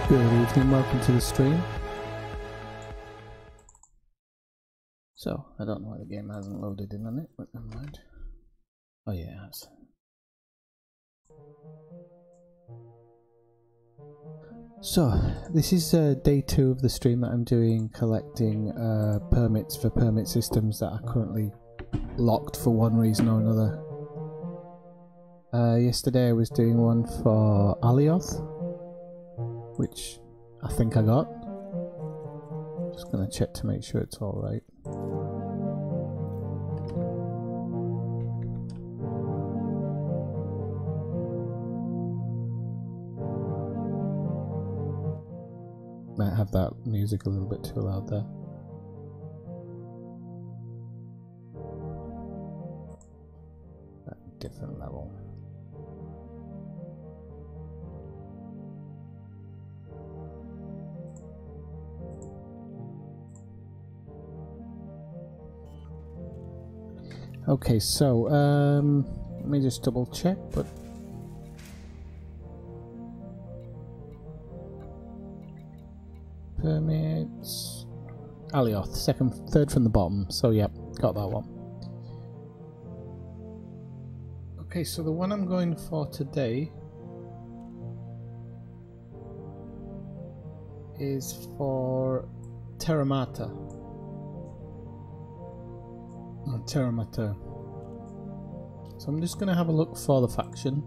Good evening, welcome to the stream. So, I don't know why the game hasn't loaded in on it, but never mind. Oh yeah, it has. So, this is day 2 of the stream that I'm doing, collecting permits for permit systems that are currently locked for one reason or another. Yesterday I was doing one for Alioth, which I think I got. Just gonna check to make sure it's alright. Might have that music a little bit too loud there. At a different level. Okay, so let me just double check, but permits Alioth, third from the bottom, so yep, got that one. Okay, so the one I'm going for today is for Terramata. Terramata. So I'm just going to have a look for the faction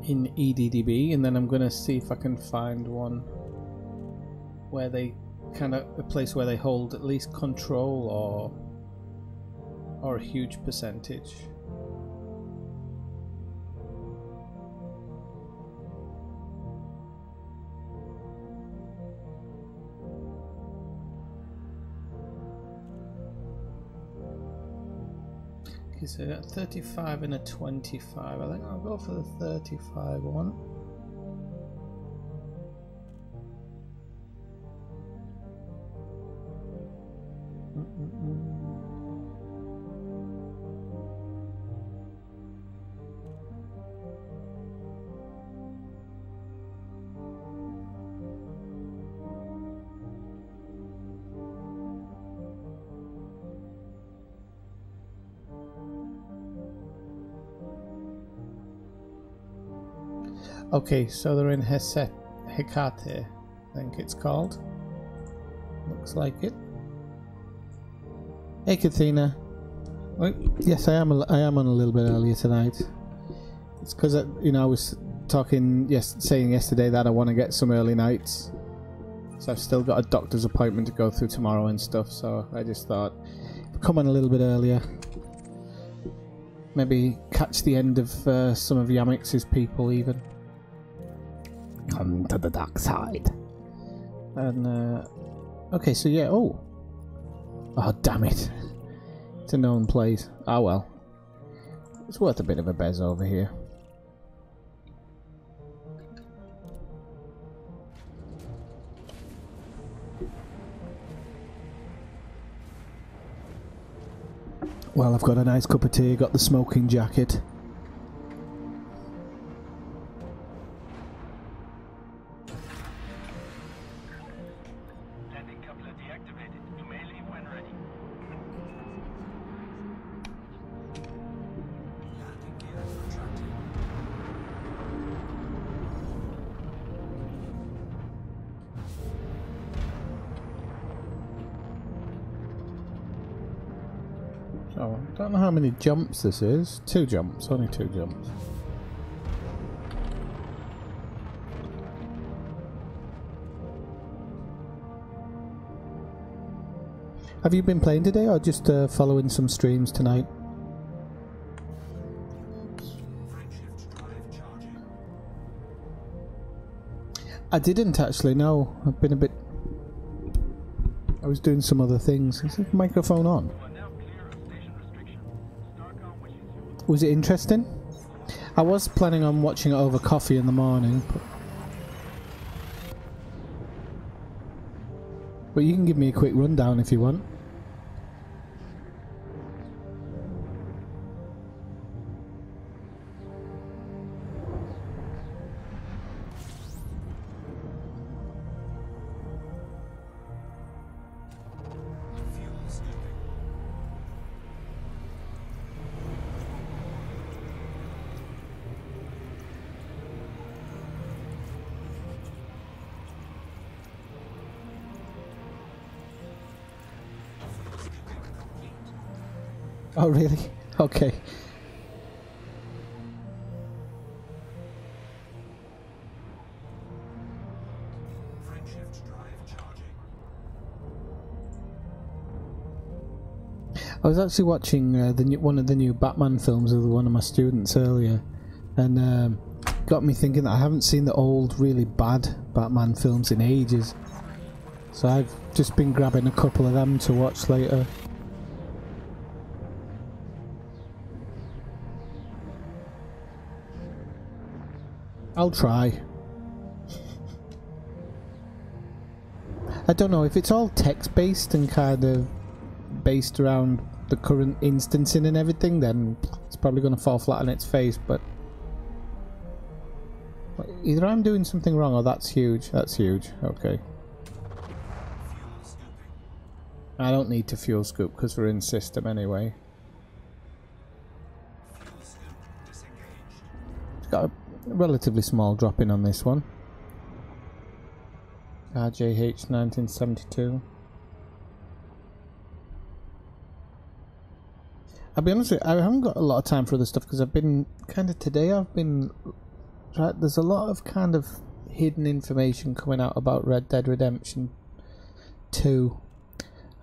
in EDDB, and then I'm going to see if I can find one where they a place where they hold at least control or a huge percentage. Okay, so I got 35 and a 25. I think I'll go for the 35 one. Okay, so they're in Hecate, I think it's called. Looks like it. Hey, Kathina. Well, yes, I am on a little bit earlier tonight. It's because I was saying yesterday that I want to get some early nights. So I've still got a doctor's appointment to go through tomorrow and stuff. So I just thought, come on a little bit earlier. Maybe catch the end of some of Yamix's people even. Come to the dark side. And okay, so yeah. Oh damn it! It's a known place. Ah well, it's worth a bit of a bez over here. Well, I've got a nice cup of tea. Got the smoking jacket. So, I don't know how many jumps this is. 2 jumps, only 2 jumps. Have you been playing today or just following some streams tonight? I didn't actually, no. I've been a bit... I was doing some other things. Is the microphone on? Was it interesting? I was planning on watching it over coffee in the morning, but you can give me a quick rundown if you want. Oh, really? Okay. I was actually watching one of the new Batman films with one of my students earlier, and got me thinking that I haven't seen the old, really bad Batman films in ages. So I've just been grabbing a couple of them to watch later. I'll try. I don't know if it's all text-based and kind of based around the current instancing and everything, then it's probably going to fall flat on its face, but either I'm doing something wrong or that's huge. That's huge. Okay. I don't need to fuel scoop because we're in system anyway. It's got a relatively small drop in on this one. RJH 1972. I'll be honest with you, I haven't got a lot of time for other stuff because I've been there's a lot of kind of hidden information coming out about Red Dead Redemption 2,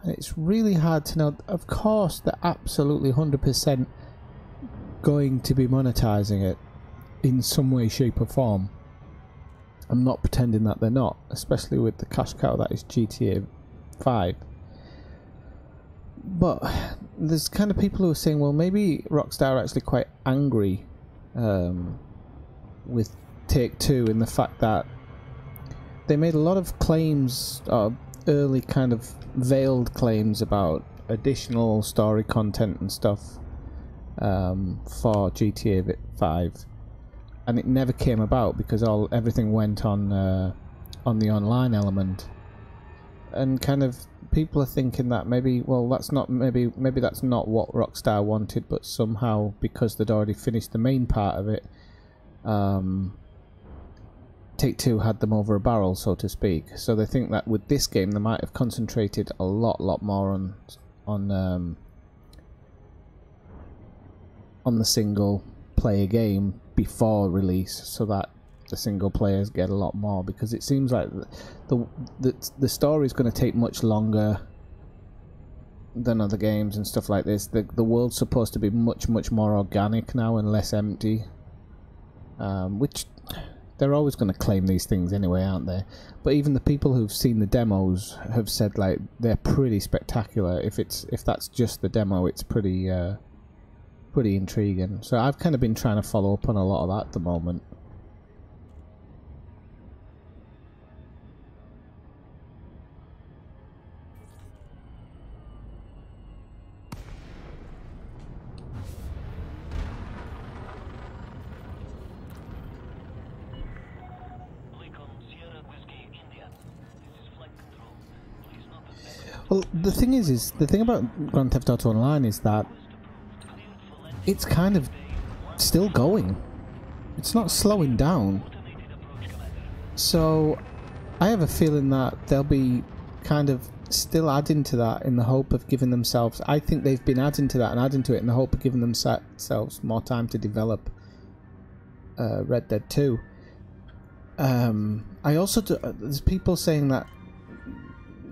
and it's really hard to know. Of course they're absolutely 100% going to be monetizing it in some way, shape or form. I'm not pretending that they're not, especially with the cash cow that is GTA 5. But there's kind of people who are saying, well, maybe Rockstar are actually quite angry with Take-Two in the fact that they made a lot of claims, early kind of veiled claims about additional story content and stuff for GTA 5, and it never came about because everything went on the online element. And kind of people are thinking that maybe that's not what Rockstar wanted, but somehow because they'd already finished the main part of it, Take-Two had them over a barrel, so to speak. So they think that with this game they might have concentrated a lot more on the single player game before release, so that the single players get a lot more, because it seems like the story is going to take much longer than other games and stuff like this. The world's supposed to be much more organic now and less empty, which they're always going to claim these things anyway, aren't they? But even the people who've seen the demos have said like they're pretty spectacular. If that's just the demo, it's pretty intriguing. So I've kind of been trying to follow up on a lot of that at the moment. Well, the thing about Grand Theft Auto Online is that it's kind of still going. It's not slowing down. So I have a feeling that they'll be kind of still adding to that in the hope of giving themselves... I think they've been adding to that and adding to it in the hope of giving themselves more time to develop Red Dead 2. I also... there's people saying that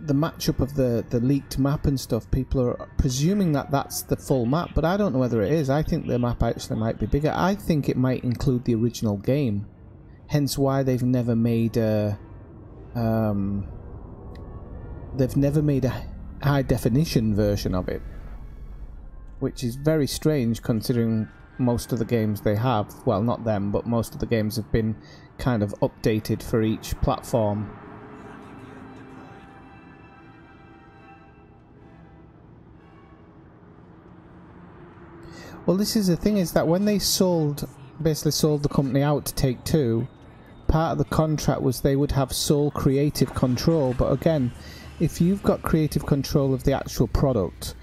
the matchup of the leaked map and stuff, people are presuming that that's the full map, but I don't know whether it is. I think the map actually might be bigger. I think it might include the original game, hence why they've never made a high definition version of it, which is very strange considering most of the games they have, well, not them, but most of the games have been kind of updated for each platform. Well, this is the thing, is that when they basically sold the company out to Take-Two, part of the contract was they would have sole creative control. But again, if you've got creative control of the actual product,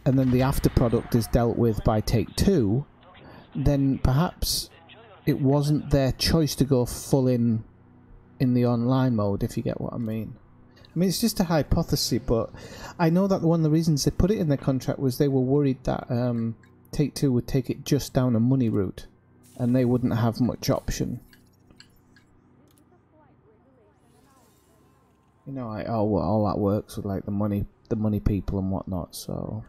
and then the after product is dealt with by Take-Two, then perhaps it wasn't their choice to go full in the online mode, if you get what I mean. I mean, it's just a hypothesis, but I know that one of the reasons they put it in their contract was they were worried that Take-Two would take it just down a money route, and they wouldn't have much option. You know, all that works with like the money people and whatnot. So,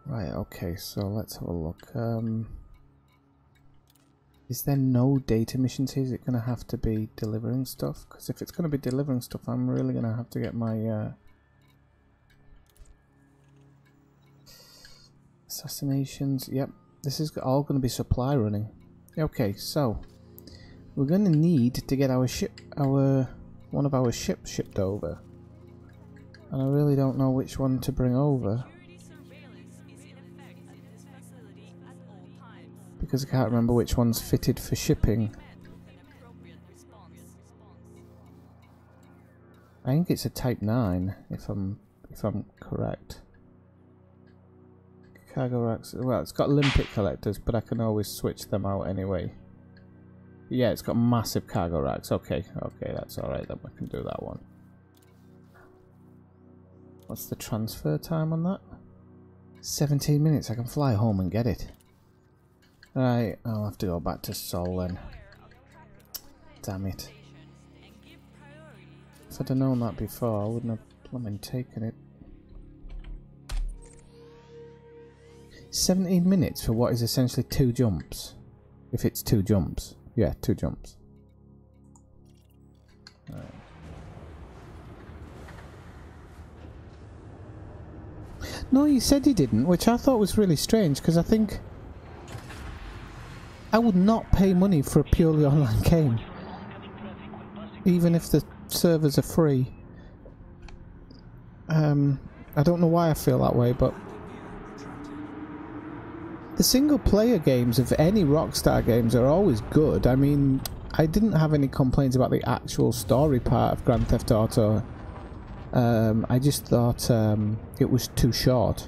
right, okay, so let's have a look. Is there no data missions here? Is it going to have to be delivering stuff? Because if it's going to be delivering stuff, I'm really going to have to get my assassinations. Yep, this is all going to be supply running. Okay, so we're going to need to get our ship, one of our ships shipped over, and I really don't know which one to bring over. Because I can't remember which one's fitted for shipping. I think it's a Type 9, if I'm correct. Cargo racks. Well, it's got limpet collectors, but I can always switch them out anyway. Yeah, it's got massive cargo racks. Okay, that's all right. Then we can do that one. What's the transfer time on that? 17 minutes. I can fly home and get it. Right, I'll have to go back to Sol then. Damn it. If I'd have known that before, I wouldn't have taken it. 17 minutes for what is essentially 2 jumps. If it's 2 jumps. Yeah, 2 jumps. Right. No, you said you didn't, which I thought was really strange, because I think I would not pay money for a purely online game, even if the servers are free. I don't know why I feel that way, but the single player games of any Rockstar games are always good. I mean, I didn't have any complaints about the actual story part of Grand Theft Auto. I just thought it was too short.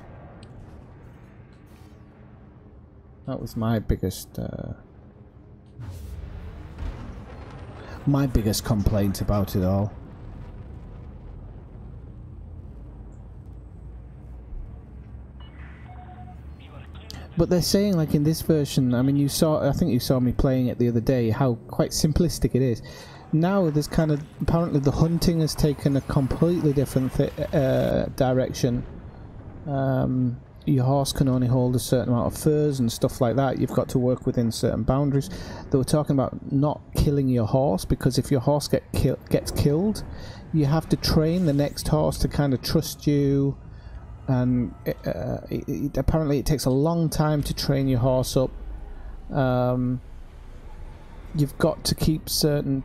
That was my biggest complaint about it all. But they're saying, like in this version, I mean, I think you saw me playing it the other day, how quite simplistic it is. Now there's kind of, apparently the hunting has taken a completely different direction. Your horse can only hold a certain amount of furs and stuff like that. You've got to work within certain boundaries. They were talking about not killing your horse, because if your horse gets killed, you have to train the next horse to kind of trust you. And apparently it takes a long time to train your horse up. You've got to keep certain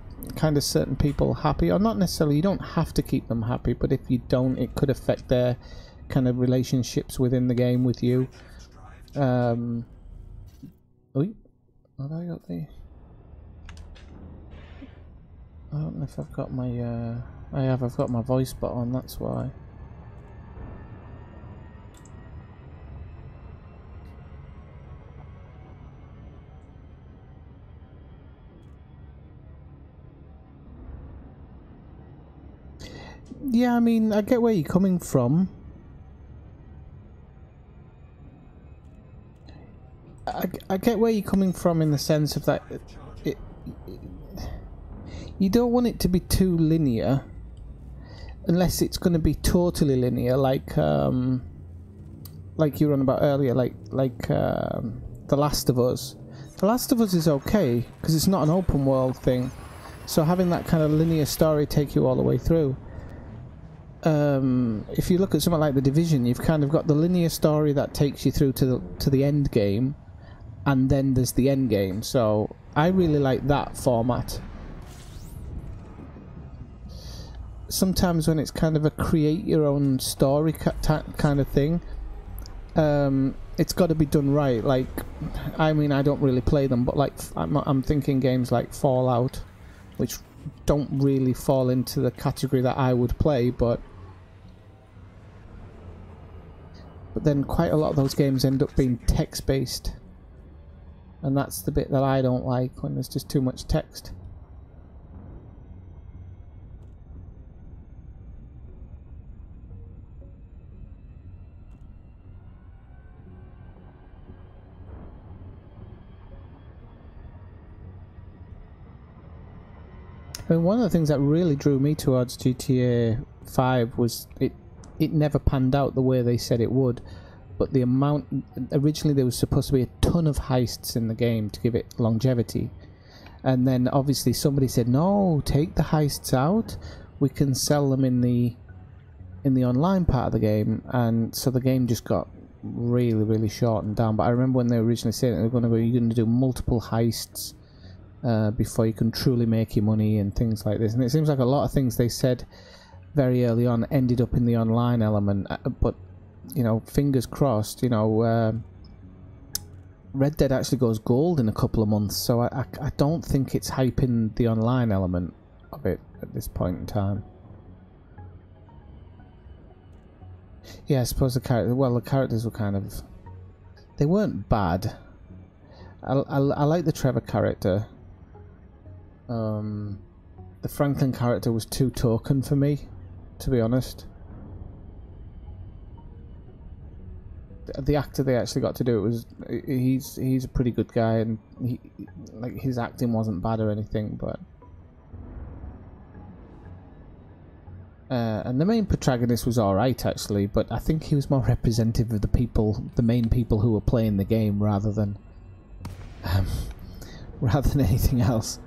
people happy, or not necessarily, you don't have to keep them happy, but if you don't, it could affect their kind of relationships within the game with you. Oh, have I got the... I don't know if I've got my... I've got my voice bot on, that's why. Yeah, I mean, I get where you're coming from. I get where you're coming from in the sense of that you don't want it to be too linear, unless it's going to be totally linear, like you were on about earlier, like The Last of Us. The Last of Us is okay because it's not an open world thing, so having that kind of linear story take you all the way through. If you look at something like The Division, you've kind of got the linear story that takes you through to the end game, and then there's the end game. So I really like that format. Sometimes when it's kind of a create your own story kind of thing, it's got to be done right. Like, I mean, I don't really play them, but like I'm thinking games like Fallout, which don't really fall into the category that I would play, but then quite a lot of those games end up being text-based, and that's the bit that I don't like, when there's just too much text. I mean, one of the things that really drew me towards GTA 5 was it never panned out the way they said it would, but the amount... Originally there was supposed to be a ton of heists in the game to give it longevity, and then obviously somebody said, no, take the heists out, we can sell them in the online part of the game, and so the game just got really shortened down. But I remember when they originally said you're going to do multiple heists before you can truly make your money and things like this, and it seems like a lot of things they said very early on ended up in the online element, but you know, fingers crossed, you know, Red Dead actually goes gold in a couple of months, so I don't think it's hyping the online element of it at this point in time. Yeah, I suppose the characters were kind of... They weren't bad. I like the Trevor character. The Franklin character was too token for me, to be honest. The actor they actually got to do it was... He's a pretty good guy, and like his acting wasn't bad or anything, but... and the main protagonist was alright actually, but I think he was more representative of the main people who were playing the game rather than anything else.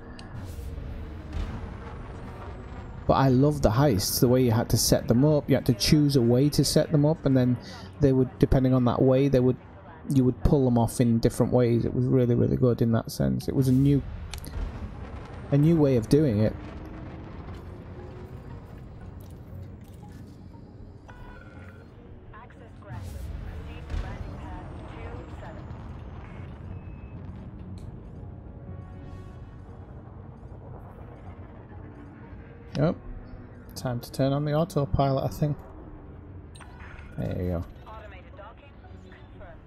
But I loved the heists, the way you had to set them up. You had to choose a way to set them up, and then they would, depending on that way, you would pull them off in different ways. It was really good in that sense. It was a new way of doing it. Yep. Time to turn on the autopilot, I think. There you go. Automated docking confirmed.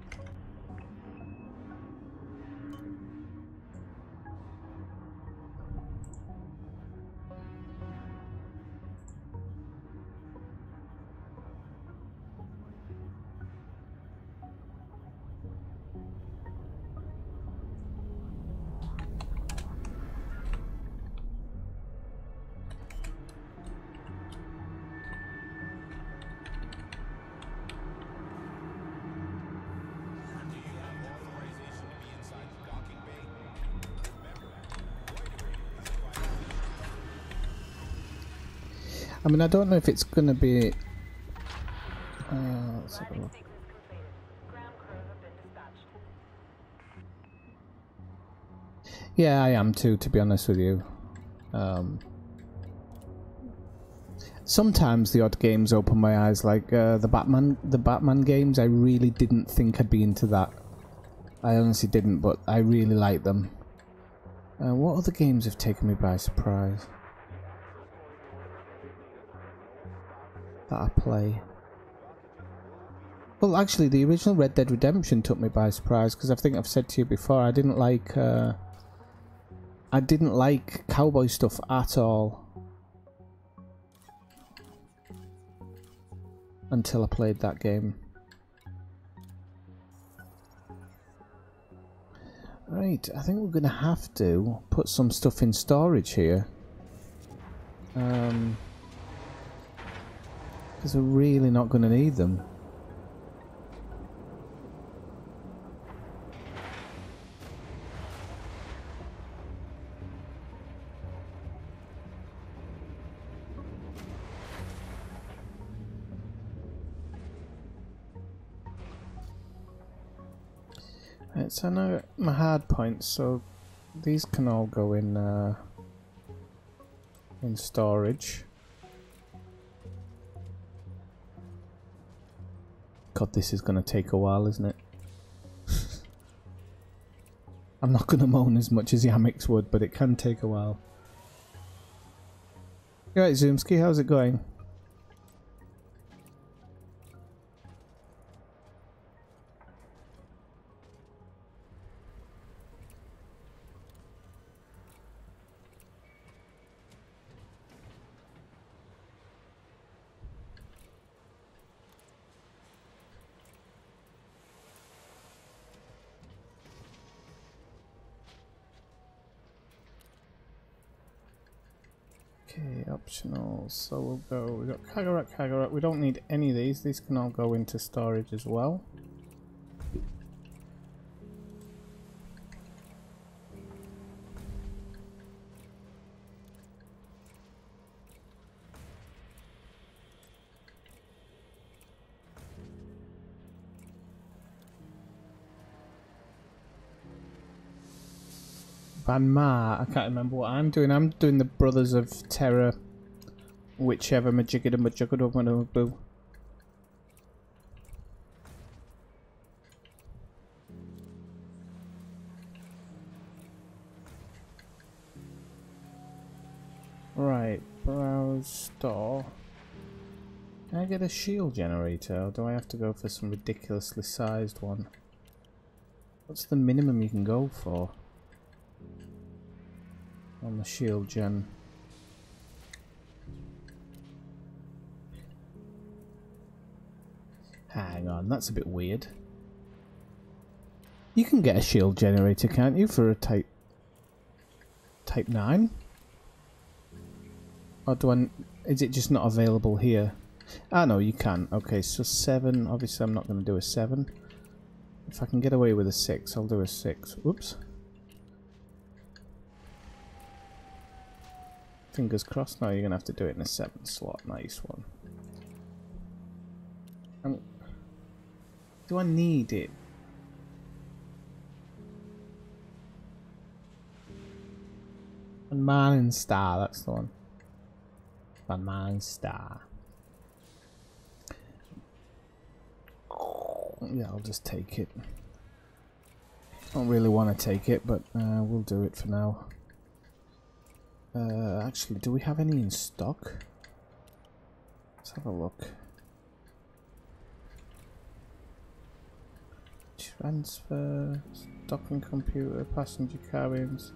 I mean, I don't know if it's going to be... let's have a look. Yeah, I am too, to be honest with you. Sometimes the odd games open my eyes, like the Batman games. I really didn't think I'd be into that. I honestly didn't, but I really like them. What other games have taken me by surprise that I play? Well, actually, the original Red Dead Redemption took me by surprise, because I think I've said to you before, I didn't like cowboy stuff at all until I played that game. Right, I think we're gonna have to put some stuff in storage here. Because we're really not gonna need them. Right, so now my hard points, so these can all go in storage. God, this is going to take a while, isn't it? I'm not going to moan as much as Yamix would, but it can take a while. You right, Zoomski, how's it going? Okay, optional. So we'll go. We got Kagarak, Kagarak. We don't need any of these. These can all go into storage as well. Ban Ma, I can't remember what I'm doing. I'm doing the Brothers of Terror, whichever Majigada Majigada Manaboo. Right, browse store. Can I get a shield generator, or do I have to go for some ridiculously sized one? What's the minimum you can go for on the shield gen? Hang on, that's a bit weird. You can get a shield generator, can't you, for a type 9? Or do I, is it just not available here? Ah no, you can. Okay, so 7, obviously I'm not going to do a 7. If I can get away with a 6, I'll do a 6. Whoops. Fingers crossed. No, you're going to have to do it in a 7 slot. Nice one. Do I need it? Van Man Star, that's the one. Van Man Star. Yeah, I'll just take it. Don't really want to take it, but we'll do it for now. Actually, do we have any in stock? Let's have a look. Transfer, docking computer, passenger cabins,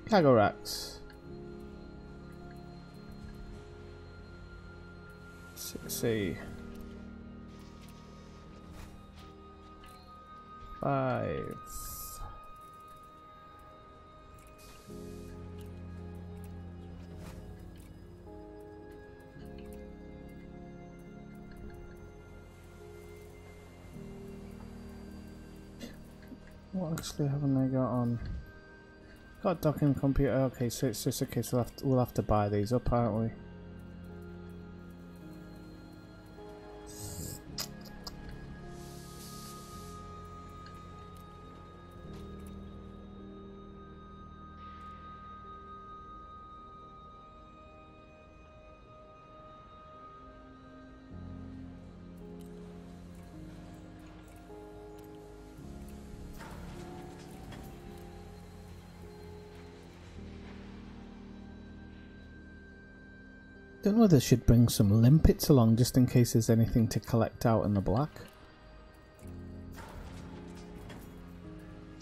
cargo racks. 6A. 5. What actually haven't I got on? Got docking computer. Okay, so it's just a case we'll have to buy these up, aren't we? Don't know whether I should bring some limpets along just in case there's anything to collect out in the black.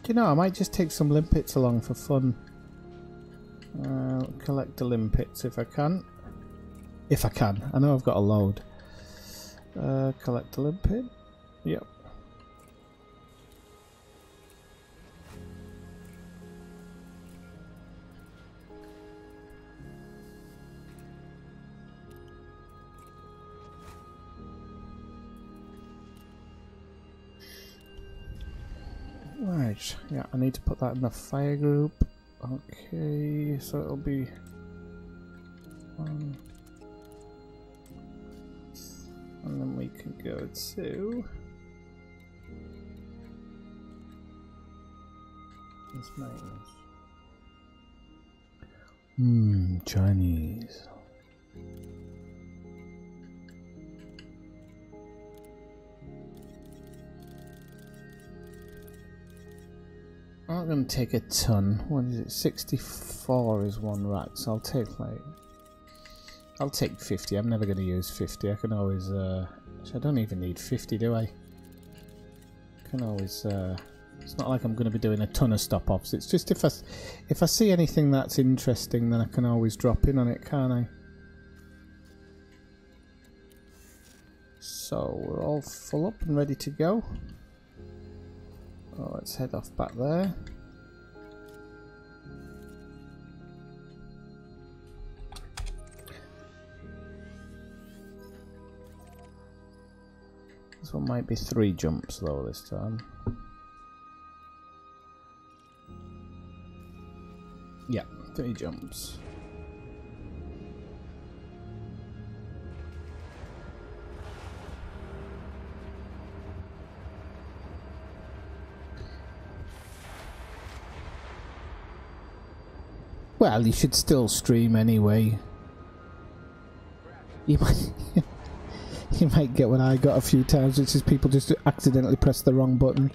Do you know, I might just take some limpets along for fun. Collect the limpets if I can. If I can. I know I've got a load. Collect the limpet. Yep. Right, yeah, I need to put that in the fire group. Okay, so it'll be 1. And then we can go to this maintenance. Chinese. I'm not going to take a ton. What is it? 64 is 1 rack, so I'll take 50. I'm never going to use 50. I can always I don't even need 50, do I? I can always it's not like I'm going to be doing a ton of stop-offs. It's just if I see anything that's interesting, then I can always drop in on it, can't I? So we're all full up and ready to go. Oh, let's head off back there. This one might be 3 jumps though this time. Yeah, 3 jumps. Well, you should still stream anyway. You might, you might get what I got a few times, which is people just accidentally press the wrong button.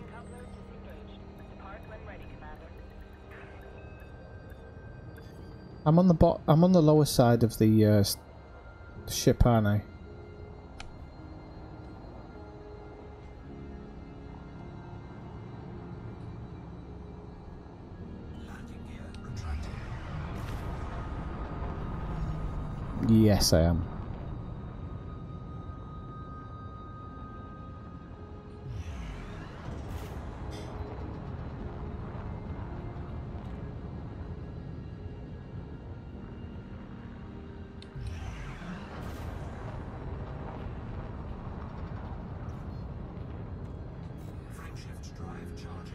I'm on the lower side of the ship, aren't I? Yes, I am. Frameshift drive charging.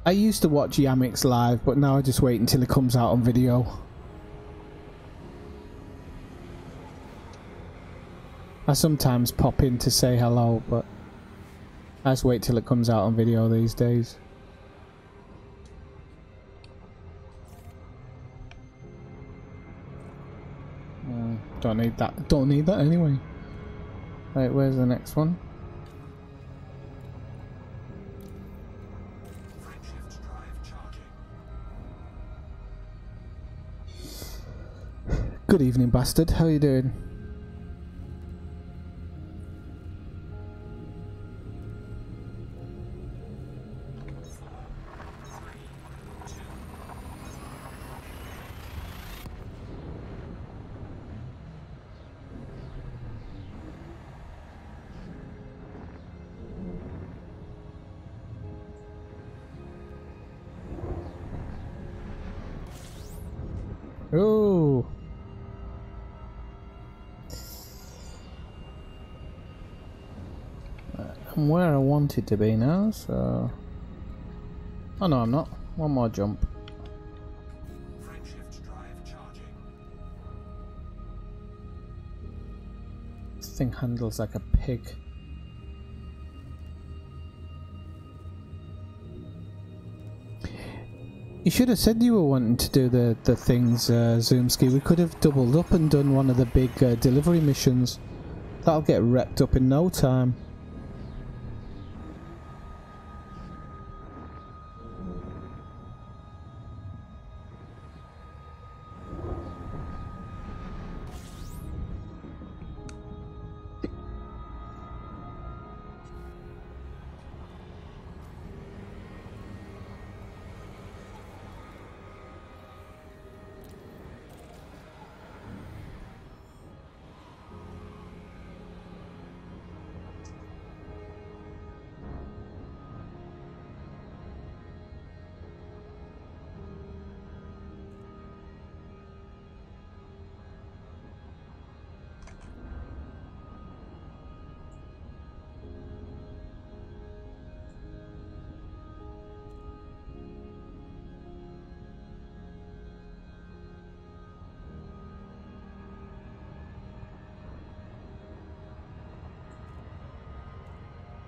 I used to watch Yamix live, but now I just wait until it comes out on video. I sometimes pop in to say hello, but I just wait till it comes out on video these days. Don't need that. Don't need that anyway. Right, where's the next one? Good evening, bastard. How are you doing? Oh. I'm where I wanted to be now, so... Oh no, I'm not. One more jump. Frameshift drive charging. This thing handles like a pig. You should have said you were wanting to do the things, Zoomski. We could have doubled up and done one of the big delivery missions. That'll get wrapped up in no time.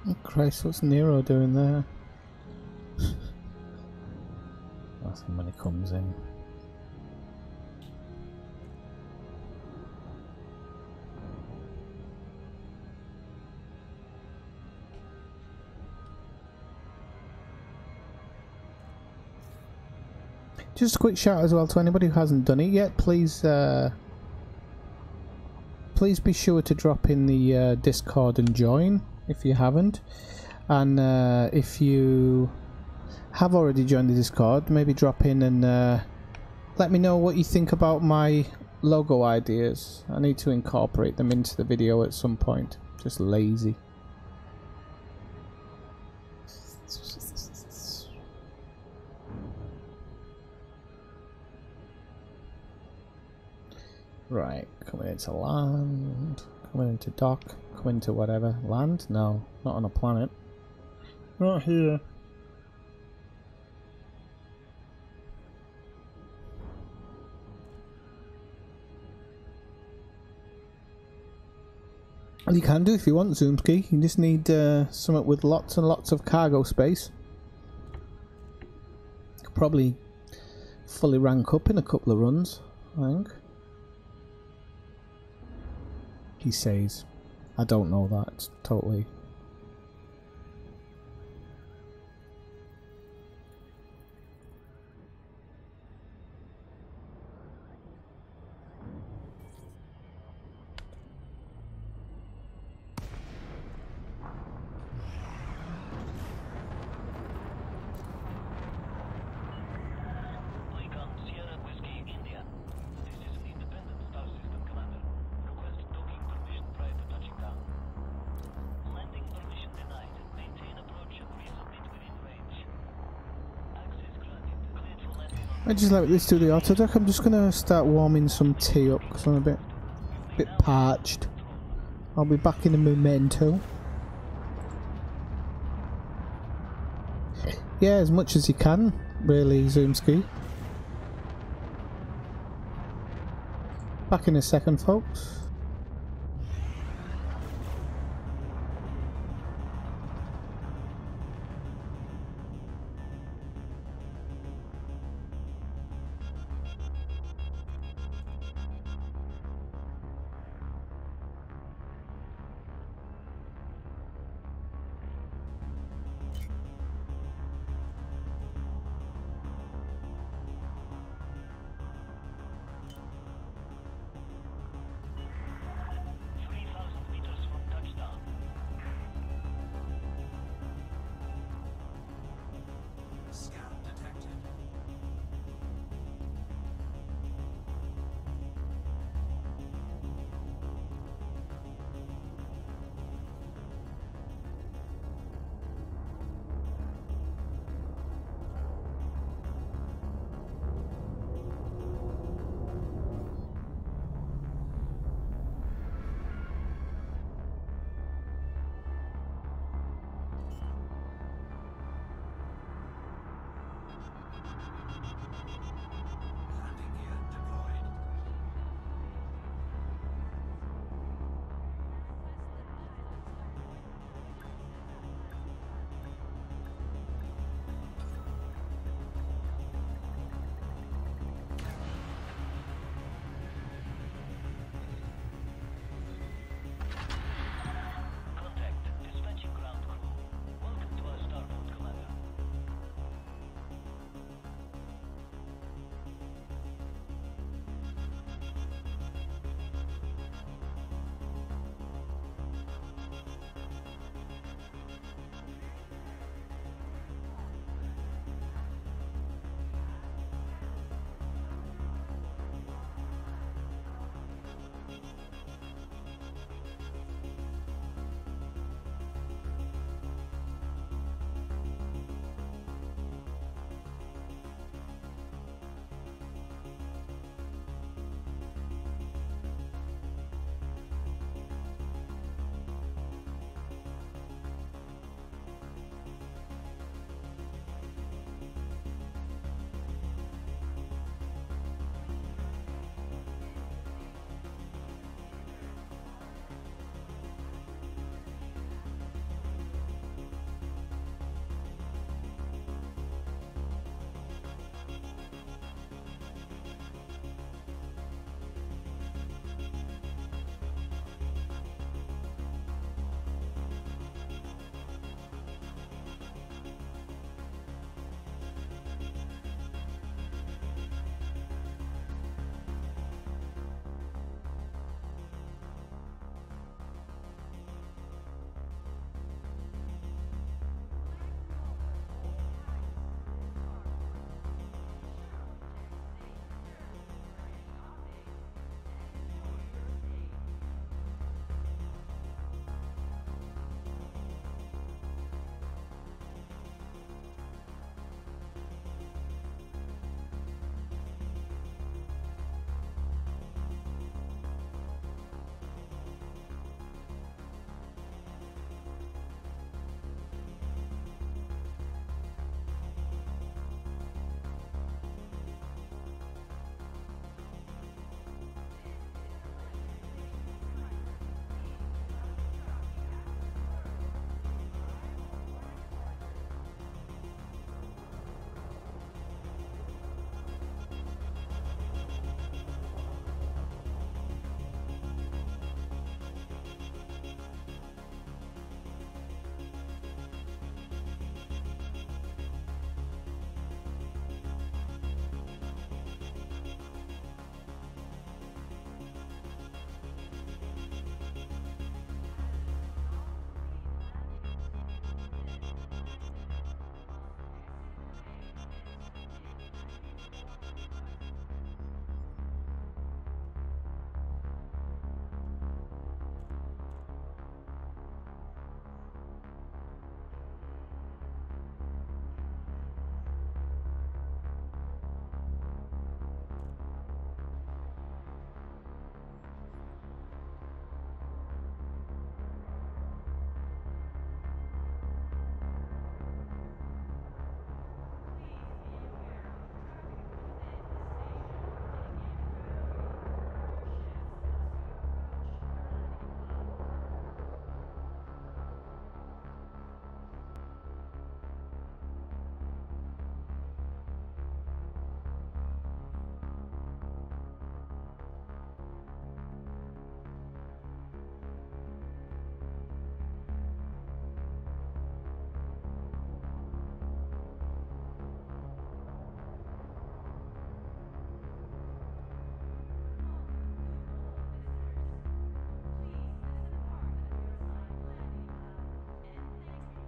Oh Christ, what's Nero doing there? That's him when he comes in. Just a quick shout as well to anybody who hasn't done it yet. Please please be sure to drop in the Discord and join if you haven't. And if you have already joined the Discord, maybe drop in and let me know what you think about my logo ideas. I need to incorporate them into the video at some point. Just lazy. Right, coming into land, coming into dock, coming to whatever. Land? No, not on a planet. Not here. Well, you can do if you want, Zoomski. You just need something with lots and lots of cargo space. Could probably fully rank up in a couple of runs, I think. He says. I don't know that, totally. I just like this to the autodock. I'm just gonna start warming some tea up because I'm a bit parched. I'll be back in a memento. Yeah, as much as you can, really, Zoomski. Back in a second, folks.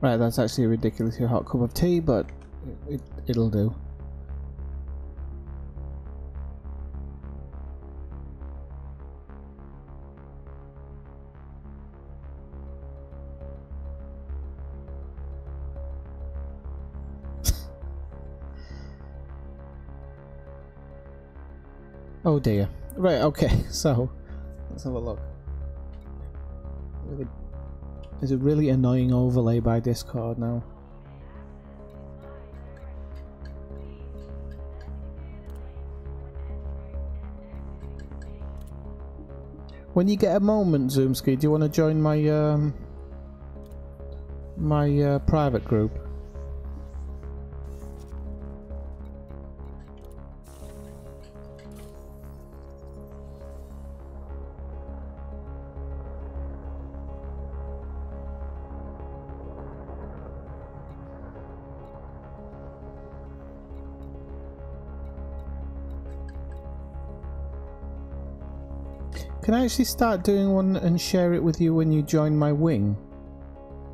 Right, that's actually a ridiculously hot cup of tea, but it'll do. Oh dear. Right, okay, so let's have a look. There's a really annoying overlay by Discord now. When you get a moment, Zoomski, do you want to join my private group? Can I actually start doing one and share it with you when you join my wing?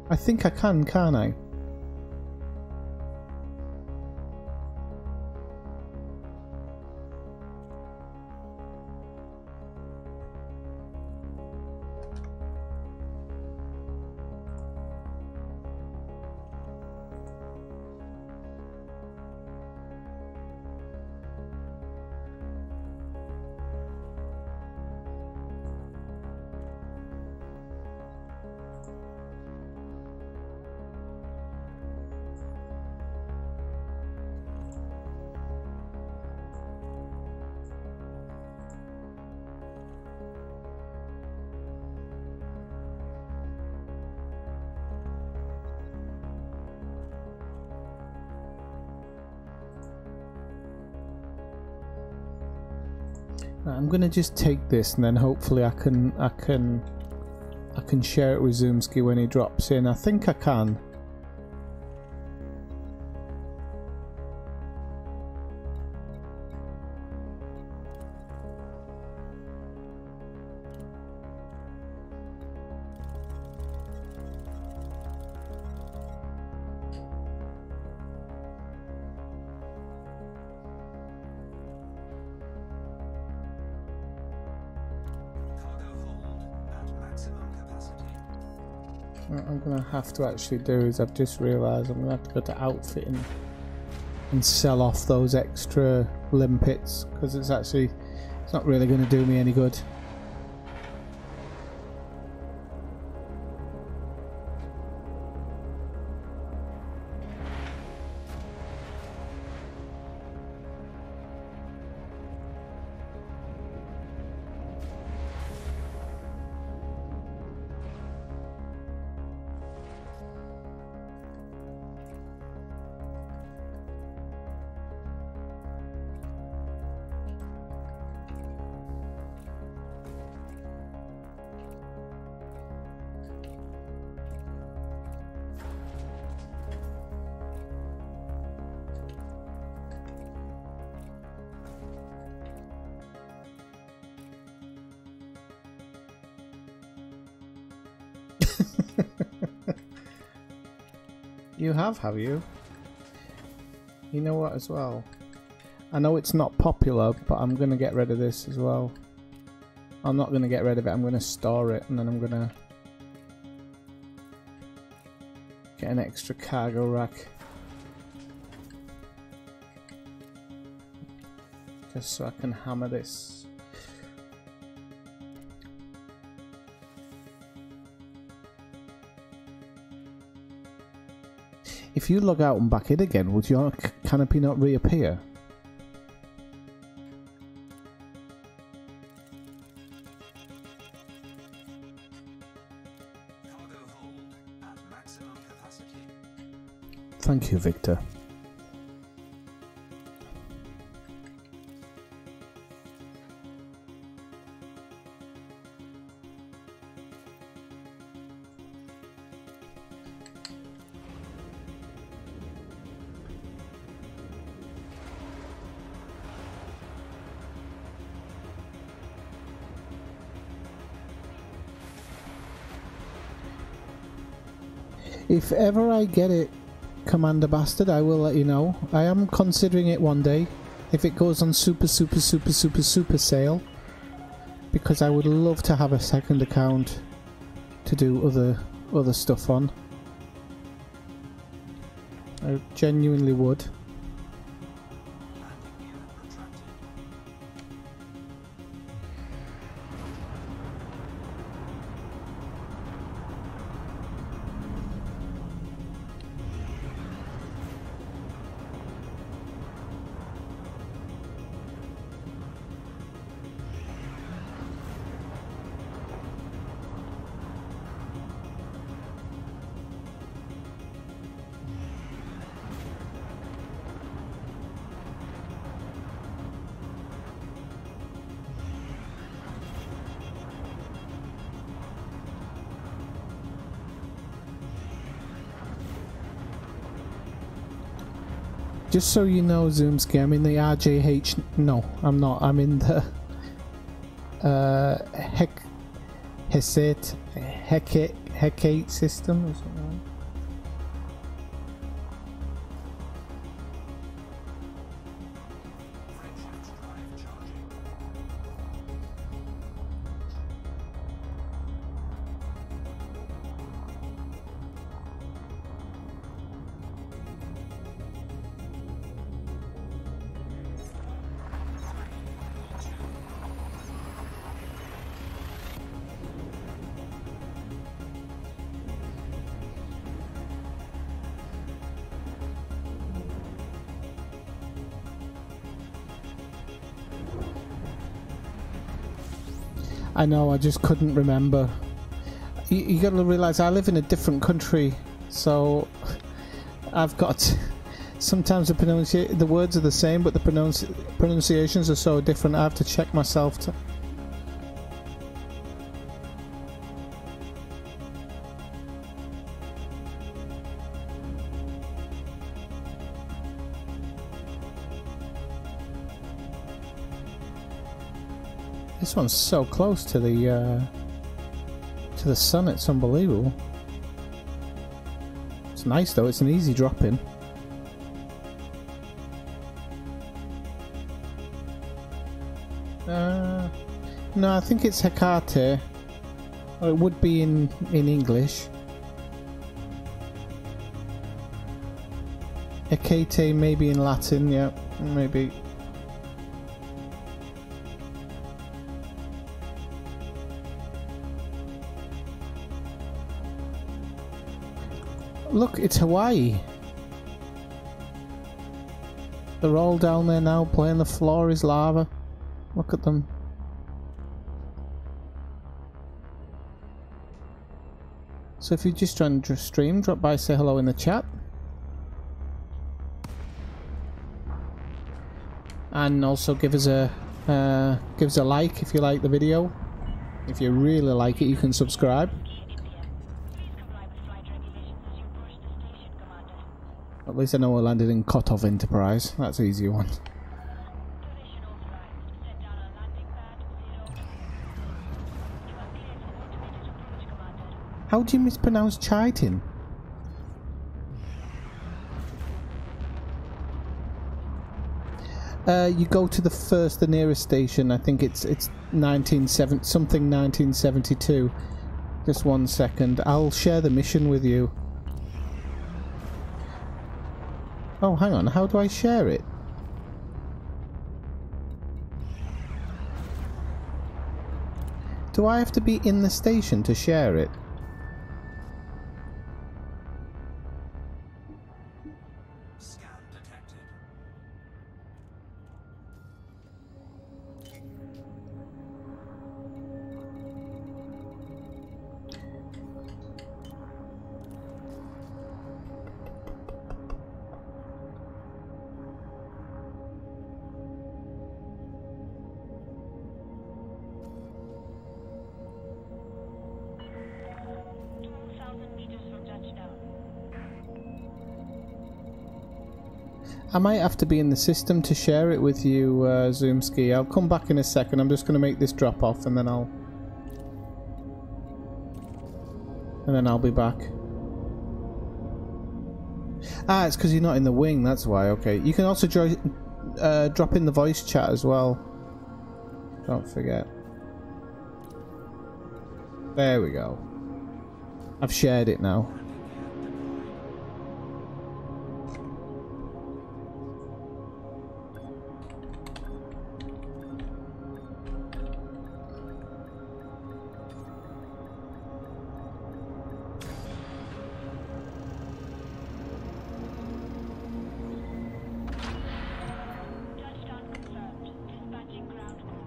I think I can, can't I? I'm gonna just take this and then hopefully I can share it with Zoomski when he drops in. I think I can. What I'm gonna have to actually do is I've just realised I'm gonna have to go to outfitting and sell off those extra limpets because it's not really going to do me any good. You have you? You know what as well? I know it's not popular, but I'm gonna get rid of this as well. I'm not gonna get rid of it, I'm gonna store it and then I'm gonna get an extra cargo rack. Just so I can hammer this. If you log out and back in again, would your canopy not reappear? Cargo hold at maximum capacity. Thank you, Victor. If ever I get it, Commander Bastard, I will let you know. I am considering it one day, if it goes on super sale, because I would love to have a second account to do other stuff on. I genuinely would. Just so you know, Zoomski, I'm in the RJH. No, I'm not. I'm in the Hecate system or something. I know, I just couldn't remember. You got to realise I live in a different country, so I've got sometimes the words are the same, but the pronunciations are so different. I have to check myself to. This one's so close to the sun, it's unbelievable. It's nice though, it's an easy drop in. No, I think it's Hecate. Or it would be in English. Hecate maybe in Latin, yeah, maybe. Look, it's Hawaii. They're all down there now playing. The floor is lava. Look at them. So if you're just trying to stream, drop by, say hello in the chat. And also give us a like if you like the video. If you really like it, you can subscribe. At least I know I landed in Kotov Enterprise. That's an easy one. How do you mispronounce Chitin? You go to the nearest station. I think it's 1972. Just 1 second. I'll share the mission with you. Oh, hang on. How do I share it? Do I have to be in the station to share it? Scan detected. I might have to be in the system to share it with you, Zoomski. I'll come back in a second. I'm just going to make this drop off and then I'll be back. Ah, it's because you're not in the wing, that's why. Okay. You can also drop in the voice chat as well. Don't forget. There we go. I've shared it now. Touchdown confirmed. Dispatching ground crew.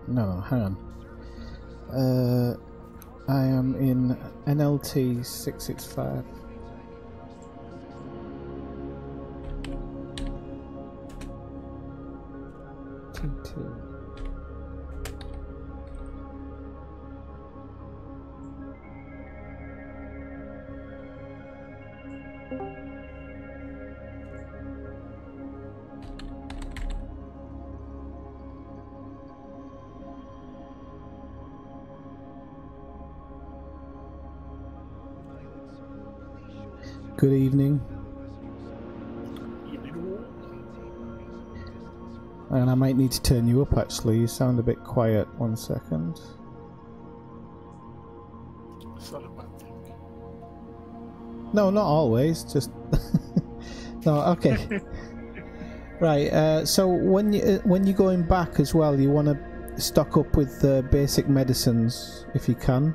No, hang on. I am in NLT 665. T2. Good evening. And I might need to turn you up actually, you sound a bit quiet. 1 second. It's not a bad thing. No, not always, just... No, okay. Right, so when you're going back as well, you want to stock up with basic medicines, if you can.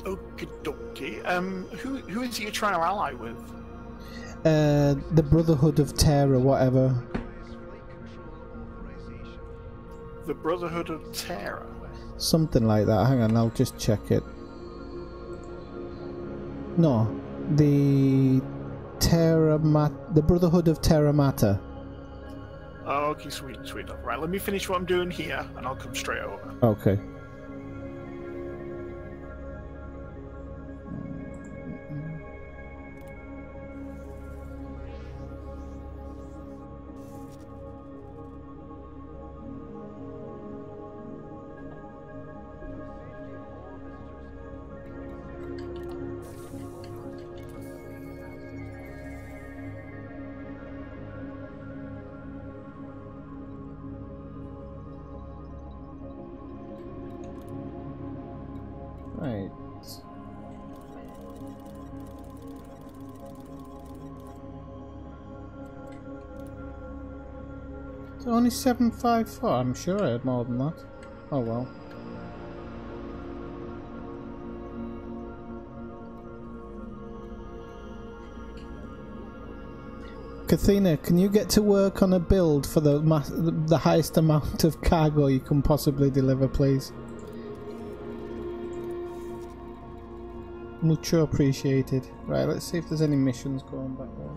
Okie dokie. Who is he trying to ally with? The Brotherhood of Terror, whatever. The Brotherhood of Terror? Something like that. Hang on, I'll just check it. No, the Brotherhood of Terra Mater. Oh, okay, sweet. Right, let me finish what I'm doing here, and I'll come straight over. Okay. Right. It's only 754. I'm sure I had more than that. Oh well. Kathina, can you get to work on a build for the highest amount of cargo you can possibly deliver, please? Mucho appreciated. Right, let's see if there's any missions going back there.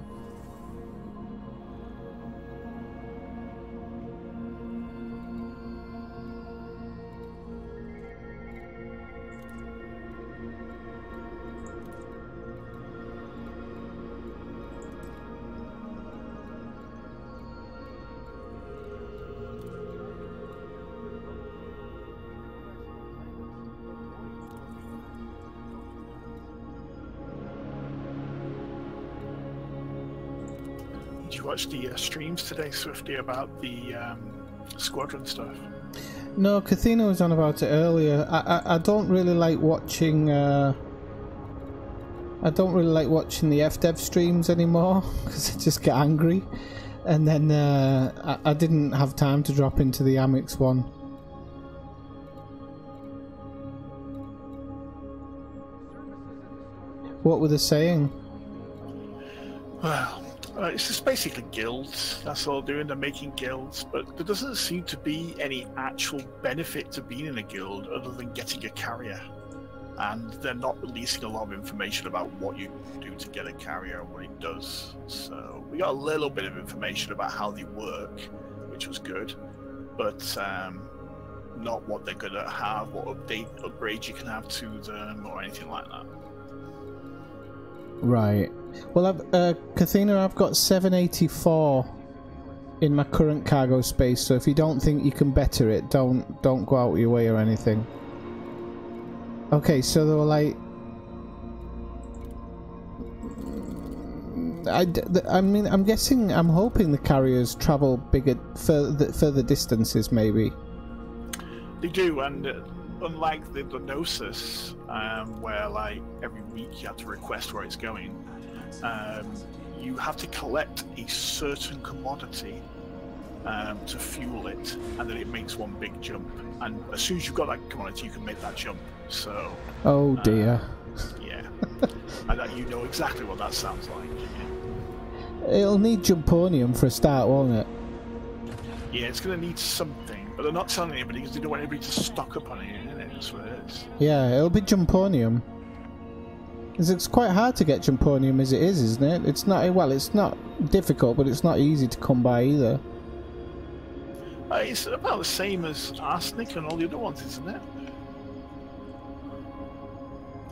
Did you watch the streams today, Swifty, about the squadron stuff? No, Kathina was on about it earlier. I don't really like watching. I don't really like watching the FDev streams anymore because I just get angry. And then I didn't have time to drop into the Amix one. What were they saying? Well, it's just basically guilds. That's all they're doing. They're making guilds, but there doesn't seem to be any actual benefit to being in a guild other than getting a carrier. And they're not releasing a lot of information about what you do to get a carrier and what it does. So we got a little bit of information about how they work, which was good, but not what they're going to have, what upgrades you can have to them, or anything like that. Right. Well, Kathina, I've got 784 in my current cargo space, so if you don't think you can better it, don't go out your way or anything. Okay, so they were like, I mean, I'm guessing, I'm hoping the carriers travel further distances, maybe. They do, and unlike the Gnosis, where like every week you have to request where it's going, you have to collect a certain commodity to fuel it, and then it makes one big jump. And as soon as you've got that commodity, you can make that jump. So. Oh dear. Yeah, and you know exactly what that sounds like. Yeah. It'll need Jumponium for a start, won't it? Yeah, it's going to need something, but they're not telling anybody because they don't want anybody to stock up on it, isn't it? That's what it is. Yeah, it'll be Jumponium. It's quite hard to get Jumponium as it is, isn't it? It's not, well, it's not difficult, but it's not easy to come by either. It's about the same as arsenic and all the other ones, isn't it?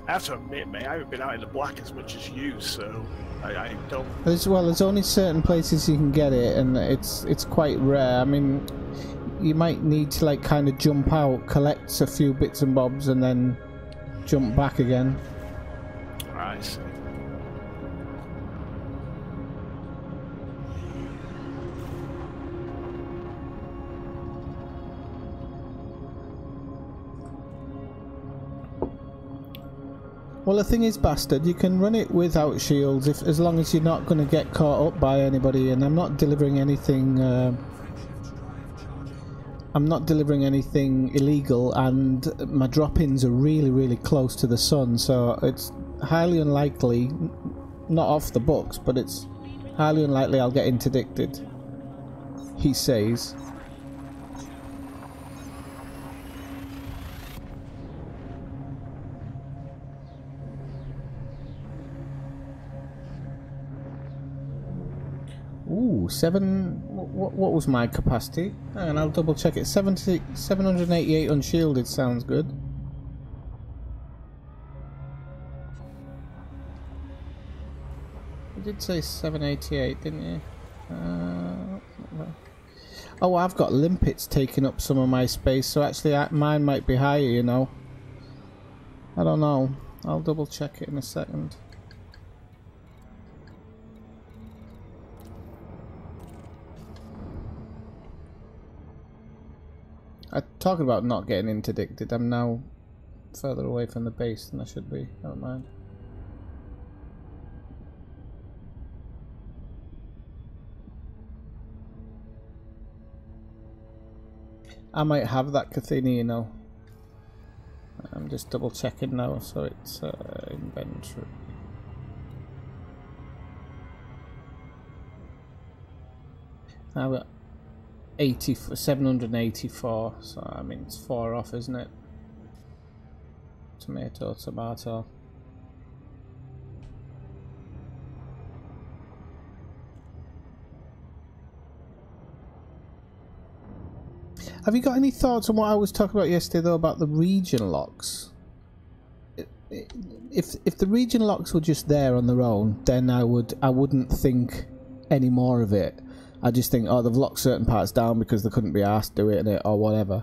I have to admit, mate, I haven't been out in the black as much as you, so I don't... There's only certain places you can get it, and it's quite rare. I mean, you might need to, like, kind of jump out, collect a few bits and bobs, and then jump back again. I see. Well, the thing is, Bastard, you can run it without shields as long as you're not going to get caught up by anybody, and I'm not delivering anything illegal, and my drop-ins are really, really close to the sun, so it's highly unlikely, not off the books, but it's highly unlikely I'll get interdicted, he says. Ooh, what was my capacity? And I'll double check it. 788 unshielded sounds good. You did say 788, didn't you? Oh, I've got limpets taking up some of my space, so actually mine might be higher, you know. I don't know. I'll double check it in a second. Talking about not getting interdicted, I'm now further away from the base than I should be. Never mind. I might have that Cathini, you know. I'm just double checking now, so it's inventory. I've got 784, so I mean it's 4 off, isn't it? Tomato. Have you got any thoughts on what I was talking about yesterday, though, about the region locks? If the region locks were just there on their own, then I wouldn't think any more of it. I just think, oh, they've locked certain parts down because they couldn't be asked doing it or whatever.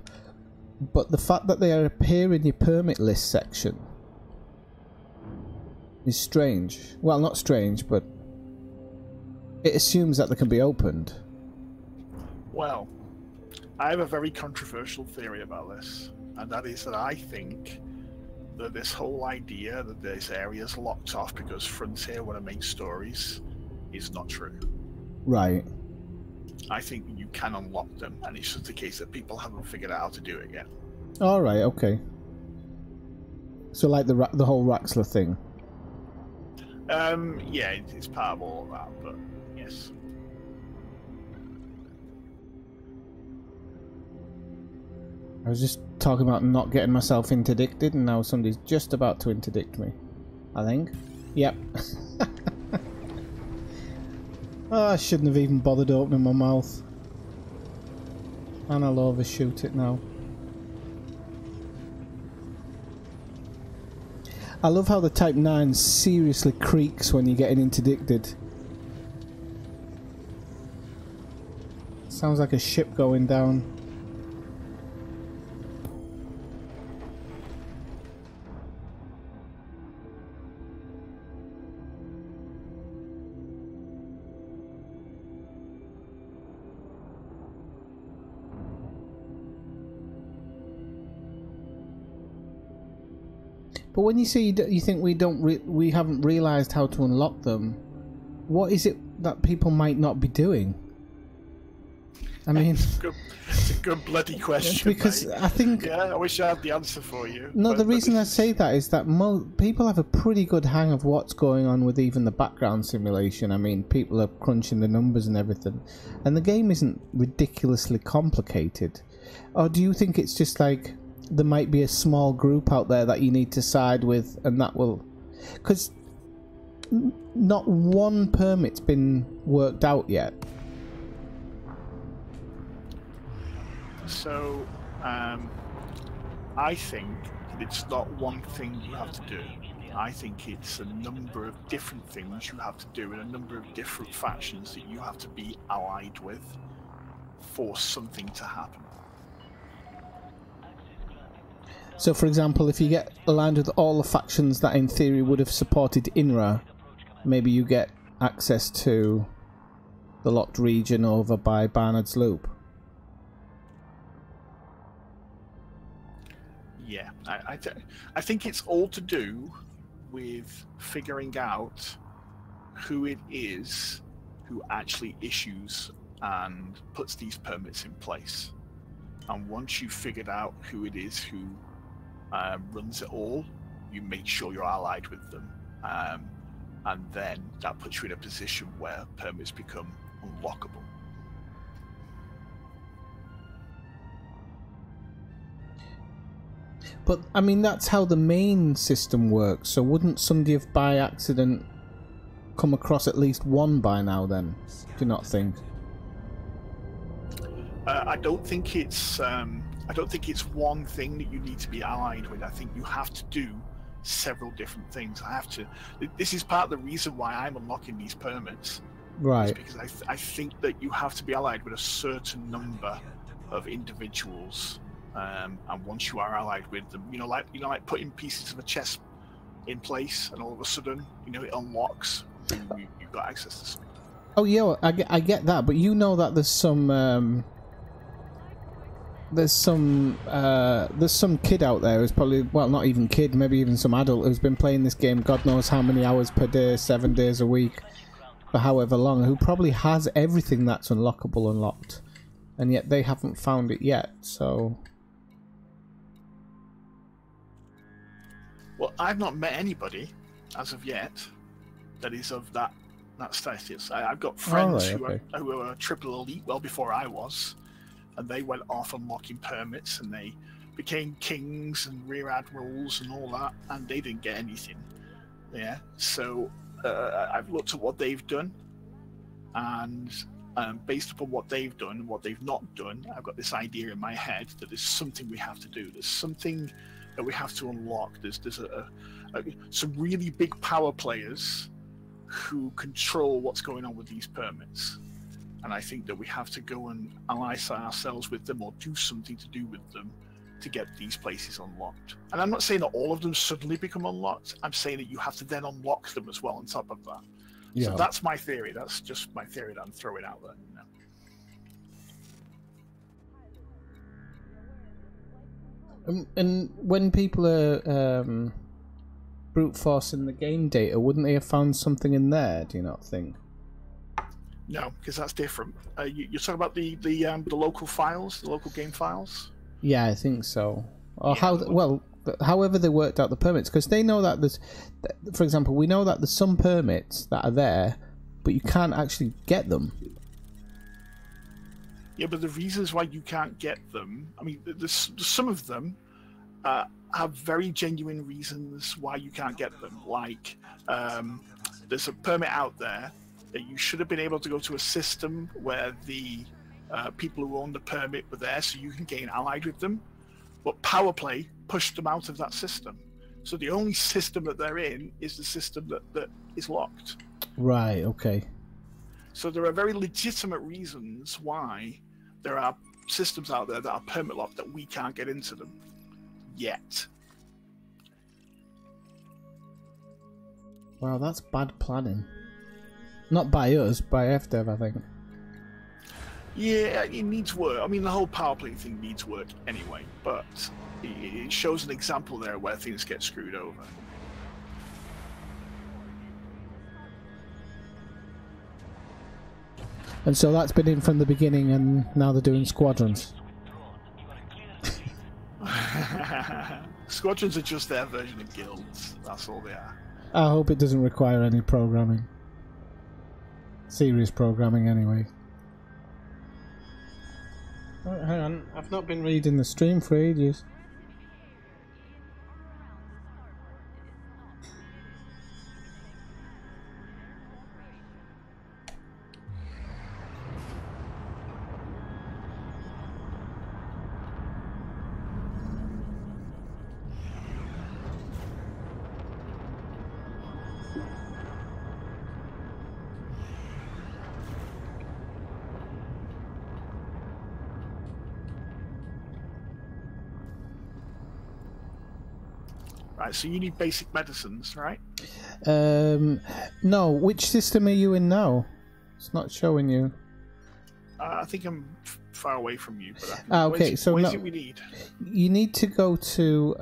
But the fact that they appear in your permit list section is strange. Well, not strange, but it assumes that they can be opened. Well, I have a very controversial theory about this, and that is that I think that this whole idea that this area is locked off because Frontier want to make stories is not true. Right. I think you can unlock them, and it's just a case that people haven't figured out how to do it yet. All right, okay. So like the whole Raxler thing. Yeah, it's part of all of that, but yes. I was just talking about not getting myself interdicted, and now somebody's just about to interdict me. I think. Yep. Oh, I shouldn't have even bothered opening my mouth. And I'll overshoot it now. I love how the Type 9 seriously creaks when you're getting interdicted. Sounds like a ship going down. But when you say you think we haven't realised how to unlock them, what is it that people might not be doing? I mean, it's a good bloody question. Because mate. I think I wish I had the answer for you. No, the reason I say that is that people have a pretty good hang of what's going on with even the background simulation. I mean, people are crunching the numbers and everything, and the game isn't ridiculously complicated. Or do you think it's just like there might be a small group out there that you need to side with, and that will... Because not one permit's been worked out yet. So, I think it's not one thing you have to do. I think it's a number of different things you have to do, and a number of different factions that you have to be allied with for something to happen. So, for example, if you get aligned with all the factions that in theory would have supported INRA, maybe you get access to the locked region over by Barnard's Loop. Yeah, I think it's all to do with figuring out who it is who actually issues and puts these permits in place. And once you've figured out who it is who runs it all, you make sure you're allied with them. And then that puts you in a position where permits become unlockable. But, I mean, that's how the main system works, so wouldn't somebody have by accident come across at least one by now then? Do you not think? I don't think it's one thing that you need to be allied with. I think you have to do several different things. This is part of the reason why I'm unlocking these permits. Right. Because I think that you have to be allied with a certain number of individuals. And once you are allied with them, like putting pieces of a chess in place, and all of a sudden, it unlocks. You've got access to something. Oh yeah, I get that, but you know that there's some kid out there who's probably, well, not even kid, maybe even some adult who's been playing this game God knows how many hours per day, 7 days a week, for however long, who probably has everything that's unlockable unlocked, and yet they haven't found it yet. So. Well, I've not met anybody as of yet that is of that status. I've got friends who are triple elite well before I was, and they went off unlocking permits, and they became kings and rear admirals and all that, and they didn't get anything. Yeah, so I've looked at what they've done, and based upon what they've done and what they've not done, I've got this idea in my head that there's something we have to do. There's something that we have to unlock. There's some really big power players who control what's going on with these permits, and I think that we have to go and ally ourselves with them, or do something to do with them to get these places unlocked. And I'm not saying that all of them suddenly become unlocked. I'm saying that you have to then unlock them as well on top of that. Yeah. So that's my theory. That's just my theory that I'm throwing out there. And when people are brute forcing the game data, wouldn't they have found something in there? Do you not think? No, because that's different. You're talking about the local files, the local game files. Yeah, I think so. Or however they worked out the permits, because they know that there's, for example, we know that there's some permits that are there, but you can't actually get them. Yeah, but the reasons why you can't get them, I mean, there's some of them have very genuine reasons why you can't get them. Like, there's a permit out there that you should have been able to go to a system where the people who own the permit were there, so you can gain allied with them. But power play pushed them out of that system. So the only system that they're in is the system that is locked. Right, okay. So there are very legitimate reasons why there are systems out there that are permit locked that we can't get into them yet. Wow, that's bad planning. Not by us, by FDev, I think. Yeah, it needs work. I mean, the whole power play thing needs work anyway, but it shows an example there where things get screwed over. And so that's been in from the beginning, and now they're doing squadrons. Squadrons are just their version of guilds. That's all they are. I hope it doesn't require any programming. Serious programming, anyway. Oh, hang on, I've not been reading the stream for ages. Right, so you need basic medicines, right? No, which system are you in now? It's not showing you. I think I'm far away from you, but okay, so what no, is it we need? you need to go to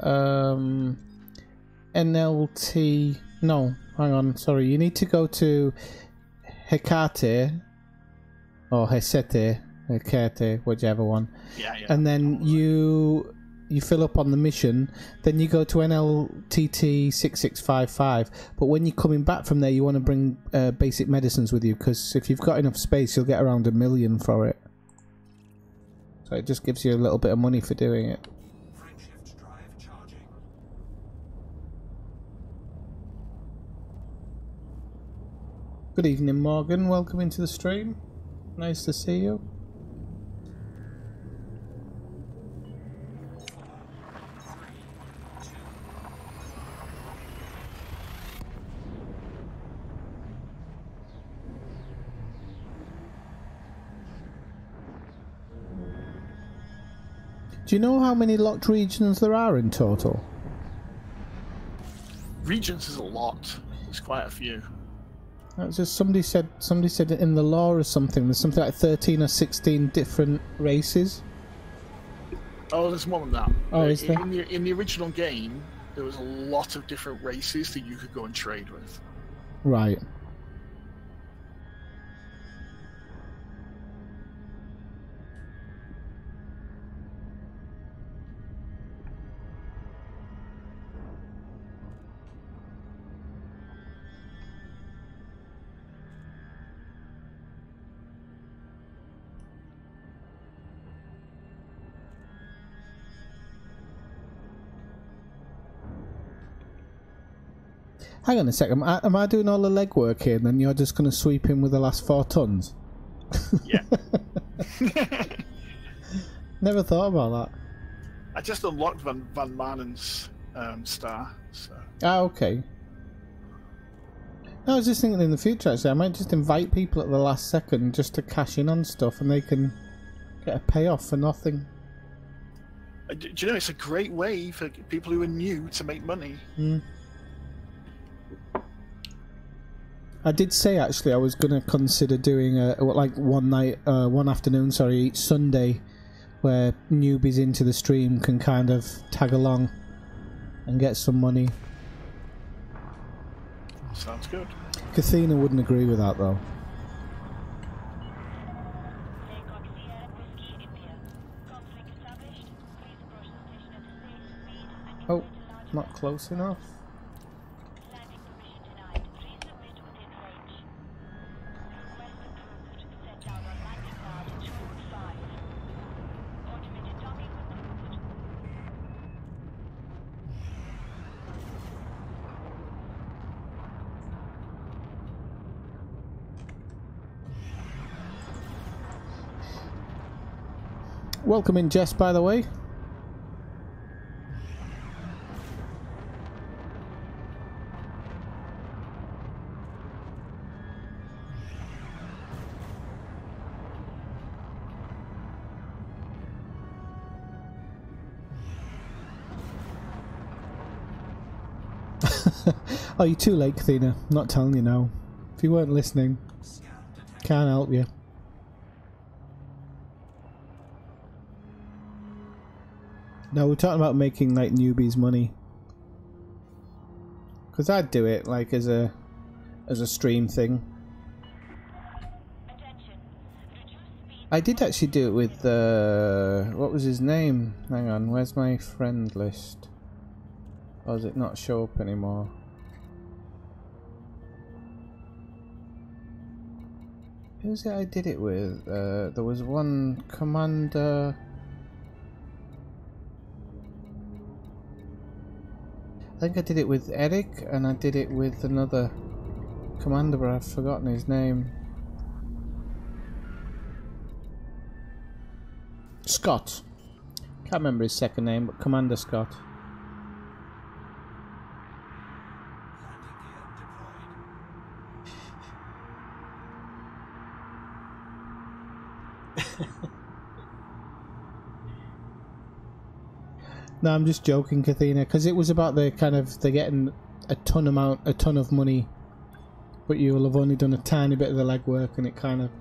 NLT. No, hang on, sorry. You need to go to Hecate or Hecate, whichever one. Yeah. And then you fill up on the mission. Then you go to NLTT 6655. But when you're coming back from there, you want to bring basic medicines with you, because if you've got enough space, you'll get around $1 million for it. So it just gives you a little bit of money for doing it. Frameshift drive charging. Good evening, Morgan. Welcome into the stream. Nice to see you. Do you know how many locked regions there are in total? Regions is a lot. There's quite a few. That's just somebody said in the law or something. There's something like 13 or 16 different races. Oh, there's more than that. Oh, is there? In the original game, there was a lot of different races that you could go and trade with. Right. Hang on a second, am I doing all the legwork here and then you're just going to sweep in with the last 4 tons? Yeah. Never thought about that. I just unlocked Van Manen's star. So. Ah, okay. I was just thinking in the future, actually, I might just invite people at the last second just to cash in on stuff and they can get a payoff for nothing. Do you know, it's a great way for people who are new to make money. Mm. I did say, actually, I was going to consider doing one afternoon, each Sunday, where newbies into the stream can kind of tag along and get some money. Sounds good. Kathina wouldn't agree with that, though. Oh, not close enough. Welcome in, Jess, by the way. Oh, you're too late, Athena. I'm not telling you now. If you weren't listening, can't help you. No, we're talking about making like newbies money. Because I'd do it like as a stream thing. I did actually do it with what was his name? Hang on, where's my friend list? Or does it not show up anymore? Who's it I did it with? There was one commander. I think I did it with Eric, and I did it with another commander, but I've forgotten his name. Scott. Can't remember his second name, but Commander Scott. No, I'm just joking, Kathina, because it was about the kind of they're getting a ton of money, but you will have only done a tiny bit of the legwork, and it kind of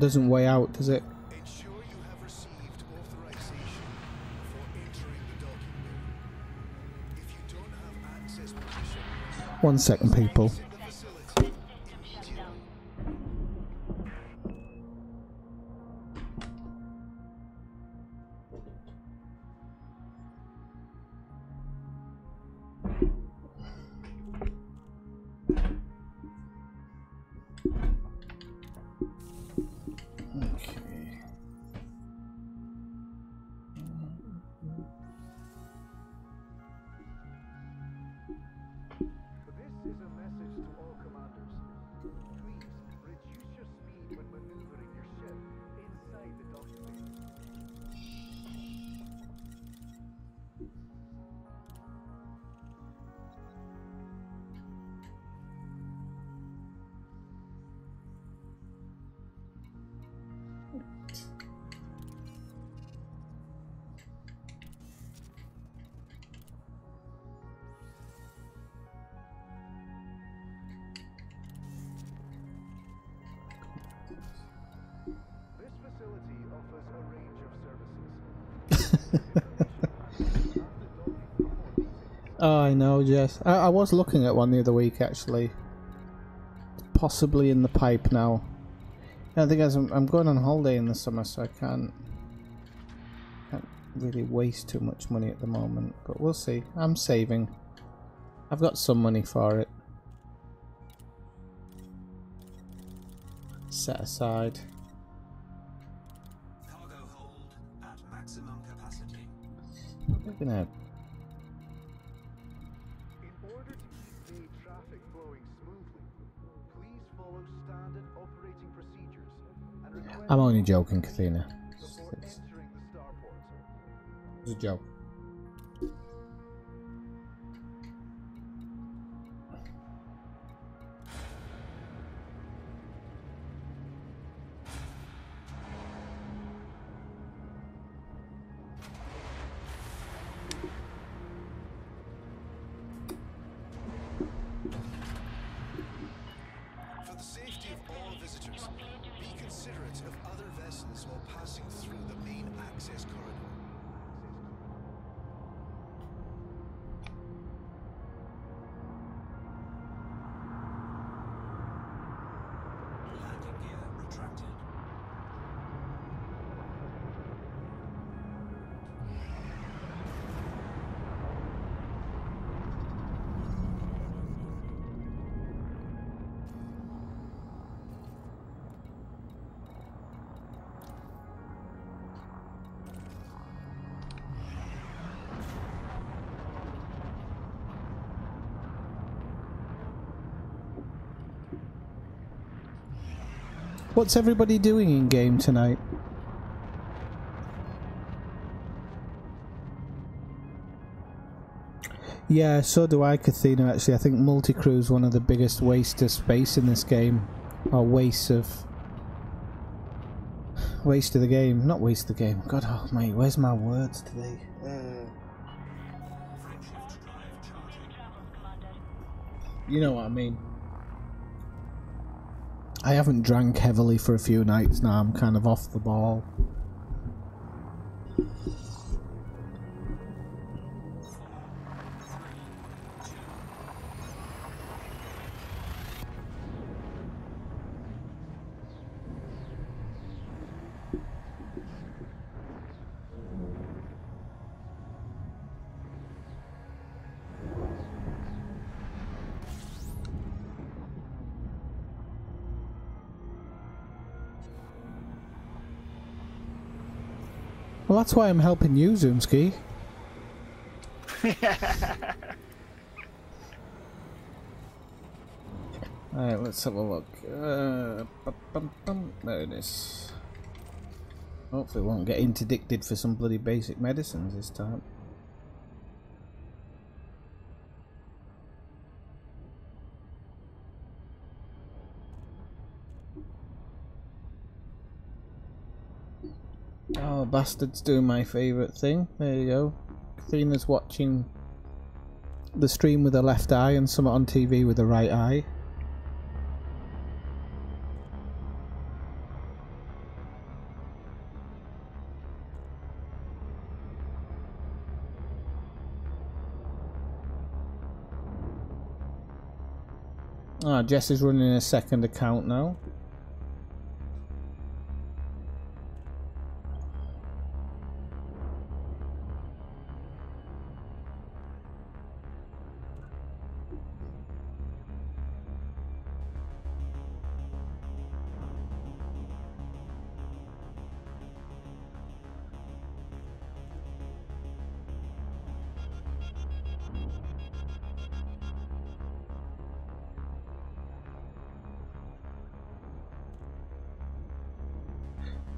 doesn't weigh out, does it? Ensure you have received authorization before entering the document. If you don't have access permission, 1 second, people. exit the facility immediately. This is a message to all commanders. Please reduce your speed when maneuvering your ship inside the document. This facility offers a range of services. Oh, I know, Jess. I was looking at one the other week, actually. Possibly in the pipe now. I think as I'm going on holiday in the summer, so I can't really waste too much money at the moment. But we'll see. I'm saving. I've got some money for it. Set aside. Cargo hold at maximum capacity. We're gonna. In order to keep bay traffic flowing smoothly, please follow standard operating procedures and request I'm only joking, Kathina. before entering the starport. It's a joke. For the safety of all visitors, be considerate of other vessels while passing through the main access corridor. Landing gear retracted. What's everybody doing in game tonight? Yeah, so do I, Kathina, actually. I think multi-crew is one of the biggest wastes of space in this game. Or waste of the game. Not waste of the game. God, oh mate, where's my words today? Frameshift drive charging. Travels, Commander. you know what I mean. I haven't drank heavily for a few nights now. I'm kind of off the ball. Well, that's why I'm helping you, Zoomski. Alright, let's have a look. There it is. Hopefully, we won't get interdicted for some bloody basic medicines this time. Oh, bastard's doing my favourite thing. There you go. Athena's watching the stream with her left eye and something on TV with the right eye. Ah, Jess is running a second account now.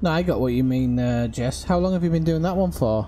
No, I got what you mean, Jess. How long have you been doing that one for?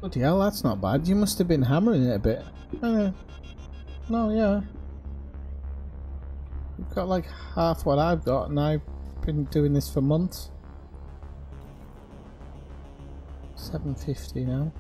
Bloody hell, that's not bad. You must have been hammering it a bit. No, yeah. You've got like half what I've got, and I've been doing this for months. 750 now.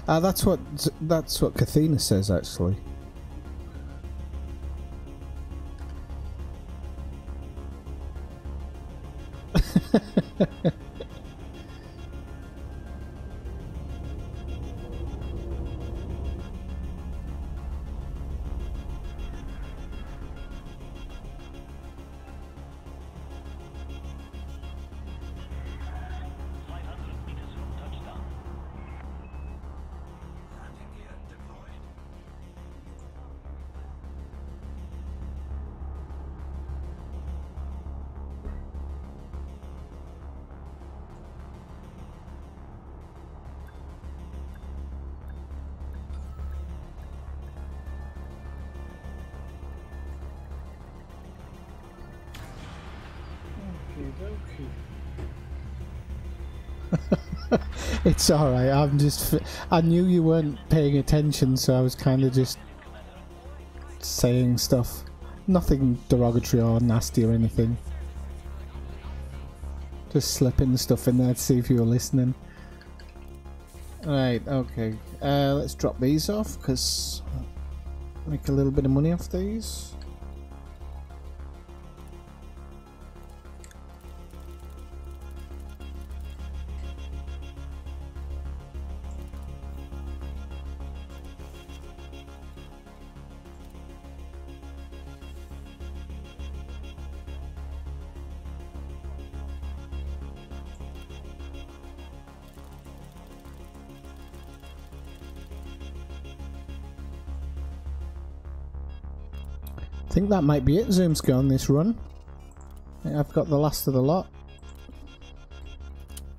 That's what Kathina says actually. It's alright, I'm just... I knew you weren't paying attention, so I was kind of just saying stuff. Nothing derogatory or nasty or anything. Just slipping stuff in there to see if you were listening. Right, okay. Let's drop these off, because make a little bit of money off these. I think that might be it, Zoomsky, on this run. I think I've got the last of the lot.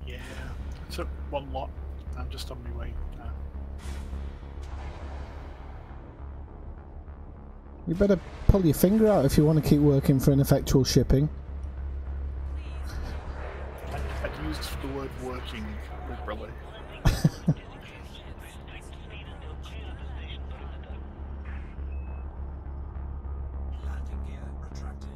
Yeah, I took one lot. I'm just on my way now. You better pull your finger out if you want to keep working for ineffectual shipping. I'd used the word working liberally. Landing gear retracted.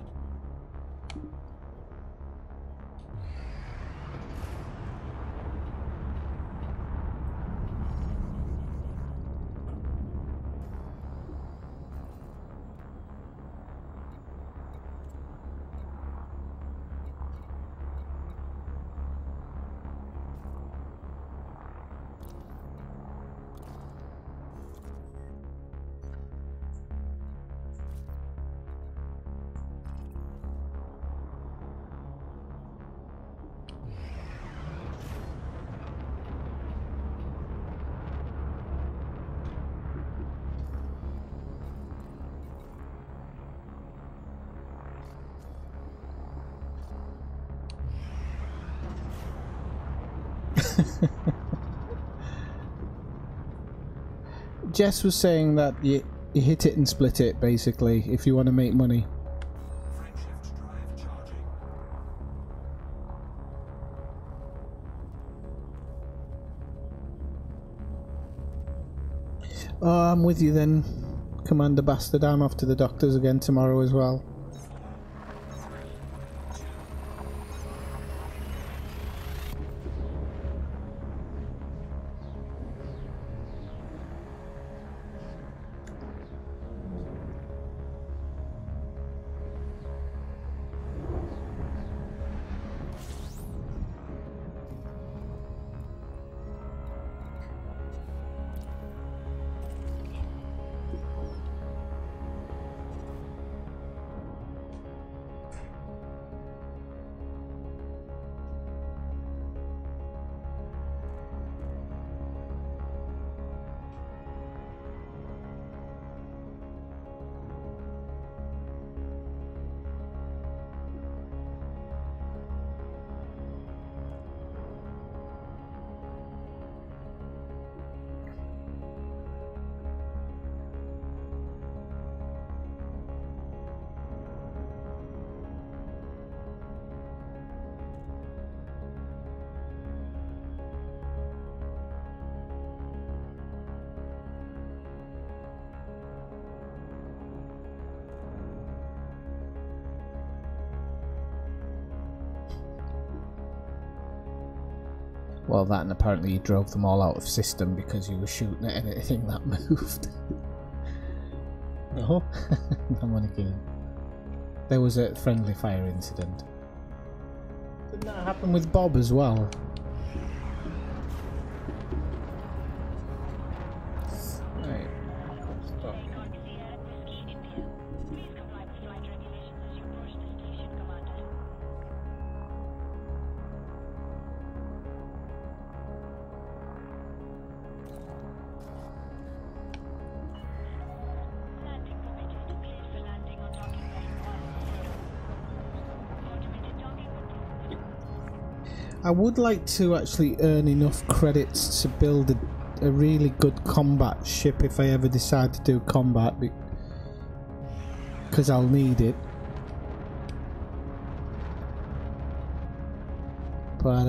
Jess was saying that you hit it and split it, basically, if you want to make money. Frameshift drive charging. Oh, I'm with you then, Commander Bastard. I'm off to the doctors again tomorrow as well. Well, that, and apparently you drove them all out of system because you were shooting at anything that moved. No? I'm only kidding. There was a friendly fire incident. Didn't that happen with Bob as well? Right. Stop. Please comply with flight regulations as you approach the station, Commander. Landing permitted. Cleared for landing on docking bay 1. Automated docking approved. I would like to actually earn enough credits to build a really good combat ship if I ever decide to do combat, because I'll need it. But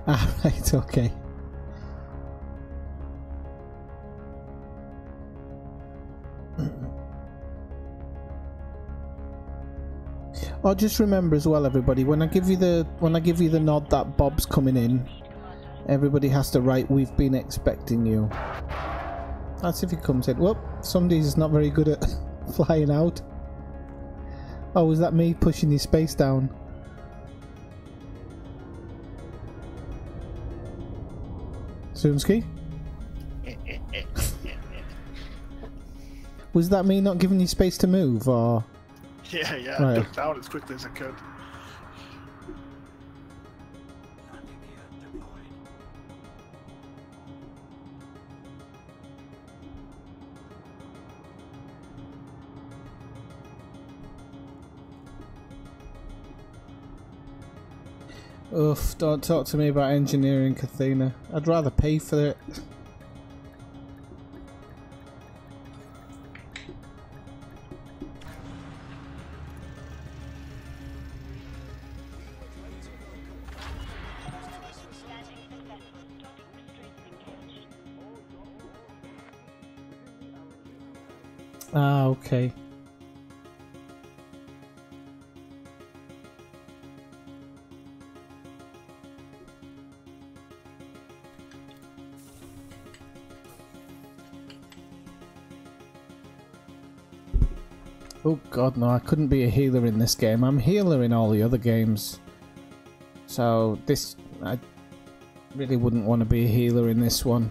ah, right, okay. Oh, just remember as well, everybody. When I give you the nod that Bob's coming in, everybody has to write "We've been expecting you." That's if he comes in. Whoop! Somebody's not very good at flying out. Oh, was that me pushing his space down? Zoomski? Was that me not giving you space to move, or...? Yeah, Right. I ducked down as quickly as I could. Landing gear deployed. Oof, don't talk to me about engineering, Kathina. I'd rather pay for it. Ah, okay. Oh god, no, I couldn't be a healer in this game. I'm healer in all the other games. So this, I really wouldn't want to be a healer in this one.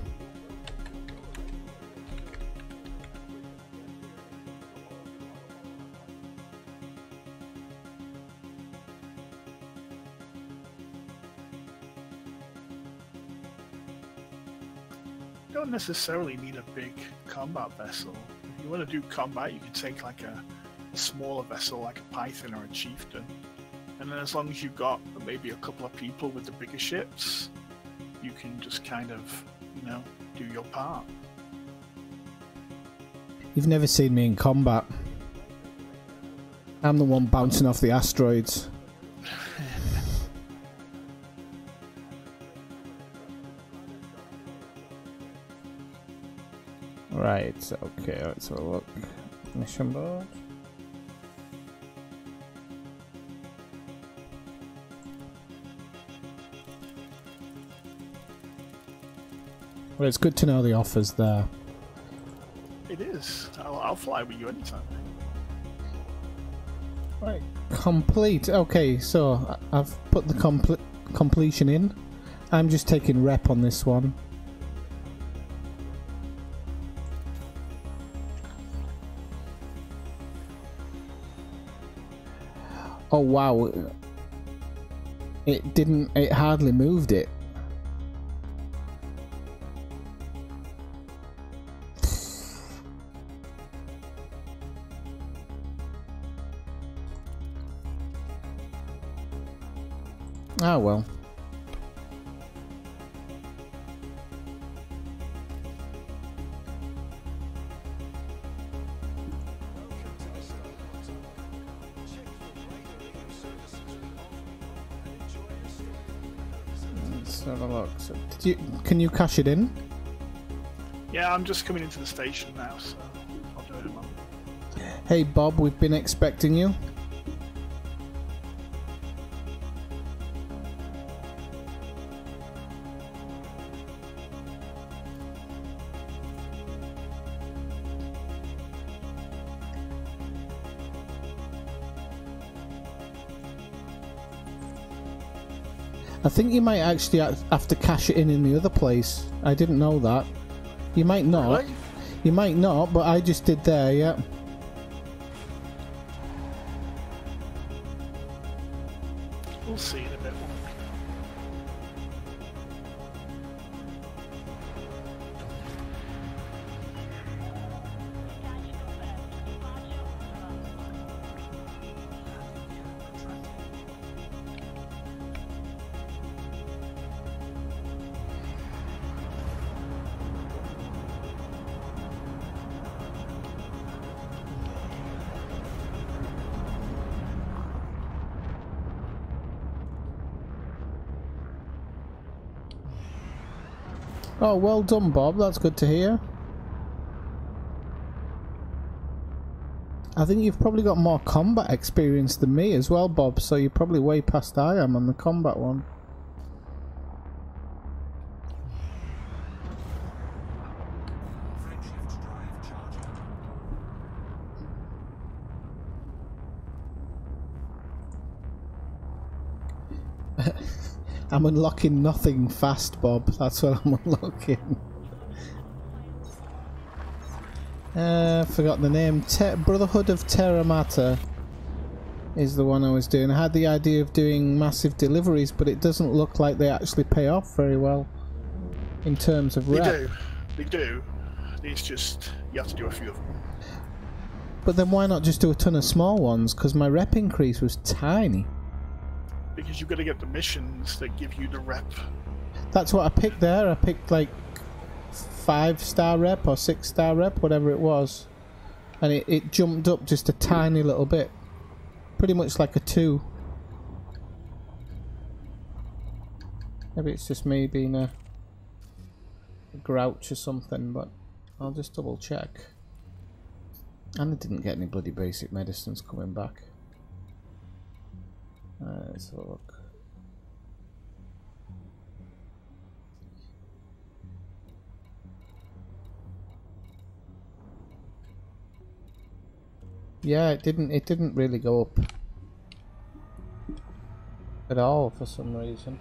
You don't necessarily need a big combat vessel. If you want to do combat, you can take like a smaller vessel like a Python or a Chieftain. And then as long as you've got maybe a couple of people with the bigger ships, you can just kind of, you know, do your part. You've never seen me in combat. I'm the one bouncing off the asteroids. Right, okay, let's have a look. Mission board. Well, it's good to know the offer's there. It is. I'll fly with you anytime. Right, complete. Okay, so I've put the completion in. I'm just taking rep on this one. Oh wow, it hardly moved it. Ah well. Let's have a look. So, can you cash it in? Yeah, I'm just coming into the station now, so I'll do it in a moment. Hey Bob, we've been expecting you. I think you might actually have to cash it in the other place. I didn't know that. You might not. Really? You might not, but I just did there, yeah. We'll see in a bit. Oh, well done, Bob. That's good to hear. I think you've probably got more combat experience than me as well, Bob, so you're probably way past I am on the combat one. Frameshift drive charging. I'm unlocking nothing fast, Bob. That's what I'm unlocking. Forgot the name. Brotherhood of Terramata is the one I was doing. I had the idea of doing massive deliveries, but it doesn't look like they actually pay off very well in terms of rep. They do. It's just, you have to do a few of them. But then why not just do a ton of small ones? Because my rep increase was tiny. Because you've got to get the missions that give you the rep. That's what I picked there. I picked like 5-star rep or 6-star rep, whatever it was. And it jumped up just a tiny little bit. Pretty much like a 2. Maybe it's just me being a grouch or something, but I'll just double check. And I didn't get any bloody basic medicines coming back. Let's have a look. Yeah, it didn't really go up at all for some reason.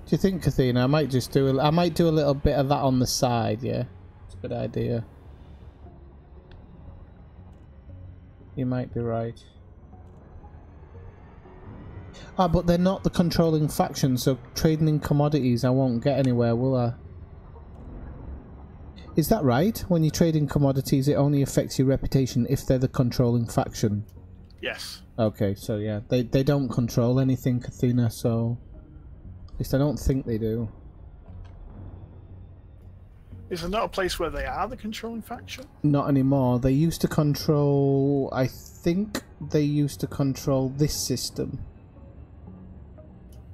Do you think, Athena, I might just do I might do a little bit of that on the side, yeah? It's a good idea. You might be right. Ah, but they're not the controlling faction, so trading in commodities I won't get anywhere, will I? Is that right? When you trade in commodities, it only affects your reputation if they're the controlling faction? Yes. Okay, so yeah, they don't control anything, Athena, so... At least I don't think they do. Is there not a place where they are the controlling faction? Not anymore. They used to control... I think they used to control this system.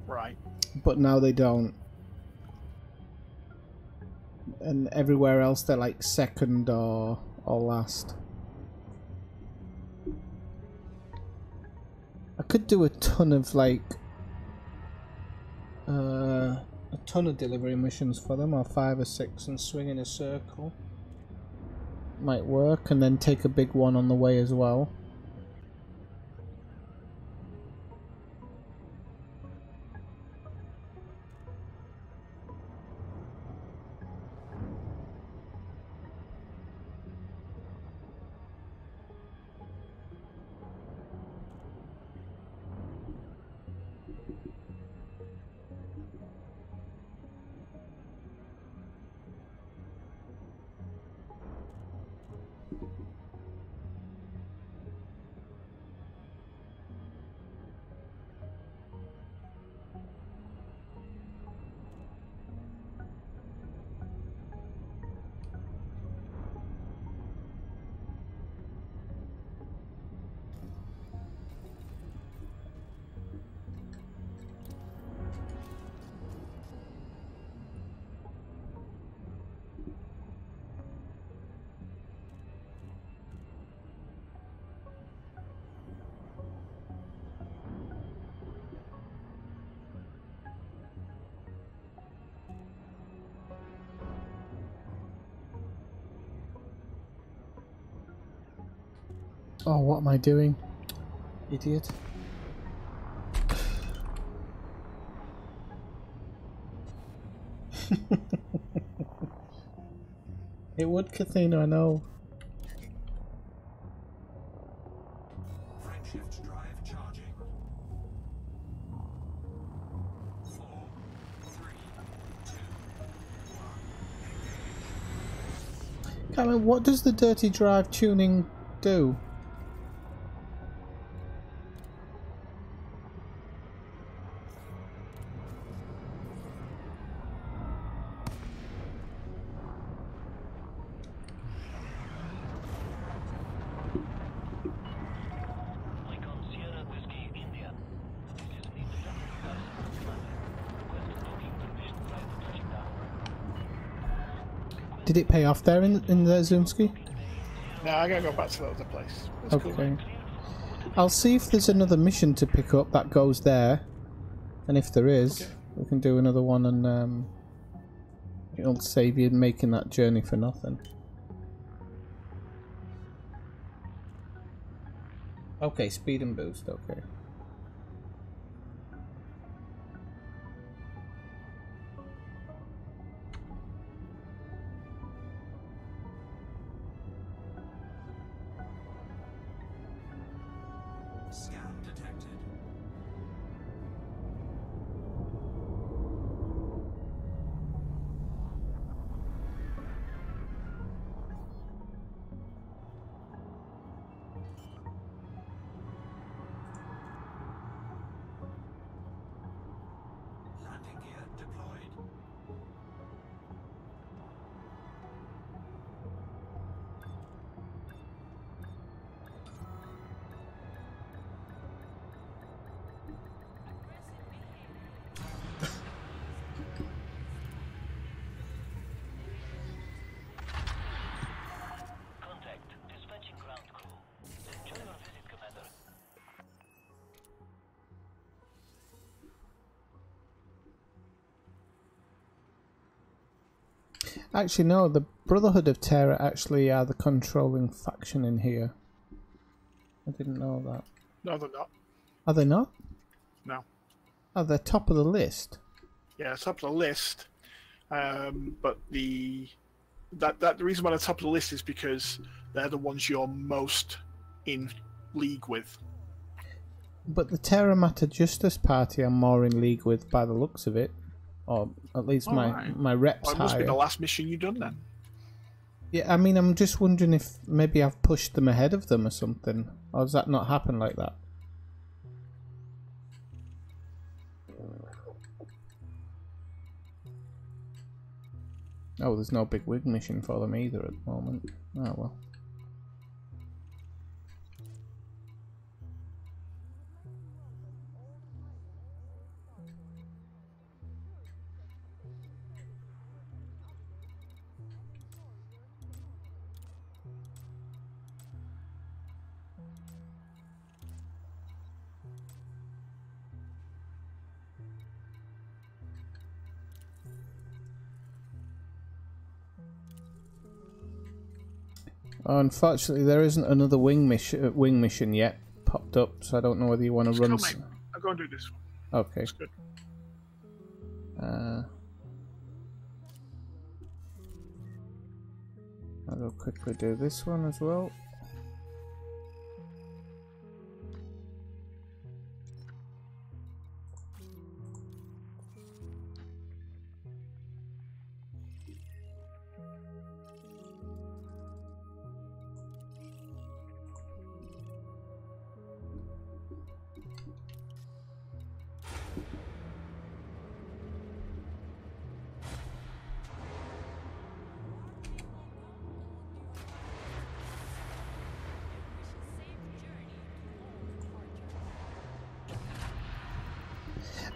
Right. But now they don't. And everywhere else they're like second or last. I could do a ton of like a ton of delivery missions for them, or 5 or 6, and swing in a circle. Might work, and then take a big one on the way as well. Oh, what am I doing? Idiot. It would, Kathina, I know. Frameshift drive charging. 4, 3, 2, 1. Cameron, what does the dirty drive tuning do? Did it pay off there in the Zoomski? Now I gotta go back to the other place. That's Okay. cool. I'll see if there's another mission to pick up that goes there, and if there is, Okay. we can do another one, and it'll save you making that journey for nothing. Okay, speed and boost. Okay. Scan detected. Landing gear deployed. Contact. Dispatching ground crew. Enjoy your visit, Commander. Actually, no. The Brotherhood of Terror actually are the controlling faction in here. I didn't know that. No, they're not. Are they not? No. Oh, they're top of the list. Yeah, it's top of the list. But the reason why they're top of the list is because they're the ones you're most in league with. But the Terra Matter Justice Party I'm more in league with by the looks of it. Or at least Alright. my reps Well, it must be the higher. last mission you've done then. Yeah, I mean, I'm just wondering if maybe I've pushed them ahead of them or something. Or does that not happen like that? Oh, there's no big wig mission for them either at the moment. Oh well. Unfortunately, there isn't another wing mission yet popped up, so I don't know whether you want to Just run. go, mate. I'll go and do this one. Okay. That's good. I'll go quickly do this one as well.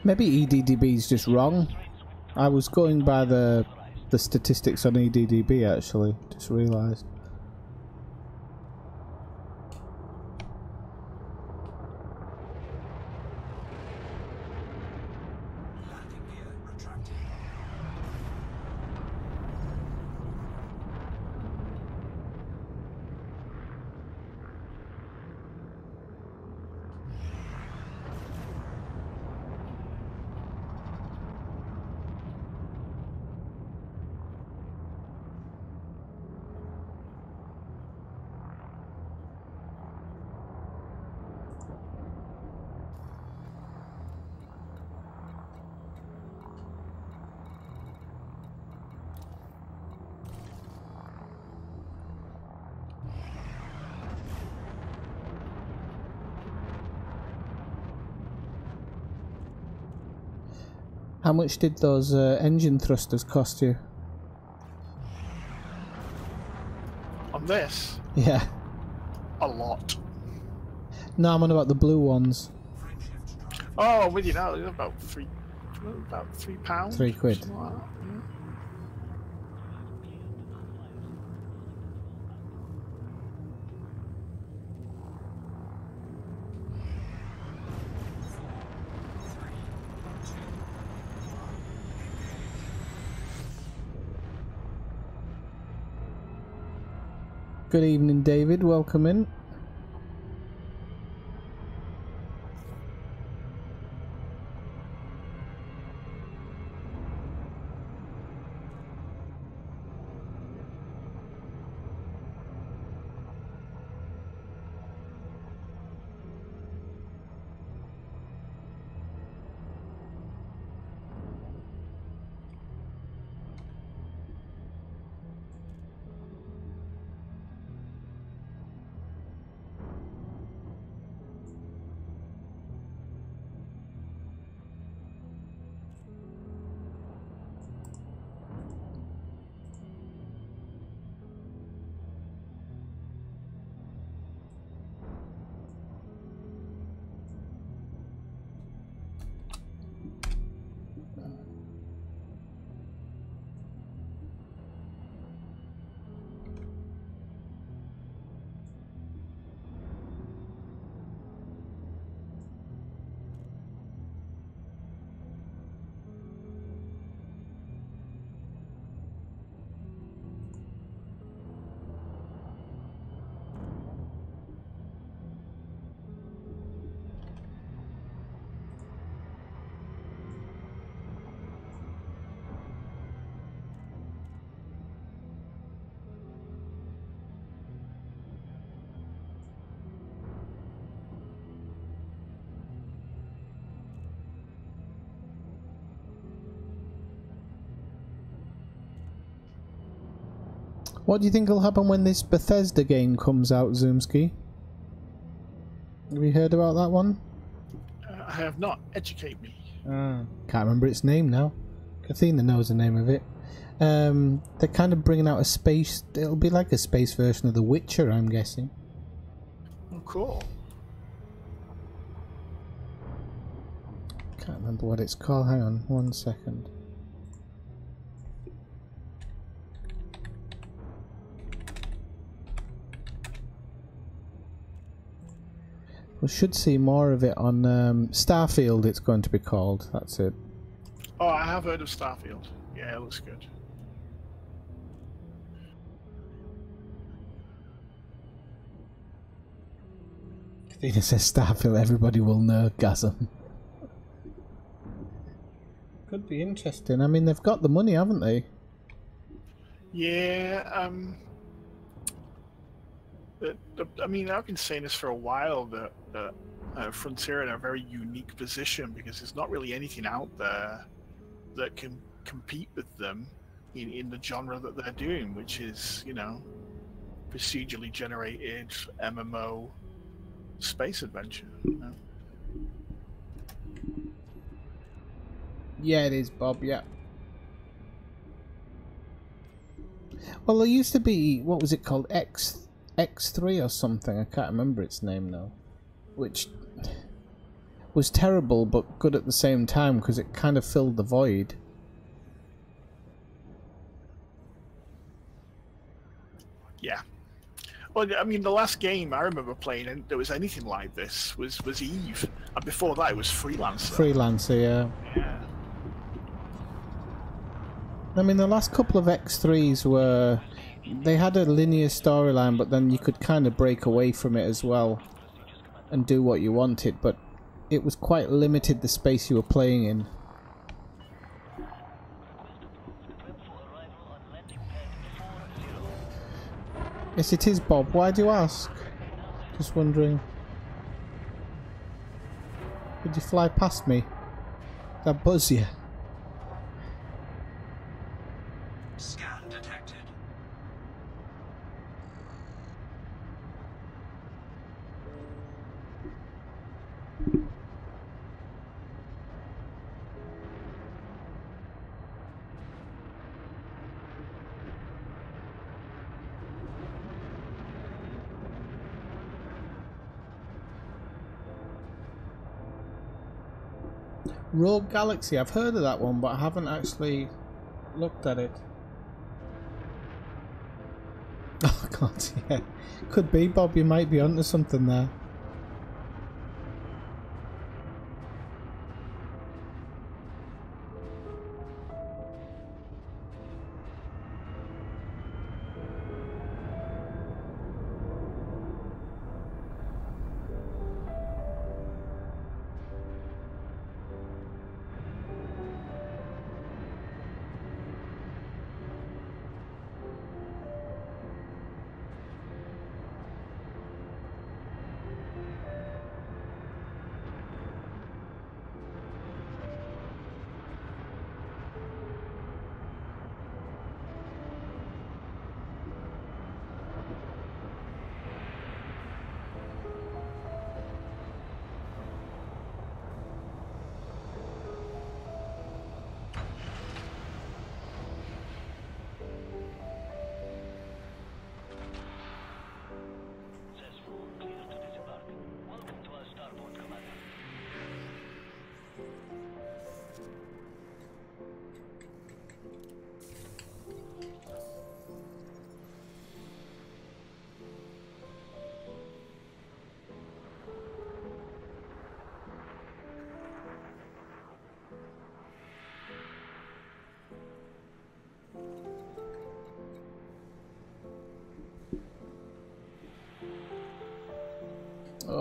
Maybe EDDB is just wrong. I was going by the statistics on EDDB actually. Just realised. Landing gear retracted. How much did those engine thrusters cost you? On this, Yeah. a lot. No, I'm on about the blue ones. Frameshift drive. Oh, I'm with you now. It's about £3. £3. something like that, yeah. Good evening, David. Welcome in. What do you think will happen when this Bethesda game comes out, Zoomski? Have you heard about that one? I have not. Educate me. Can't remember its name now. Kathina knows the name of it. They're kind of bringing out a space... It'll be like a space version of The Witcher, I'm guessing. Oh, cool. Can't remember what it's called. Hang on 1 second. We should see more of it on Starfield, it's going to be called. That's it. Oh, I have heard of Starfield. Yeah, it looks good. Kathina says Starfield, everybody will know Gasm. Could be interesting. I mean, they've got the money, haven't they? Yeah, I mean, I've been saying this for a while, that Frontier are in a very unique position because there's not really anything out there that can compete with them in the genre that they're doing, which is, you know, procedurally generated MMO space adventure. You know? Yeah, it is, Bob, yeah. Well, there used to be, what was it called? X3 or something, I can't remember its name now, which was terrible but good at the same time because it kind of filled the void. Yeah. Well, I mean, the last game I remember playing and there was anything like this was Eve, and before that it was Freelancer. Freelancer, yeah. Yeah. I mean, the last couple of X3s were... They had a linear storyline, but then you could kind of break away from it as well and do what you wanted, but it was quite limited the space you were playing in. Yes, it is, Bob. Why do you ask? Just wondering. Did you fly past me? Did that buzz you? Scan detected. Rogue Galaxy, I've heard of that one, but I haven't actually looked at it. Oh god, yeah. Could be, Bob, you might be onto something there.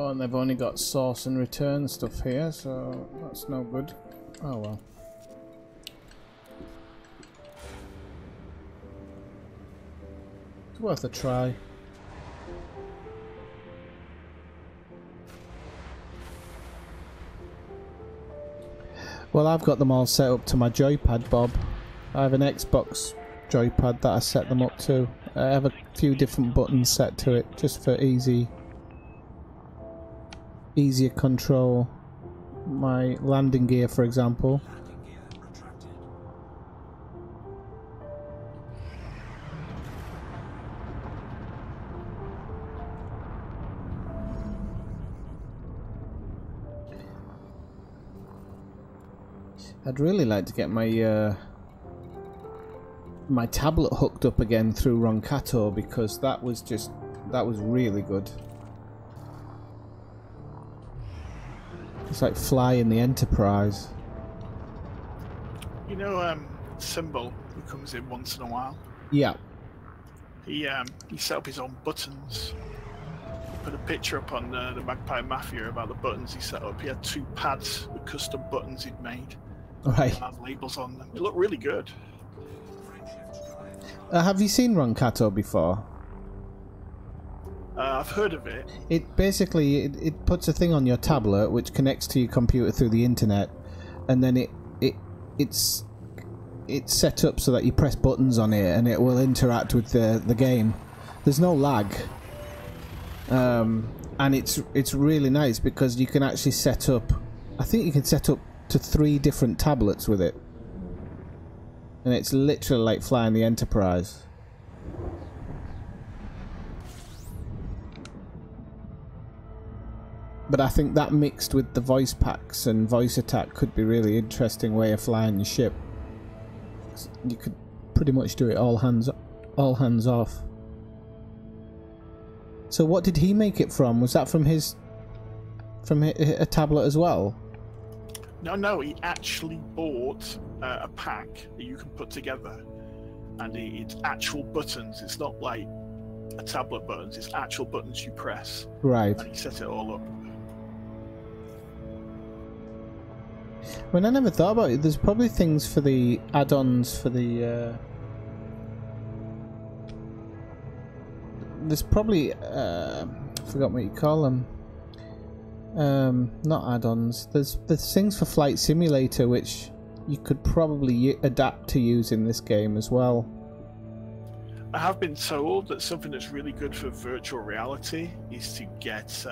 Oh, and they've only got source and return stuff here, so that's no good. Oh well. It's worth a try. Well, I've got them all set up to my joypad, Bob. I have an Xbox joypad that I set them up to. I have a few different buttons set to it, just for easier control. My landing gear, for example. I'd really like to get my my tablet hooked up again through Roncato, because that was really good. It's like flying the Enterprise. You know, Symbol, who comes in once in a while. Yeah. He set up his own buttons. He put a picture up on the Magpie Mafia about the buttons he set up. He had 2 pads with custom buttons he'd made. Right. And had labels on them. It looked really good. Have you seen Roncato before? I've heard of it. It basically it puts a thing on your tablet which connects to your computer through the internet, and then it's set up so that you press buttons on it and it will interact with the game. There's no lag, and it's really nice because you can actually set up. I think you can set up to 3 different tablets with it, and it's literally like flying the Enterprise. But I think that mixed with the voice packs and voice attack could be a really interesting way of flying your ship. You could pretty much do it all hands off. So what did he make it from? Was that from a tablet as well? No, he actually bought a pack that you can put together, and it's actual buttons. It's not like a tablet buttons. It's actual buttons you press. Right. And he set it all up. When I never thought about it, there's probably things for the add-ons for the. There's probably I forgot what you call them. Not add-ons. There's things for Flight Simulator which you could probably adapt to use in this game as well. I have been told that something that's really good for virtual reality is to get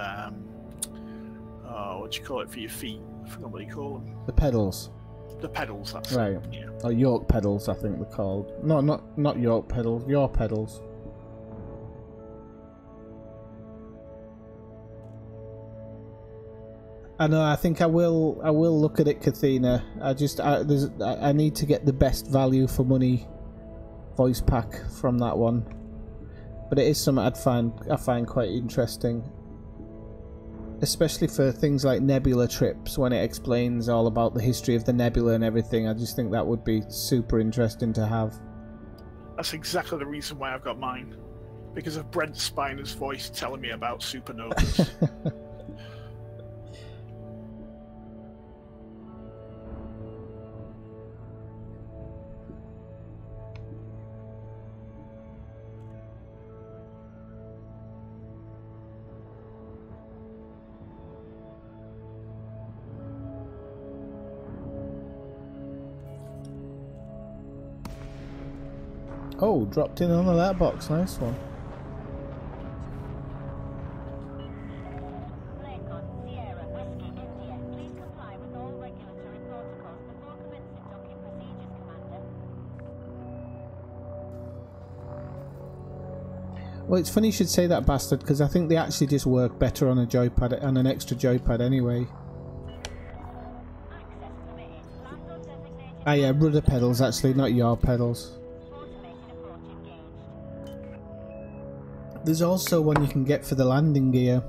what do you call it for your feet? I forgot what you call them. The pedals. The pedals. That's Right. it. Yeah. Or York pedals, I think they're called. No, not York pedals. Your pedals. I know. I think I will look at it, Kathina. I need to get the best value for money voice pack from that one. But it is something I find quite interesting, especially for things like Nebula trips, when it explains all about the history of the Nebula and everything. I just think that would be super interesting to have. That's exactly the reason why I've got mine, because of Brent Spiner's voice telling me about supernovas. Oh, dropped in on the letterbox. Nice one. Lincoln, Sierra, Whiskey, India. Please comply with all regulatory protocols before commencing docking procedures, Commander. Well, it's funny you should say that, Bastard, because I think they actually just work better on a joypad and an extra joypad anyway. Access permitted. Land on designated. Ah, yeah, rudder pedals actually, not your pedals. Automated approach engaged. There's also one you can get for the landing gear.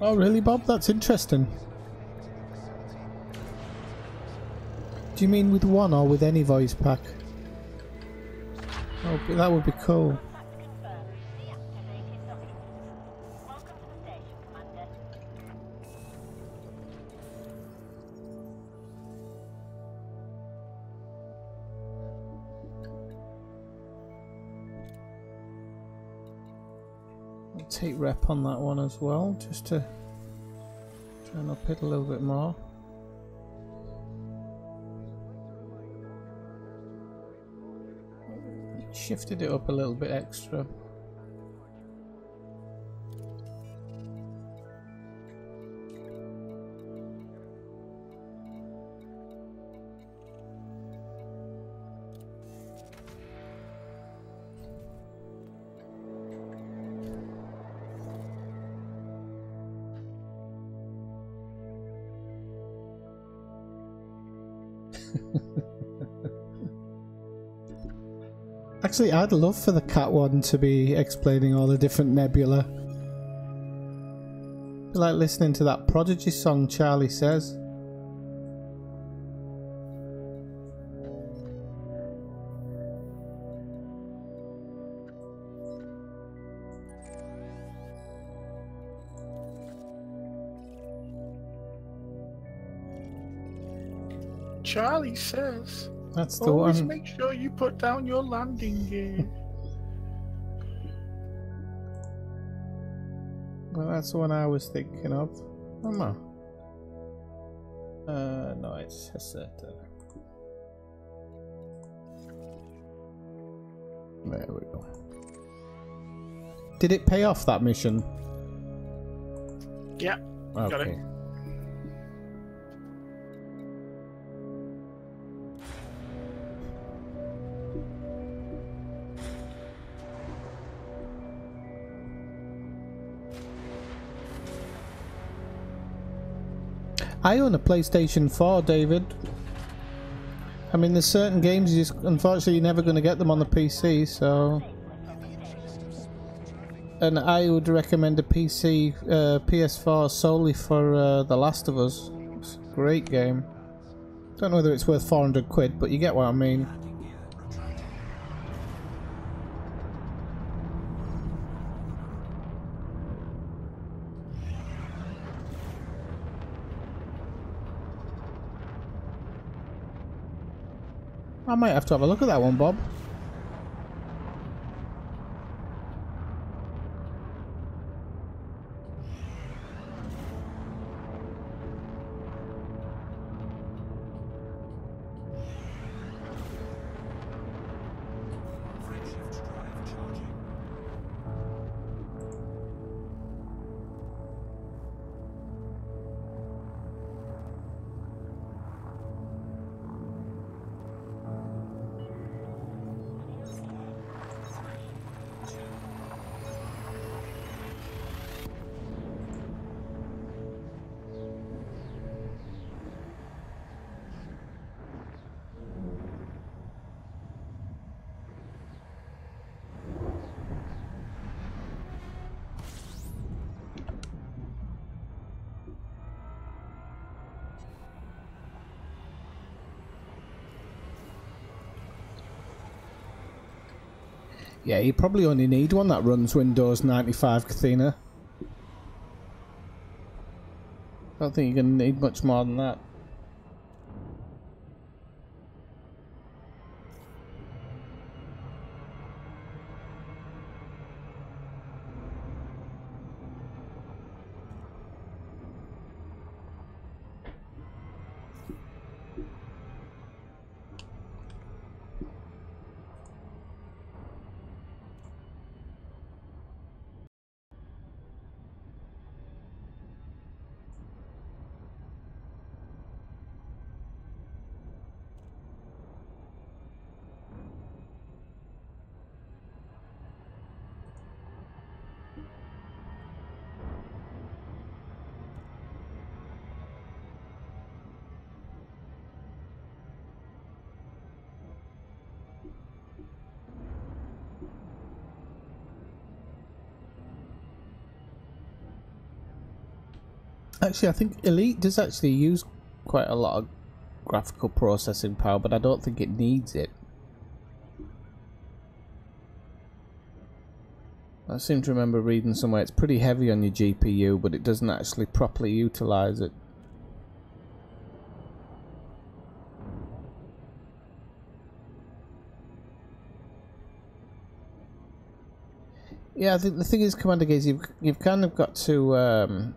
Oh, really, Bob? That's interesting. Do you mean with one or with any voice pack? Oh, but that would be cool. Contact confirmed. Deactivated documents. Welcome to the station, Commander. I'll take rep on that one as well, just to try and up it a little bit more. Shifted it up a little bit extra. Actually, I'd love for the cat one to be explaining all the different nebula. Like listening to that Prodigy song Charlie Says. Charlie Says. That's the Always one. make sure you put down your landing gear. Well, that's the one I was thinking of. Come on. No, it's Heseta. There we go. Did it pay off, that mission? Yeah, got it. Okay. I own a PlayStation 4, David. I mean, there's certain games you just, unfortunately, you're never going to get them on the PC, so... And I would recommend a PC, PS4 solely for The Last of Us. It's a great game. Don't know whether it's worth 400 quid, but you get what I mean. I might have to have a look at that one, Bob. Yeah, you probably only need one that runs Windows 95, Kathina. I don't think you're going to need much more than that. Actually, I think Elite does actually use quite a lot of graphical processing power, but I don't think it needs it. I seem to remember reading somewhere it's pretty heavy on your GPU, but it doesn't actually properly utilize it. Yeah, I think the thing is, Commander Gaze, you've kind of got to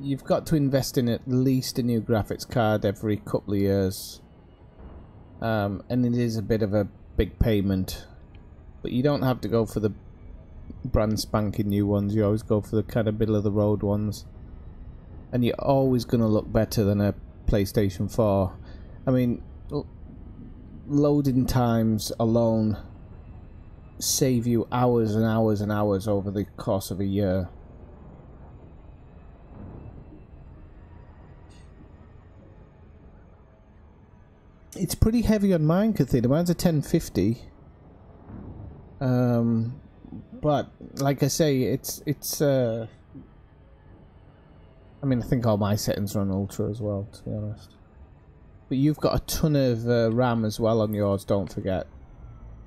you've got to invest in at least a new graphics card every couple of years, and it is a bit of a big payment, but you don't have to go for the brand spanking new ones. You always go for the kind of middle of the road ones, and you're always going to look better than a PlayStation 4. I mean, loading times alone save you hours and hours and hours over the course of a year. It's pretty heavy on mine, Cathedra. Mine's a 1050. But like I say, it's I mean, I think all my settings are on ultra as well, to be honest. But you've got a ton of RAM as well on yours, don't forget.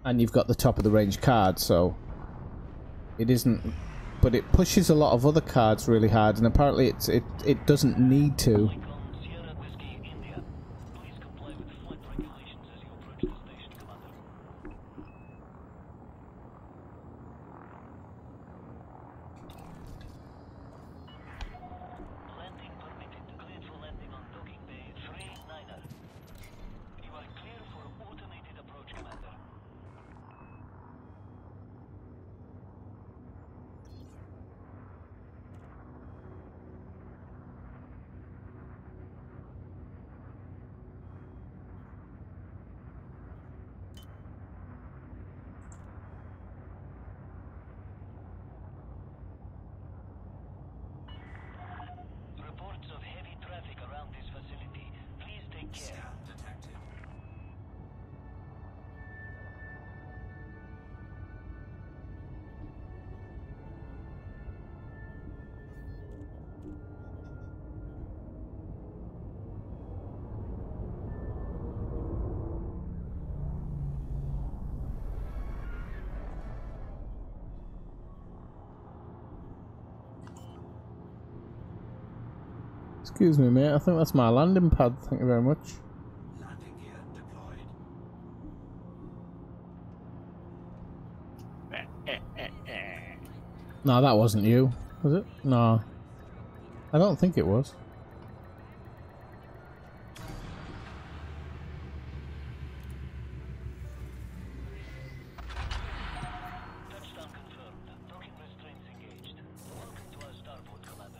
And you've got the top of the range card, so it isn't, but it pushes a lot of other cards really hard, and apparently it doesn't need to. Sierra Whiskey, India. Please comply with flight regulations as you approach the station, Commander. Landing permitted. Cleared for landing on docking bay 39er. You are clear for automated approach, Commander. Reports of heavy traffic around this facility. Please take care. Scan detected. Excuse me, mate. I think that's my landing pad. Thank you very much. Landing gear deployed. No, that wasn't you, was it? No, I don't think it was. Touchdown confirmed. Docking restraints engaged. Welcome to our starboard, Commander.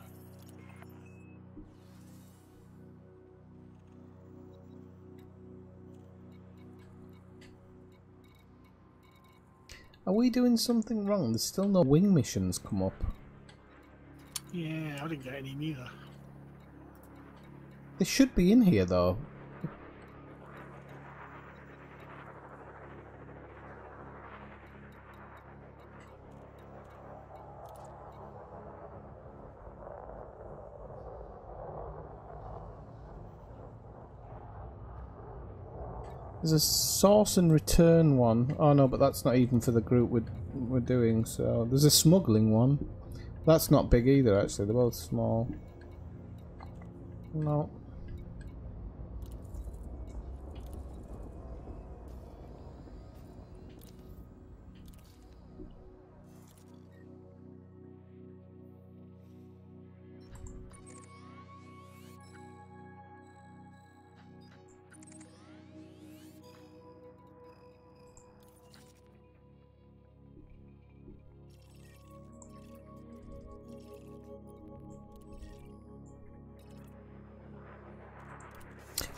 Are we doing something wrong? There's still no wing missions come up. Yeah, I didn't get any neither. They should be in here though. There's a source and return one. Oh no, but that's not even for the group we're doing. So there's a smuggling one. That's not big either, actually. They're both small. No.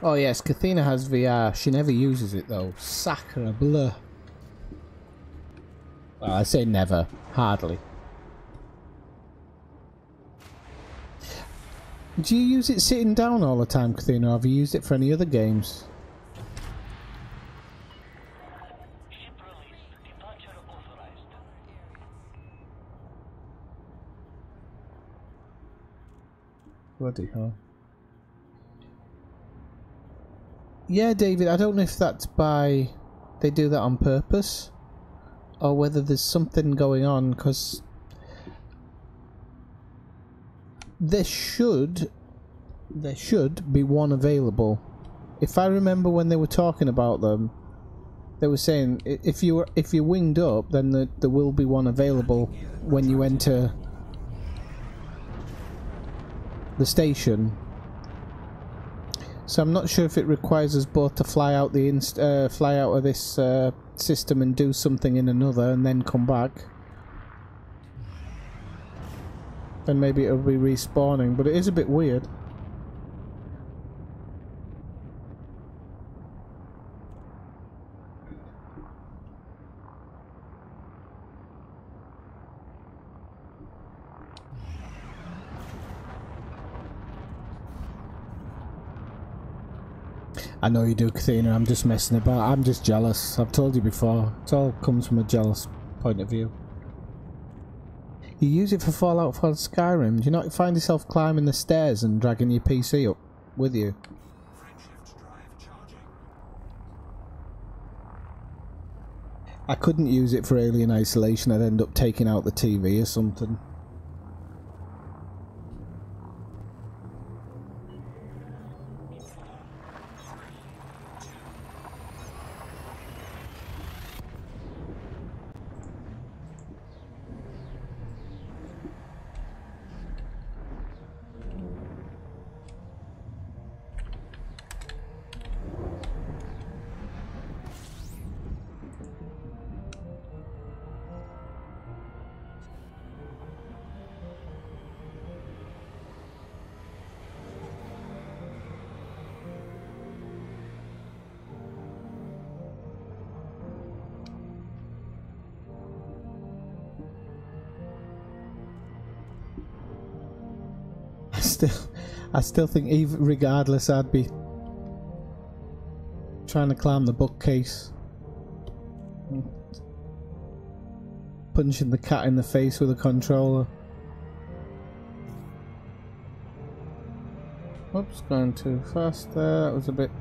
Oh yes, Kathina has VR. She never uses it though. Sacre bleu. Well, I say never. Hardly. Do you use it sitting down all the time, Kathina, or have you used it for any other games? Ship released. Departure authorized. Bloody hell. Yeah, David, I don't know if that's by... they do that on purpose, or whether there's something going on, because there should be one available. If I remember when they were talking about them, they were saying if you're winged up, then there will be one available when you enter the station. So I'm not sure if it requires us both to fly out of this system and do something in another and then come back. Then maybe it'll be respawning, but it is a bit weird. I know you do, Kathina. I'm just messing about. I'm just jealous. I've told you before. It all comes from a jealous point of view. You use it for Fallout 4 Skyrim. Do you not find yourself climbing the stairs and dragging your PC up with you? Frameshift drive charging. I couldn't use it for Alien Isolation. I'd end up taking out the TV or something. I still think, even regardless, I'd be trying to climb the bookcase, punching the cat in the face with a controller. Oops, going too fast there. That was a bit.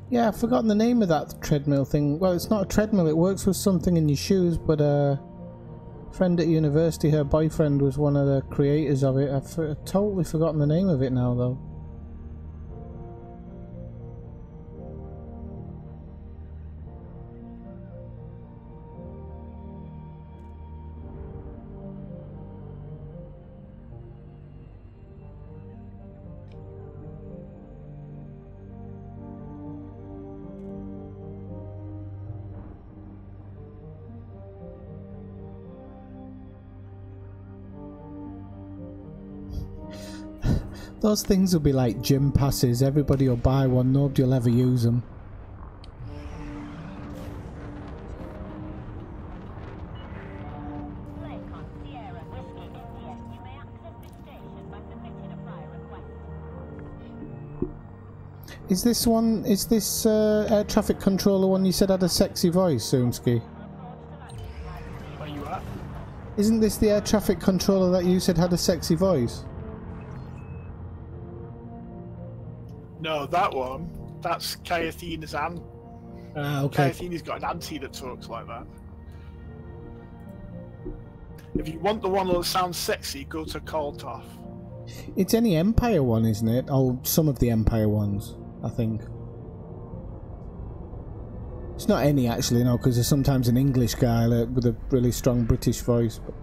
Yeah, I've forgotten the name of that treadmill thing. Well, it's not a treadmill, it works with something in your shoes, but a friend at university, her boyfriend was one of the creators of it. I've totally forgotten the name of it now, though. Those things will be like gym passes. Everybody will buy one, nobody will ever use them. Lakon, Sierra, Whiskey, India. You may access this station by submitting a prior request. Is this air traffic controller one you said had a sexy voice, Zoomski? Where you at? Isn't this the air traffic controller that you said had a sexy voice? No, that one. That's Kayathina's aunt. Okay. Kayathina's got an auntie that talks like that. If you want the one that sounds sexy, go to Koltov. It's any Empire one, isn't it? Oh, some of the Empire ones, I think. It's not any, actually, no, because there's sometimes an English guy with a really strong British voice. But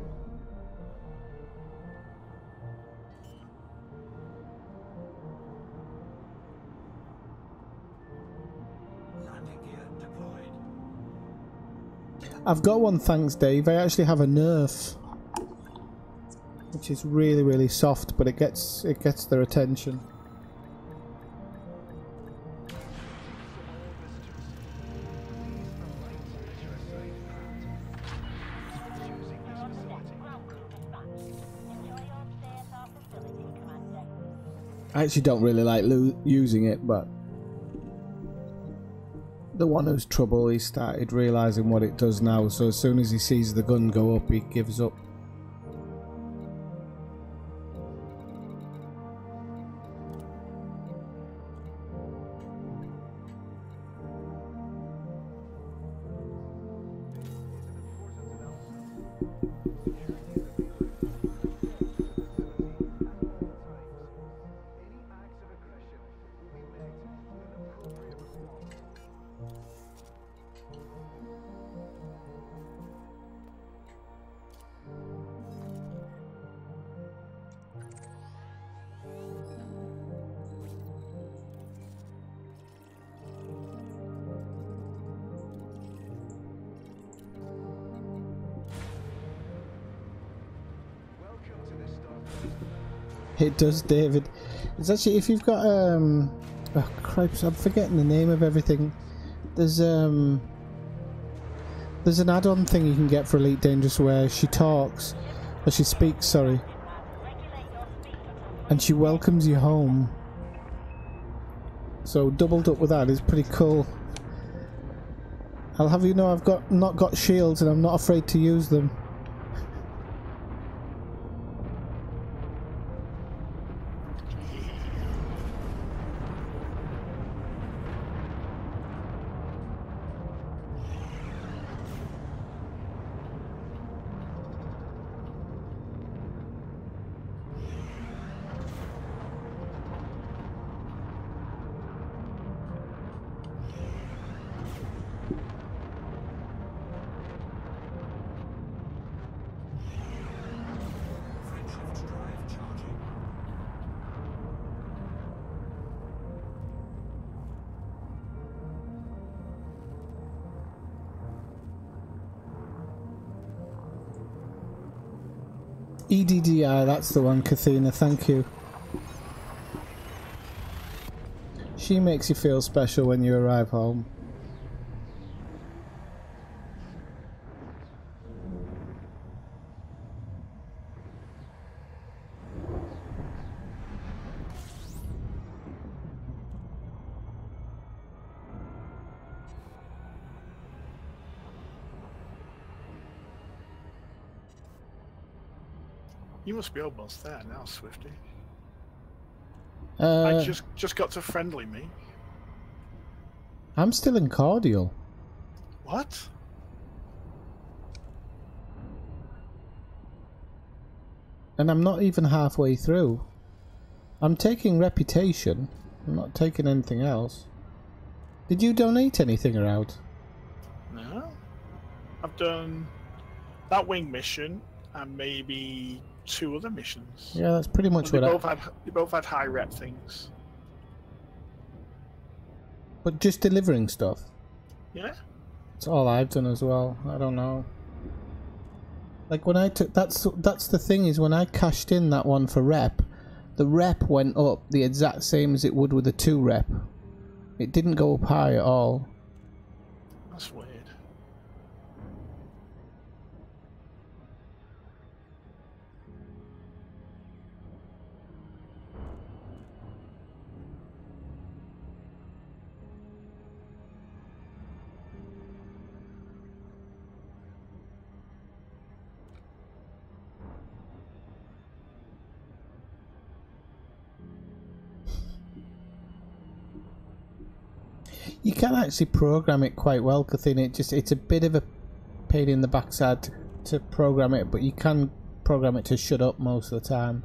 I've got one, thanks Dave. I actually have a Nerf, which is really, really soft, but it gets their attention. I actually don't really like using it, but the one who's trouble, he started realising what it does now, so as soon as he sees the gun go up, he gives up. It does, David. It's actually, if you've got oh cripes, I'm forgetting the name of everything. There's an add-on thing you can get for Elite Dangerous where she talks, or she speaks, sorry, and she welcomes you home. So doubled up with that is pretty cool. I'll have you know I've not got shields and I'm not afraid to use them. Friendshift drive charging. EDDI, that's the one, Kathina, thank you. She makes you feel special when you arrive home. You must be almost there now, Swifty. Uh, I just got to friendly me. I'm still in cordial. What? And I'm not even halfway through. I'm taking reputation. I'm not taking anything else. Did you donate anything around? No. I've done that wing mission and maybe 2 other missions. Yeah, that's pretty much But what they both had high rep things. But just delivering stuff. Yeah. That's all I've done as well. I don't know. Like when I took that's the thing is when I cashed in that one for rep, the rep went up the exact same as it would with a 2 rep. It didn't go up high at all. That's weird. You can actually program it quite well, Kathina. It's a bit of a pain in the backside to program it, but you can program it to shut up most of the time.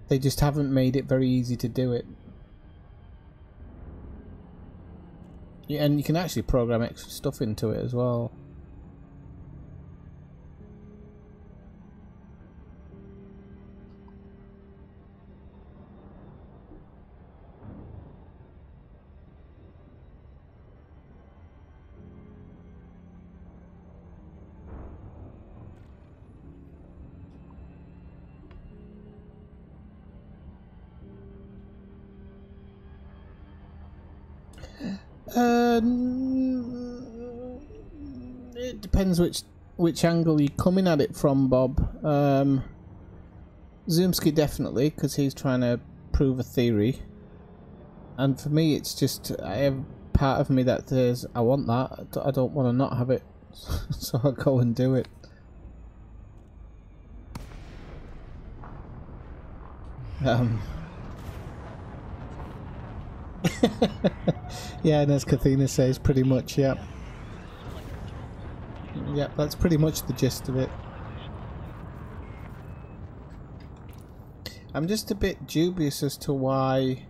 They just haven't made it very easy to do it. Yeah, and you can actually program extra stuff into it as well. It depends which angle you're coming at it from, Bob. Zoomski definitely, because he's trying to prove a theory. And for me, it's just I have part of me that says I want that. I don't want to not have it, so I go and do it. Yeah, and as Kathina says, pretty much, yeah. Yeah, that's pretty much the gist of it. I'm just a bit dubious as to why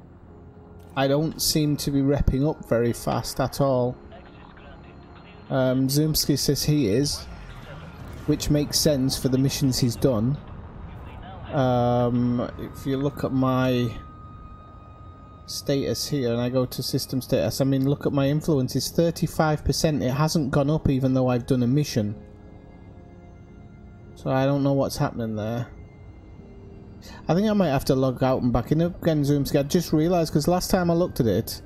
I don't seem to be repping up very fast at all. Zoomski says he is, which makes sense for the missions he's done. If you look at my status here and I go to system status, I mean, look at my influence, it's 35%. It hasn't gone up even though I've done a mission. So I don't know what's happening there. I think I might have to log out and back in again, Zoomski. I just realised, because last time I looked at it,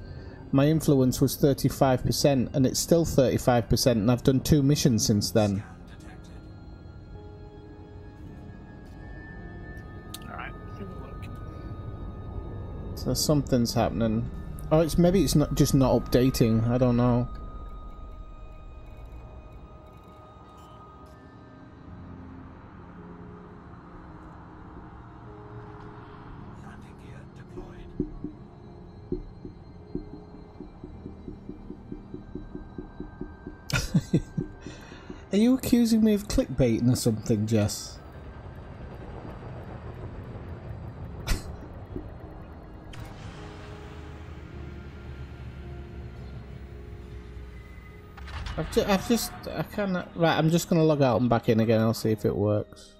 my influence was 35% and it's still 35%, and I've done 2 missions since then. Alright, give a look. So something's happening. Oh, maybe it's not just not updating. I don't know. Landing gear deployed. Are you accusing me of clickbaiting or something, Jess? I can't. Right, I'm just gonna log out and back in again. I'll see if it works.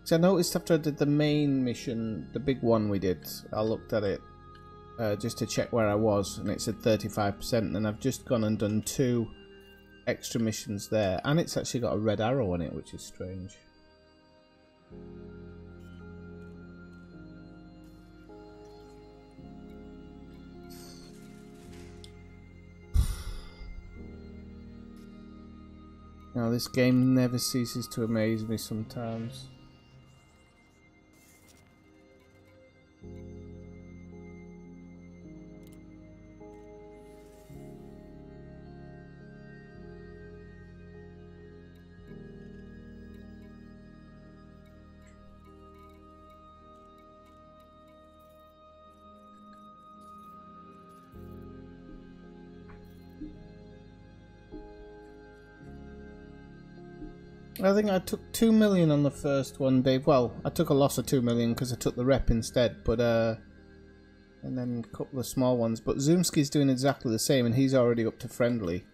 So I noticed after I did the main mission, the big one we did, I looked at it just to check where I was, and it said 35%, and I've just gone and done 2 extra missions there, and it's actually got a red arrow on it, which is strange. Now this game never ceases to amaze me sometimes. I think I took 2 million on the first one, Dave. Well, I took a loss of 2 million because I took the rep instead, but and then a couple of small ones. But Zoomski's doing exactly the same, and he's already up to friendly.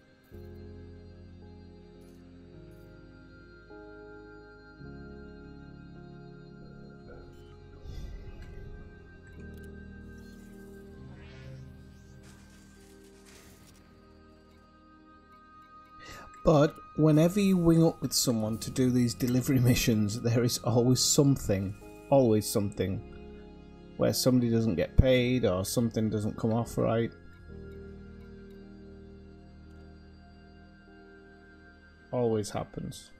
But whenever you wing up with someone to do these delivery missions, there is always something, where somebody doesn't get paid or something doesn't come off right. Always happens.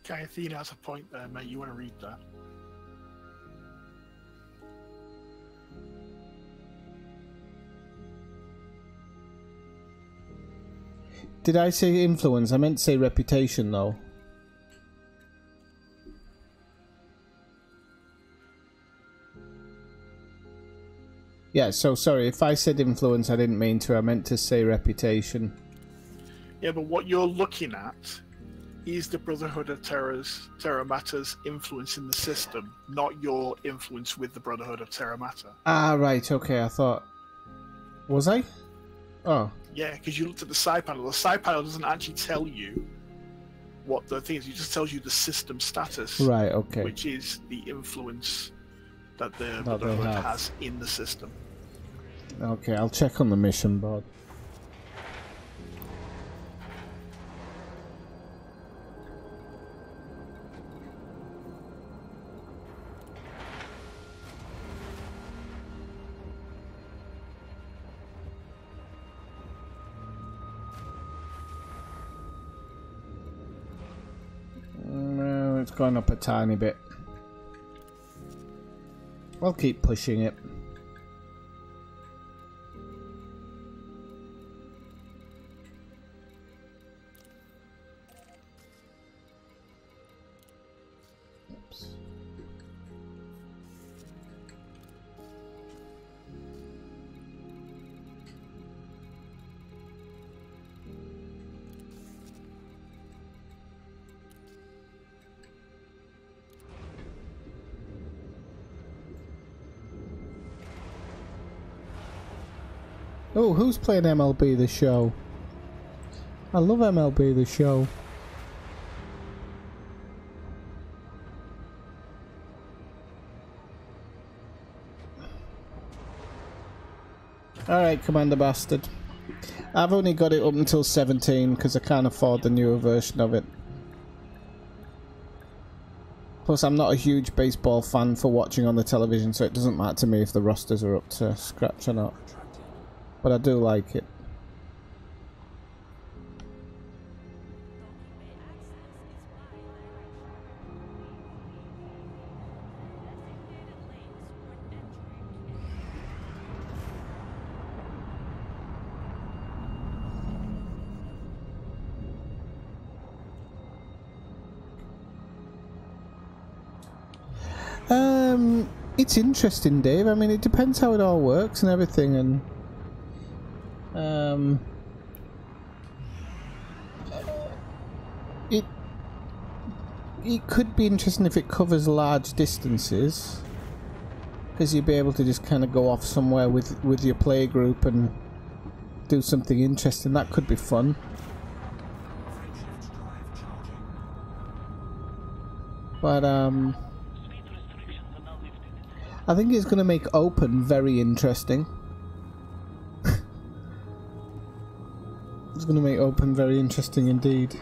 Okay, Athena has a point there, mate. You want to read that? Did I say influence? I meant to say reputation, though. Yeah, so sorry, if I said influence, I didn't mean to. I meant to say reputation. Yeah, but what you're looking at is the Brotherhood of Terra Matta's influence in the system, not your influence with the Brotherhood of Terra Matta. Ah, right, okay, I thought... Was I? Oh. Yeah, because you looked at the side panel. The side panel doesn't actually tell you what the thing is. It just tells you the system status. Right, okay. Which is the influence that the Brotherhood has in the system. Okay, I'll check on the mission board. going up a tiny bit. I'll keep pushing it. Oops. Oh, who's playing MLB The Show? I love MLB The Show. Alright, Commander Bastard. I've only got it up until 17 because I can't afford the newer version of it. Plus, I'm not a huge baseball fan for watching on the television, so it doesn't matter to me if the rosters are up to scratch or not. But I do like it. It's interesting, Dave. I mean, it depends how it all works and everything, and it could be interesting if it covers large distances, because you'd be able to just kind of go off somewhere with your play group and do something interesting. That could be fun. But Speed restrictions are now lifted. I think it's going to make open very interesting. It's going to make open very interesting indeed.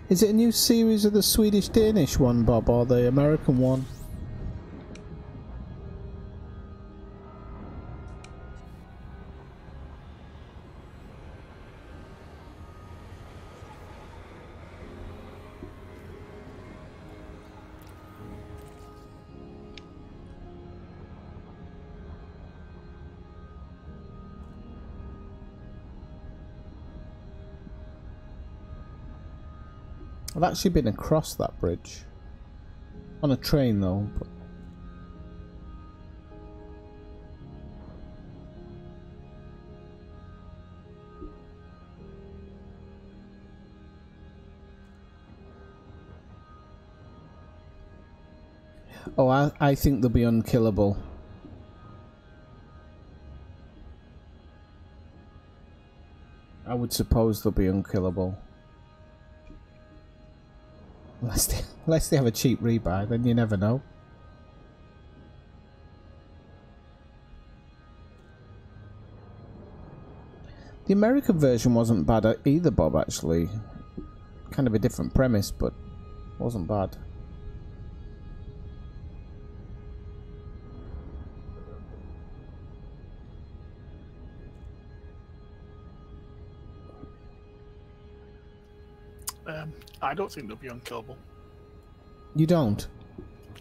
Is it a new series of the Swedish-Danish one, Bob, or the American one? I've actually been across that bridge. On a train though. But oh, I think they'll be unkillable. I would suppose they'll be unkillable. Unless they have a cheap rebuy, then you never know. The American version wasn't bad either, Bob, actually. Kind of a different premise, but wasn't bad. I don't think they'll be unkillable. You don't?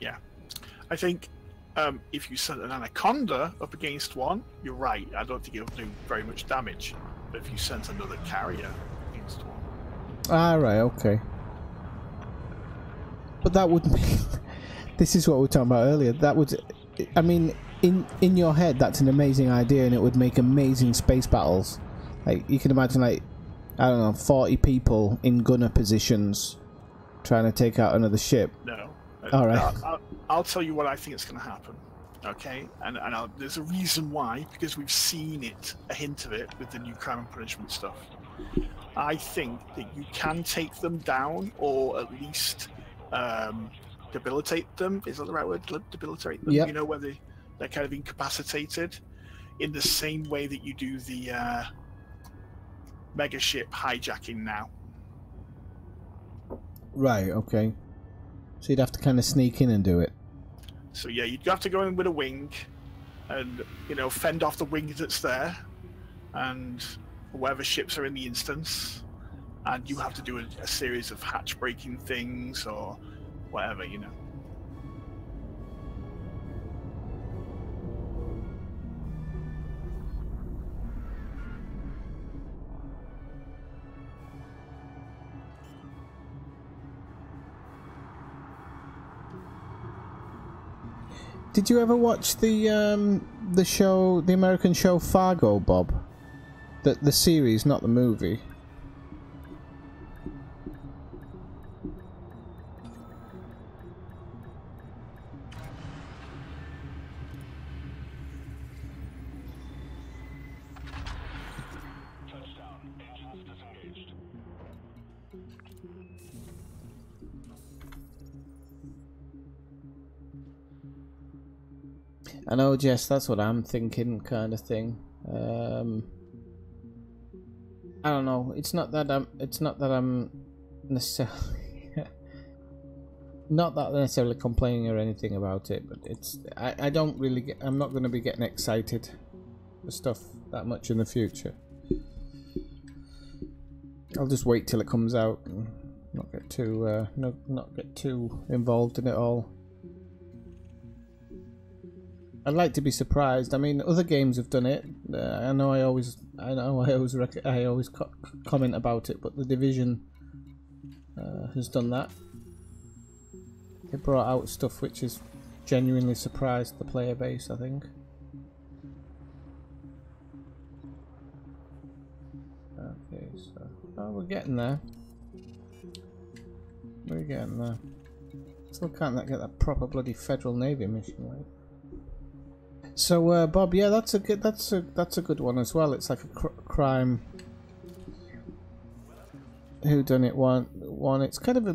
Yeah. I think if you sent an Anaconda up against one, you're right. I don't think it'll do very much damage. But if you sent another carrier against one... Ah, right, okay. But that wouldn't be... This is what we were talking about earlier. That would... I mean, in your head, that's an amazing idea, and it would make amazing space battles. Like, you can imagine, like, I don't know, 40 people in gunner positions trying to take out another ship. No. All right. I'll tell you what I think is going to happen. Okay? And there's a reason why, because we've seen it, a hint of it, with the new crime and punishment stuff. I think that you can take them down, or at least debilitate them. Is that the right word? Debilitate them? Yep. You know, where they're kind of incapacitated, in the same way that you do the mega ship hijacking now. Right, okay. So you'd have to kind of sneak in and do it. So yeah, you'd have to go in with a wing, and fend off the wing that's there, and whatever ships are in the instance, and you have to do a series of hatch breaking things or whatever. Did you ever watch the show, the American show Fargo, Bob? The series, not the movie. Touchdown. Engines disengaged. I know, Jess, that's what I'm thinking, kind of thing. I don't know. It's not that I'm necessarily not that necessarily complaining or anything about it, but I don't really get. I'm not going to be getting excited for stuff that much in the future. I'll just wait till it comes out and not get too involved in it all. I'd like to be surprised. I mean, other games have done it. I always comment about it, but The Division has done that. They brought out stuff which has genuinely surprised the player base, I think. Okay, so we're getting there. We're getting there. Still can't get that proper bloody Federal Navy mission right. So Bob, yeah, that's a good one as well. It's like a crime whodunit one. It's kind of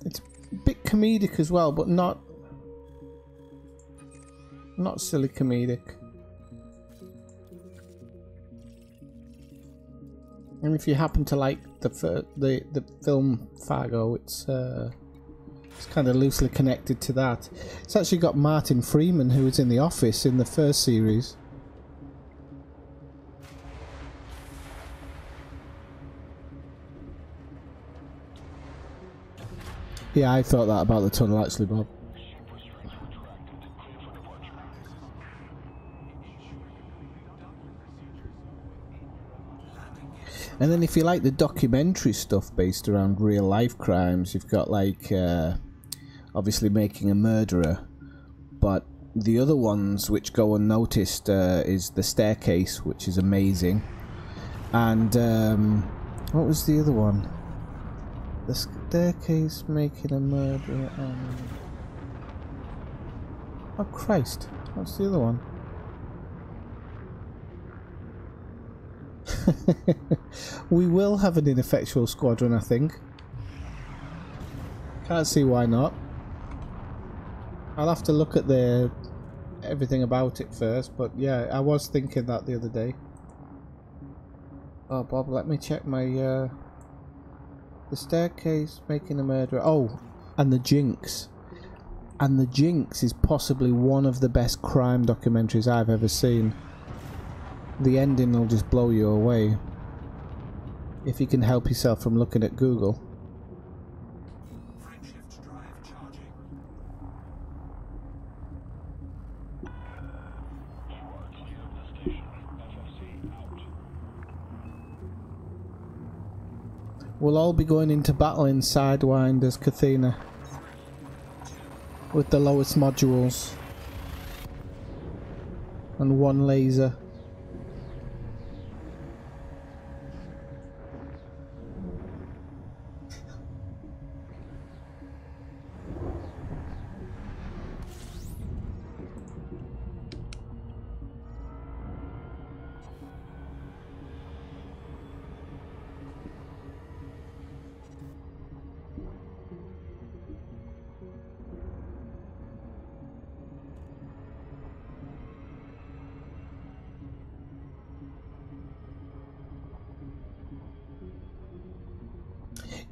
it's a bit comedic as well, but not silly comedic. And if you happen to like the film Fargo, it's kind of loosely connected to that. It's actually got Martin Freeman, who was in The Office in the first series. Yeah, I thought that about the tunnel actually, Bob. And then if you like the documentary stuff based around real life crimes, you've got like obviously Making a Murderer, but the other ones which go unnoticed is The Staircase, which is amazing, and what was the other one? The Staircase, Making a Murderer, and oh Christ, what's the other one? We will have an ineffectual squadron, I think. Can't see why not. I'll have to look at everything about it first, but yeah, I was thinking that the other day. Oh, Bob, let me check my The Staircase, Making a Murderer. Oh, and The Jinx. And The Jinx is possibly one of the best crime documentaries I've ever seen. The ending will just blow you away if you can help yourself from looking at Google. Frameshift drive charging. You are clear of the station. FFC out. We'll all be going into battle in Sidewinders, Cathena, with the lowest modules and one laser.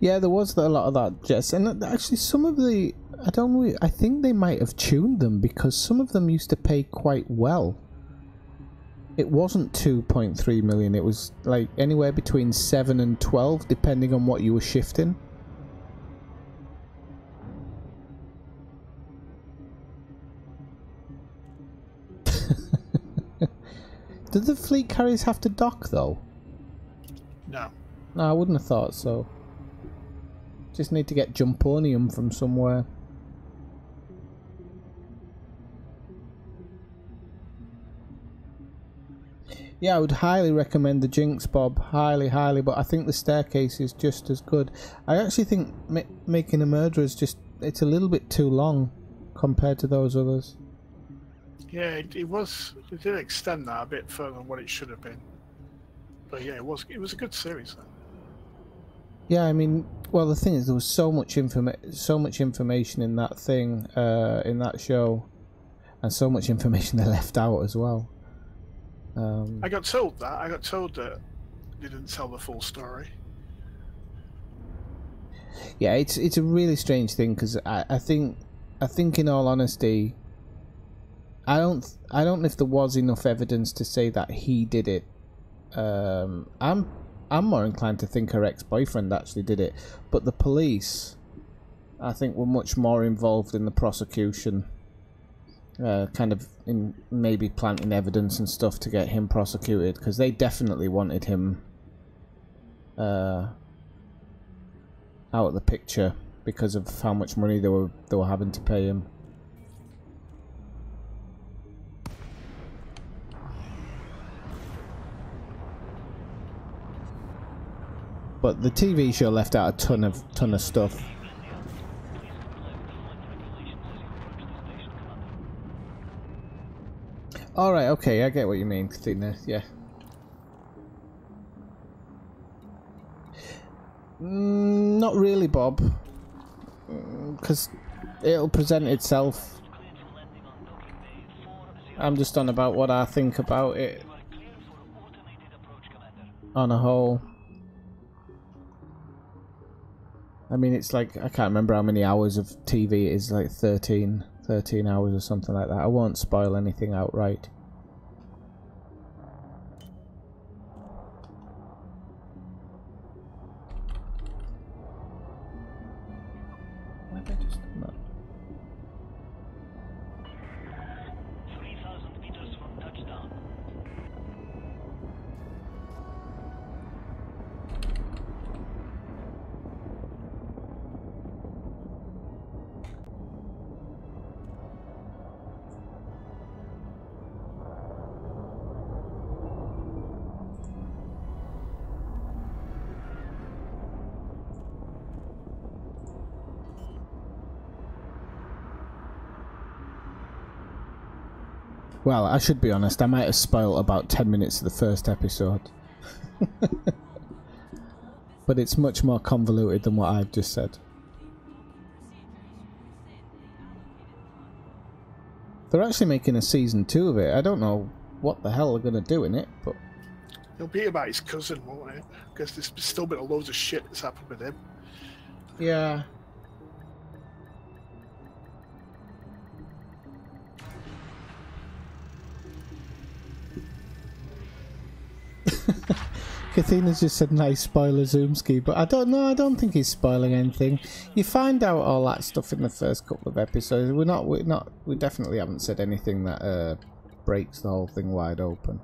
Yeah, there was a lot of that, Jess, and actually some of the I don't really, I think they might have tuned them because some of them used to pay quite well. It wasn't 2.3 million, it was like anywhere between 7 and 12 depending on what you were shifting. Do the fleet carriers have to dock though? No. No, I wouldn't have thought so. Just need to get Jumponium from somewhere. Yeah, I would highly recommend the Jinx, Bob. Highly, highly. But I think the staircase is just as good. I actually think making a murderer is just... It's a little bit too long compared to those others. Yeah, it was. It did extend that a bit further than what it should have been. But yeah, it was a good series then. Yeah, I mean, well, the thing is, there was so much information in that thing, in that show, and so much information they left out as well. I got told that. I got told that they didn't tell the full story. Yeah, it's a really strange thing because I think in all honesty, I don't know if there was enough evidence to say that he did it. I'm more inclined to think her ex-boyfriend actually did it, but the police, I think, were much more involved in the prosecution, kind of in maybe planting evidence and stuff to get him prosecuted, because they definitely wanted him out of the picture because of how much money they were having to pay him. But the TV show left out a ton of stuff. All right, okay, I get what you mean, Katina. Yeah. Not really, Bob. Because it'll present itself. I'm just on about what I think about it on a whole. I mean, it's like, I can't remember how many hours of TV it is, like 13 hours or something like that. I won't spoil anything outright. Why have I just done that? 3,000 meters from touchdown. Well, I should be honest, I might have spoiled about 10 minutes of the first episode. But it's much more convoluted than what I've just said. They're actually making a season 2 of it. I don't know what the hell they're going to do in it, but... It'll be about his cousin, won't it? Because there's still been a loads of shit that's happened with him. Yeah. Kathina's just said nice spoiler Zoomski, but I don't know, I don't think he's spoiling anything. You find out all that stuff in the first couple of episodes. We definitely haven't said anything that breaks the whole thing wide open.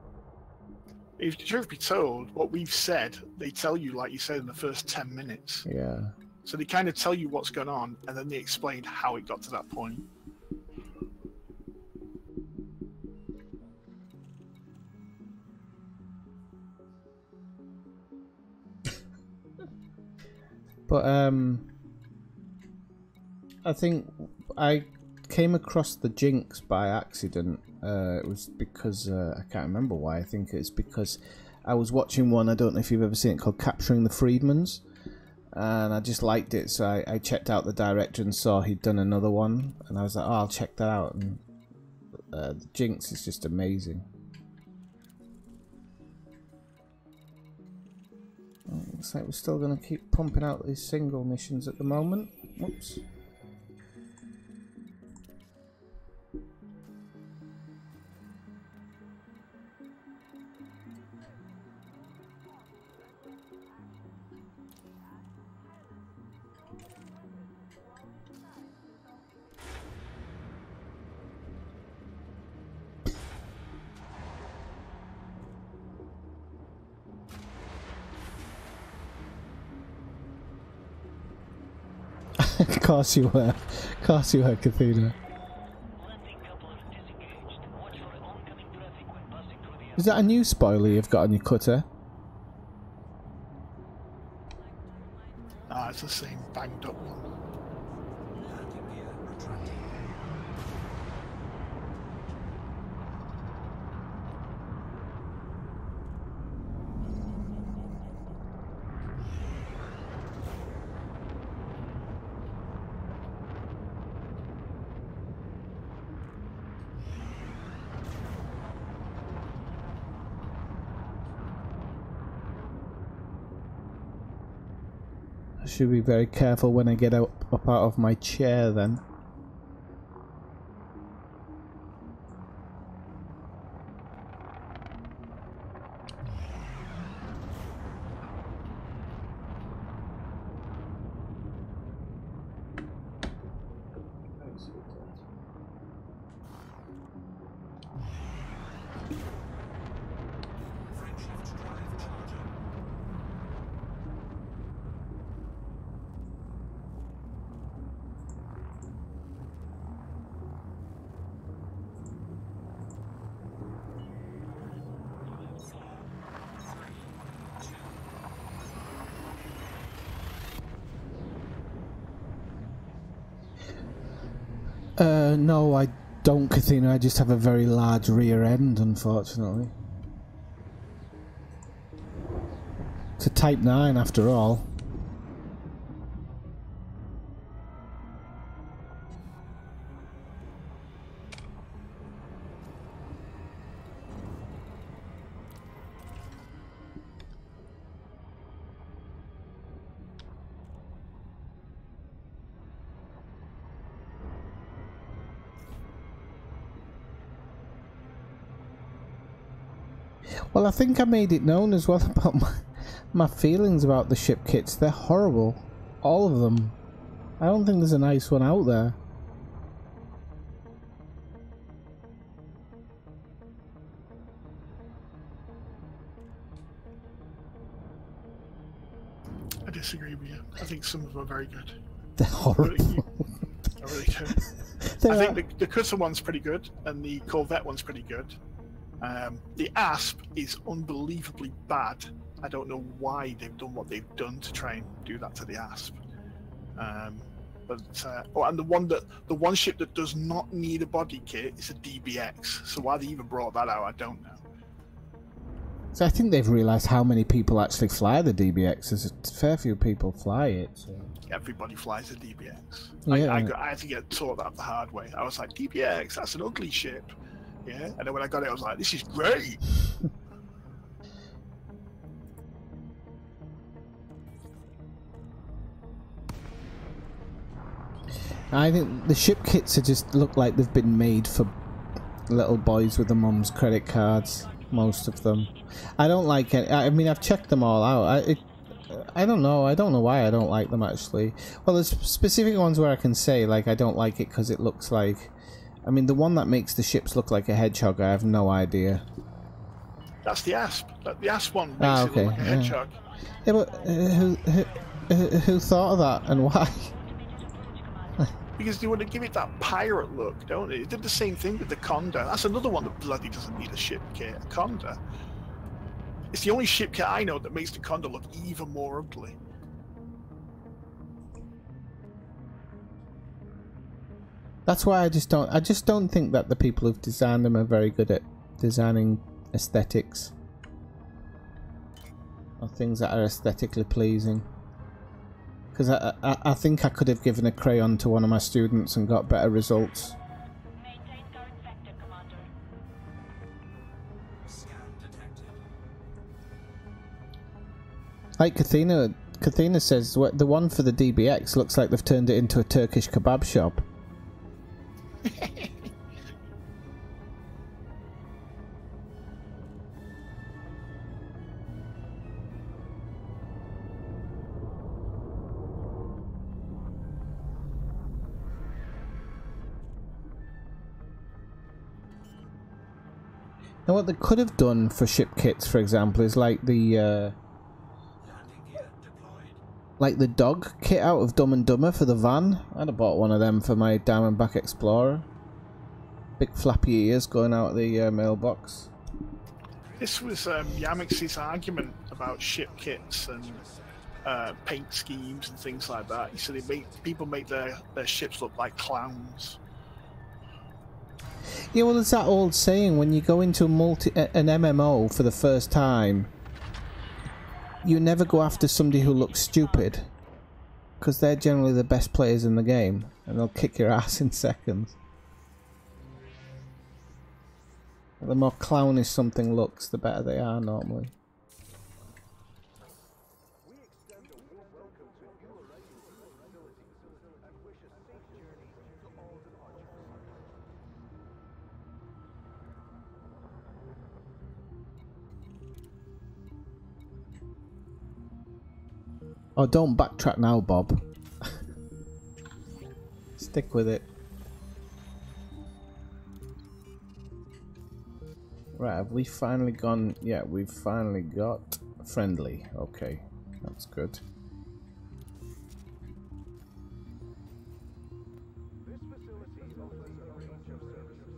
If the truth be told, what we've said, they tell you, like you said, in the first 10 minutes. Yeah. So they kind of tell you what's going on, and then they explain how it got to that point. But I think I came across the Jinx by accident. It was because I can't remember why. I think it's because I was watching one, I don't know if you've ever seen it, called Capturing the Freedmans, and I just liked it, so I checked out the director and saw he'd done another one, and I was like, oh, I'll check that out. And the Jinx is just amazing. Looks like we're still going to keep pumping out these single missions at the moment. Whoops. Of course you were. Of course you were, Kathina. Landing coupler disengaged. Watch for oncoming traffic when passing through the Is that a new spoiler you've got on your cutter? Ah, it's the same banged up one. Landing gear retracting. I should be very careful when I get up out of my chair then. Frameshift drive charging. No, I don't, Kathina. I just have a very large rear end, unfortunately. It's a Type 9 after all. Well, I think I made it known as well about my feelings about the ship kits. They're horrible. All of them. I don't think there's a nice one out there. I disagree with you. I think some of them are very good. They're horrible. I really do. They're I think the cutter one's pretty good, and the Corvette one's pretty good. The Asp is unbelievably bad. I don't know why they've done what they've done to try and do that to the Asp. And the one ship that does not need a body kit is a DBX. So why they even brought that out, I don't know. So I think they've realised how many people actually fly the DBX. There's a fair few people fly it. So. Everybody flies a DBX. Yeah. I had to get taught that the hard way. I was like, DBX, that's an ugly ship. Yeah, and then when I got it, I was like, this is great. I think the ship kits are just look like they've been made for little boys with their mum's credit cards. Most of them. I don't like it. I mean, I've checked them all out. I don't know. I don't know why I don't like them actually. Well, there's specific ones where I can say like I don't like it because it looks like. I mean, the one that makes the ships look like a hedgehog, I have no idea. That's the Asp. The Asp one makes it look like a hedgehog. Yeah, but who thought of that and why? Because they want to give it that pirate look, don't they? They did the same thing with the Conda. That's another one that bloody doesn't need a ship kit. A Conda. It's the only ship kit I know that makes the Conda look even more ugly. That's why I just don't think that the people who've designed them are very good at designing aesthetics or things that are aesthetically pleasing. Because I think I could have given a crayon to one of my students and got better results. Maintain current vector, Commander. Scan detected. Like Kathina says, the one for the DBX looks like they've turned it into a Turkish kebab shop. Now what they could have done for ship kits, for example, is like the Landing gear deployed. like the dog kit out of Dumb and Dumber for the van. I'd have bought one of them for my Diamondback Explorer. Big flappy ears going out of the mailbox. This was Yamix's argument about ship kits and paint schemes and things like that. He said people make their ships look like clowns. Yeah, well, there's that old saying, when you go into an MMO for the first time, you never go after somebody who looks stupid, because they're generally the best players in the game, and they'll kick your ass in seconds. The more clownish something looks, the better they are normally. We extend a warm welcome to new arrivals at our facilities and wish a safe journey to all departures. Oh, don't backtrack now, Bob. Stick with it. Right, have we finally gone? Yeah, we've finally got friendly. Okay, that's good. This facility offers a range of services.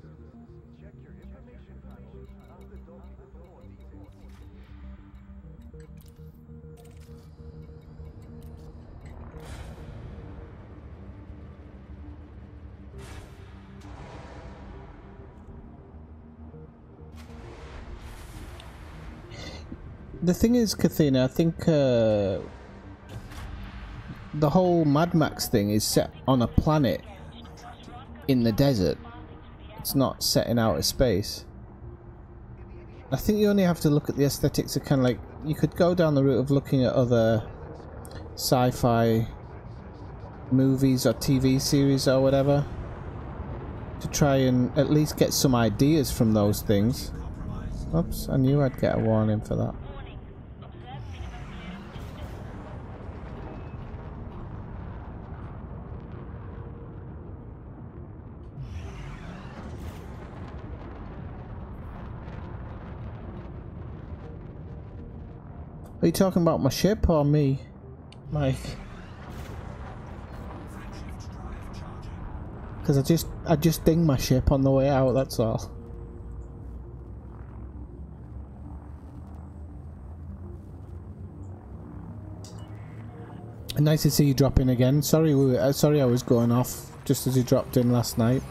Check your information panel and the document for more details. The thing is, Kathina, I think the whole Mad Max thing is set on a planet in the desert. It's not set in outer space. I think you only have to look at the aesthetics of kind of like, you could go down the route of looking at other sci-fi movies or TV series or whatever to try and at least get some ideas from those things. Oops, I knew I'd get a warning for that. Are you talking about my ship or me, Mike? Because I just dinged my ship on the way out. That's all. Nice to see you drop in again. Sorry, sorry I was going off just as you dropped in last night.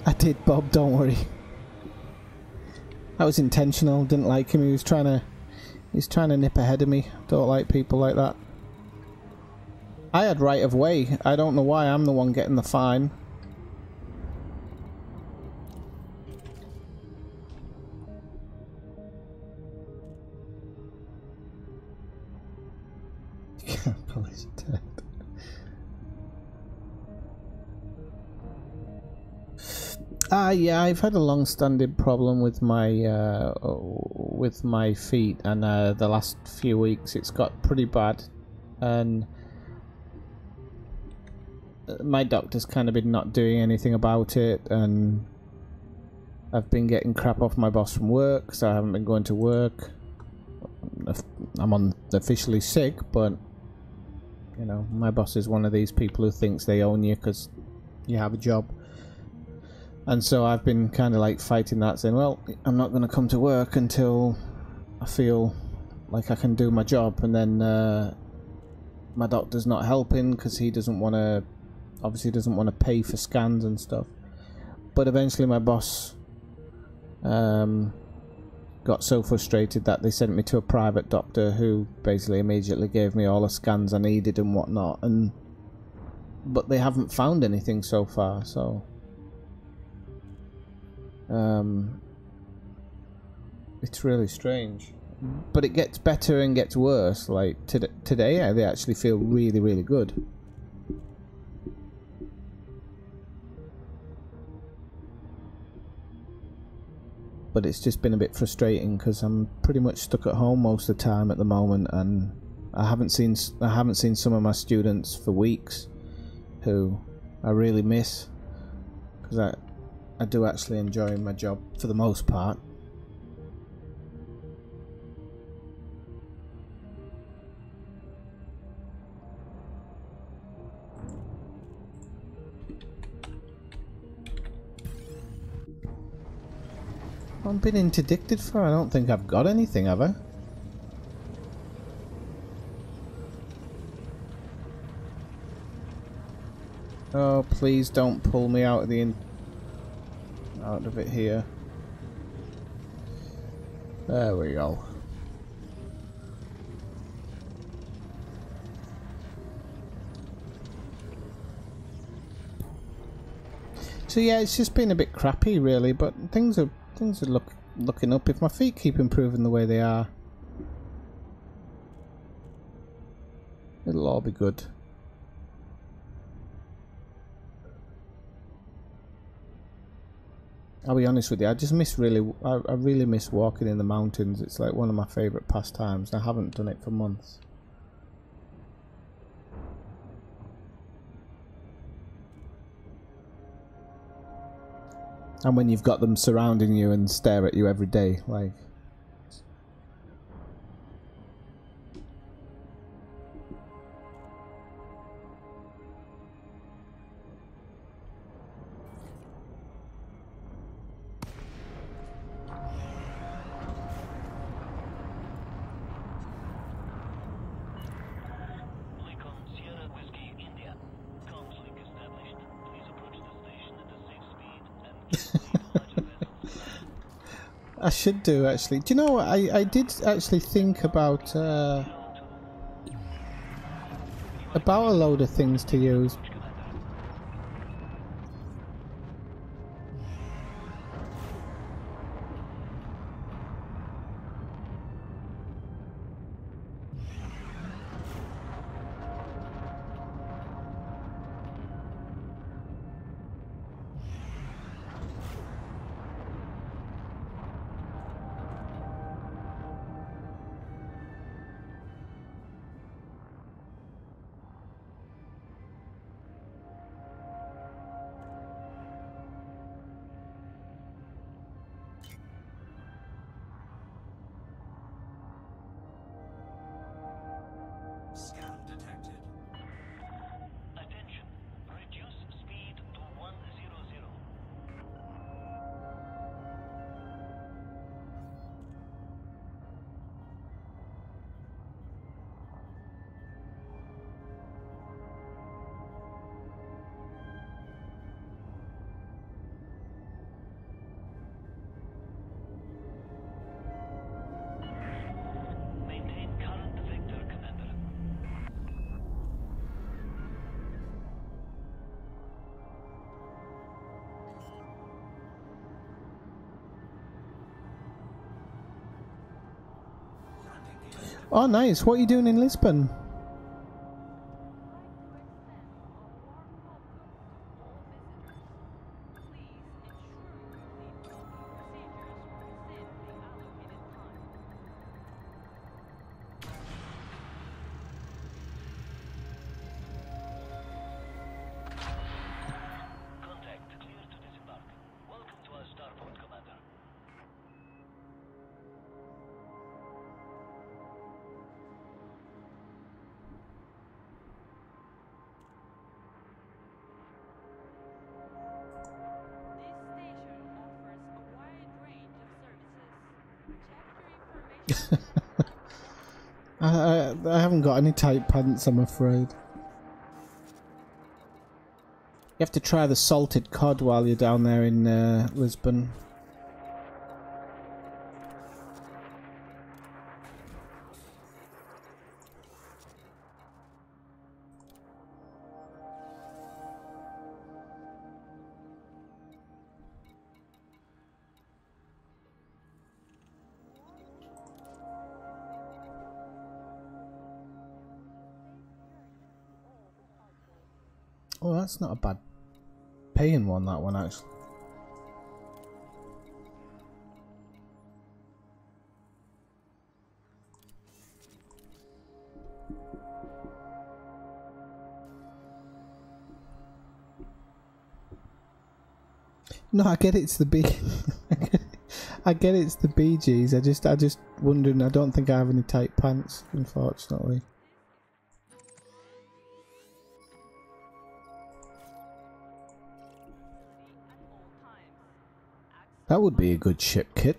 I did, Bob, don't worry. That was intentional, didn't like him, he was trying to nip ahead of me. Don't like people like that. I had right of way. I don't know why I'm the one getting the fine. Police dead. Yeah, I've had a long-standing problem with my feet, and the last few weeks it's got pretty bad, and my doctor's kind of been not doing anything about it, and I've been getting crap off my boss from work, so I haven't been going to work. I'm officially sick, but you know, my boss is one of these people who thinks they own you because you have a job. And so I've been kind of like fighting that, saying, well, I'm not going to come to work until I feel like I can do my job. And then my doctor's not helping because he doesn't want to, obviously doesn't want to pay for scans and stuff. But eventually my boss got so frustrated that they sent me to a private doctor who basically immediately gave me all the scans I needed and whatnot. But they haven't found anything so far, so... it's really strange, but it gets better and gets worse. Like today, they actually feel really, really good. but it's just been a bit frustrating because I'm pretty much stuck at home most of the time at the moment, and I haven't seen some of my students for weeks, who I really miss, because I do actually enjoy my job for the most part. I've been interdicted for? I don't think I've got anything, have I? Oh, please don't pull me out of the out of it here. There we go. So yeah, it's just been a bit crappy, really, but things are looking up. If my feet keep improving the way they are, it'll all be good. I'll be honest with you, I just miss I really miss walking in the mountains. It's like one of my favourite pastimes. I haven't done it for months. And when you've got them surrounding you and stare at you every day, like... Lincoln Sierra Whiskey India. Comms link established. Please approach the station at a safe speed and keep the larger vessels. I should do, actually. Do you know what? I did actually think about a load of things to use. Scan detected. Attention. Reduce speed to 100. Maintain current vector, Commander. Landing gear. Oh, nice. What are you doing in Lisbon? Contact clear to disembark. Welcome to our starport, Commander. I haven't got any tight pants, I'm afraid. You have to try the salted cod while you're down there in Lisbon. Oh, that's not a bad paying one, that one, actually. No, I get it's the B. I get it's the Bee Gees. I just wondering. I don't think I have any tight pants, unfortunately. That would be a good ship kit.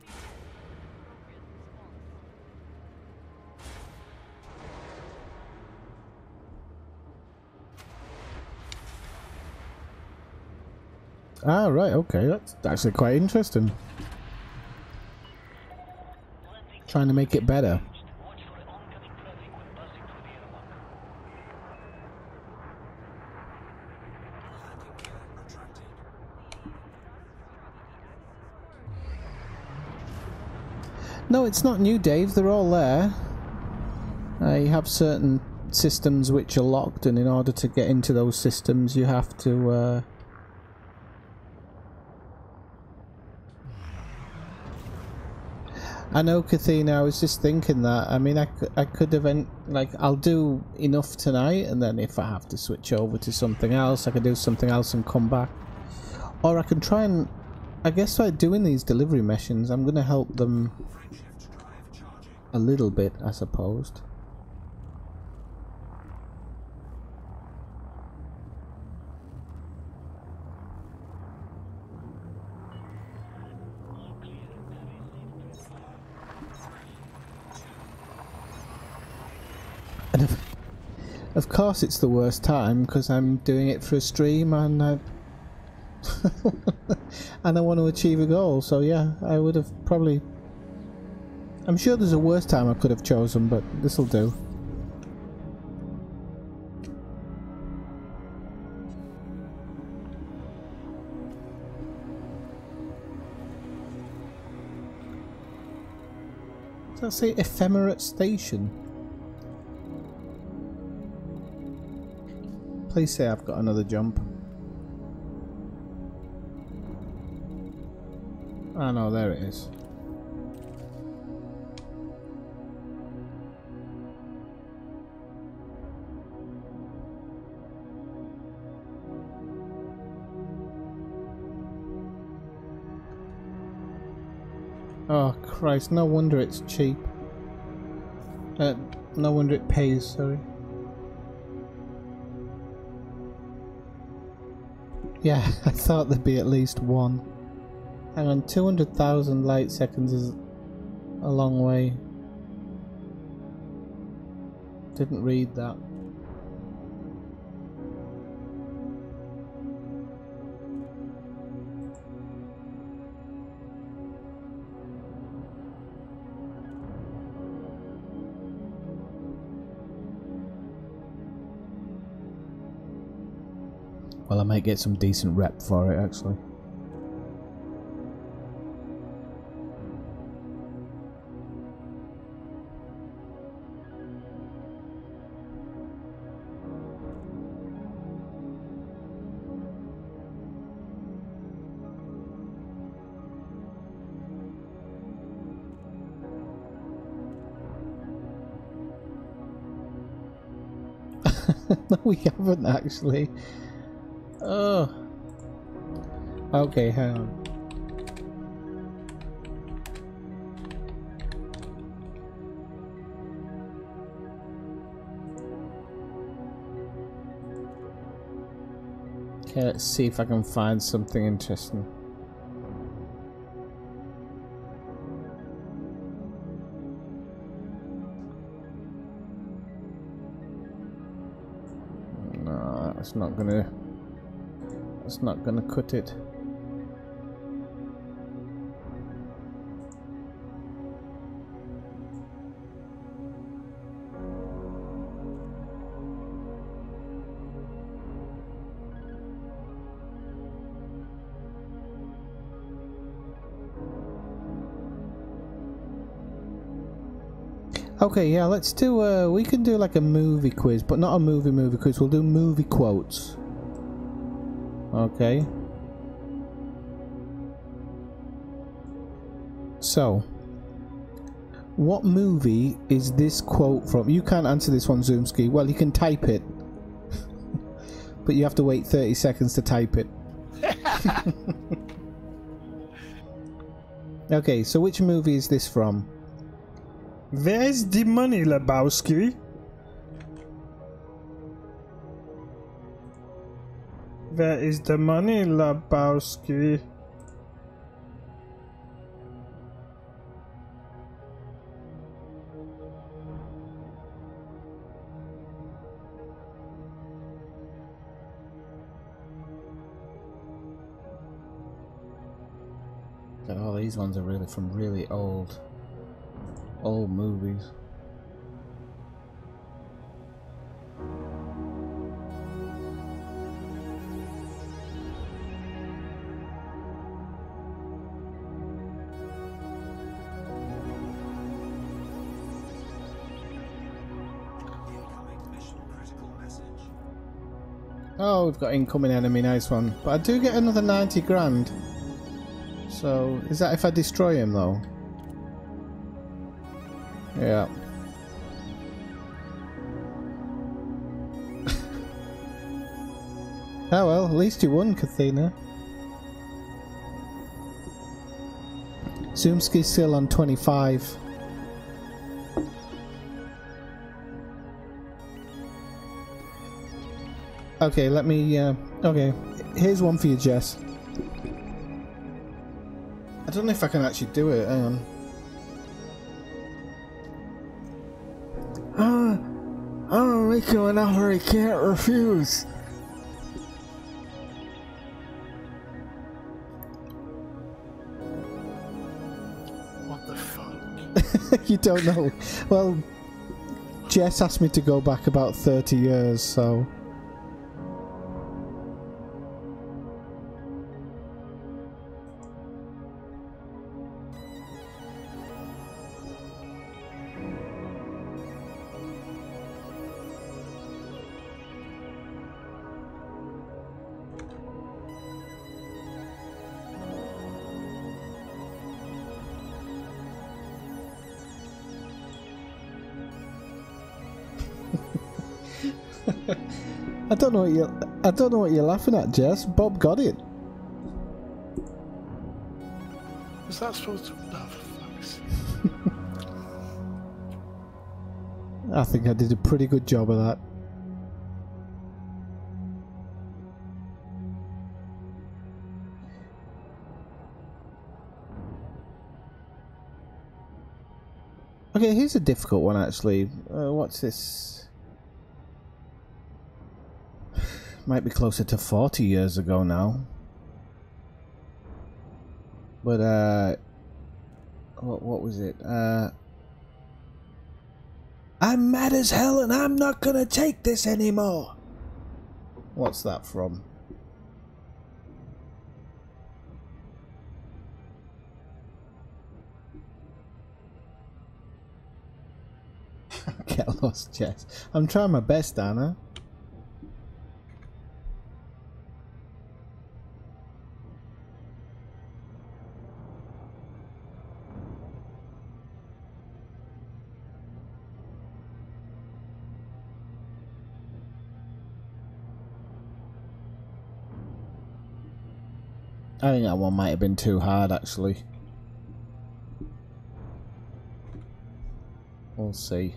Ah, right, okay, that's actually quite interesting. Trying to make it better. Watch for oncoming traffic when passing through the airlock. Landing gear retracted. No, it's not new, Dave. They're all there. You have certain systems which are locked, and in order to get into those systems, you have to. I know, Kathina. I was just thinking that. I mean, I could have like I'll do enough tonight, and then if I have to switch over to something else, I can do something else and come back. Or I can try and. I guess by doing these delivery missions, I'm going to help them Frameshift drive charging. a little bit, I suppose. And of course it's the worst time because I'm doing it for a stream and and I want to achieve a goal, so yeah, I would have probably... I'm sure there's a worse time I could have chosen, but this'll do. Does that say ephemerate station? Please say I've got another jump. Oh no, there it is. Oh Christ, no wonder it's cheap. No wonder it pays, sorry. Yeah, I thought there'd be at least one. Hang on, 200,000 light seconds is a long way. Didn't read that. Well, I might get some decent rep for it, actually. No, we haven't actually. Oh. Okay, hang on. Okay, let's see if I can find something interesting. No, that's not gonna... It's not gonna cut it. Okay, yeah, let's do we can do like a movie quiz, but not a movie quiz, we'll do movie quotes. Okay. So, what movie is this quote from? You can't answer this one, Zoomski. Well, you can type it. But you have to wait 30 seconds to type it. Okay, so which movie is this from? Where's the money, Lebowski? Where is the money, Lebowski? Oh, these ones are really from really old movies. Incoming mission critical message. Oh, we've got incoming enemy, nice one. But I do get another 90 grand. So, is that if I destroy him though? Yeah. Oh well, at least you won, Kathina. Zoomski's still on 25. Okay, let me, okay. Here's one for you, Jess. I don't know if I can actually do it, hang on. I'll make you an offer he can't refuse. What the fuck? You don't know. Well, Jess asked me to go back about 30 years, so... I don't know what you're laughing at, Jess. Bob got it. Was that supposed to... Oh, for fuck's sake. I think I did a pretty good job of that. Okay, here's a difficult one actually. What's this? Might be closer to 40 years ago now. But what was it? I'm mad as hell and I'm not gonna take this anymore. What's that from? Get lost, Jess. I'm trying my best, Anna. I think that one might have been too hard, actually. We'll see.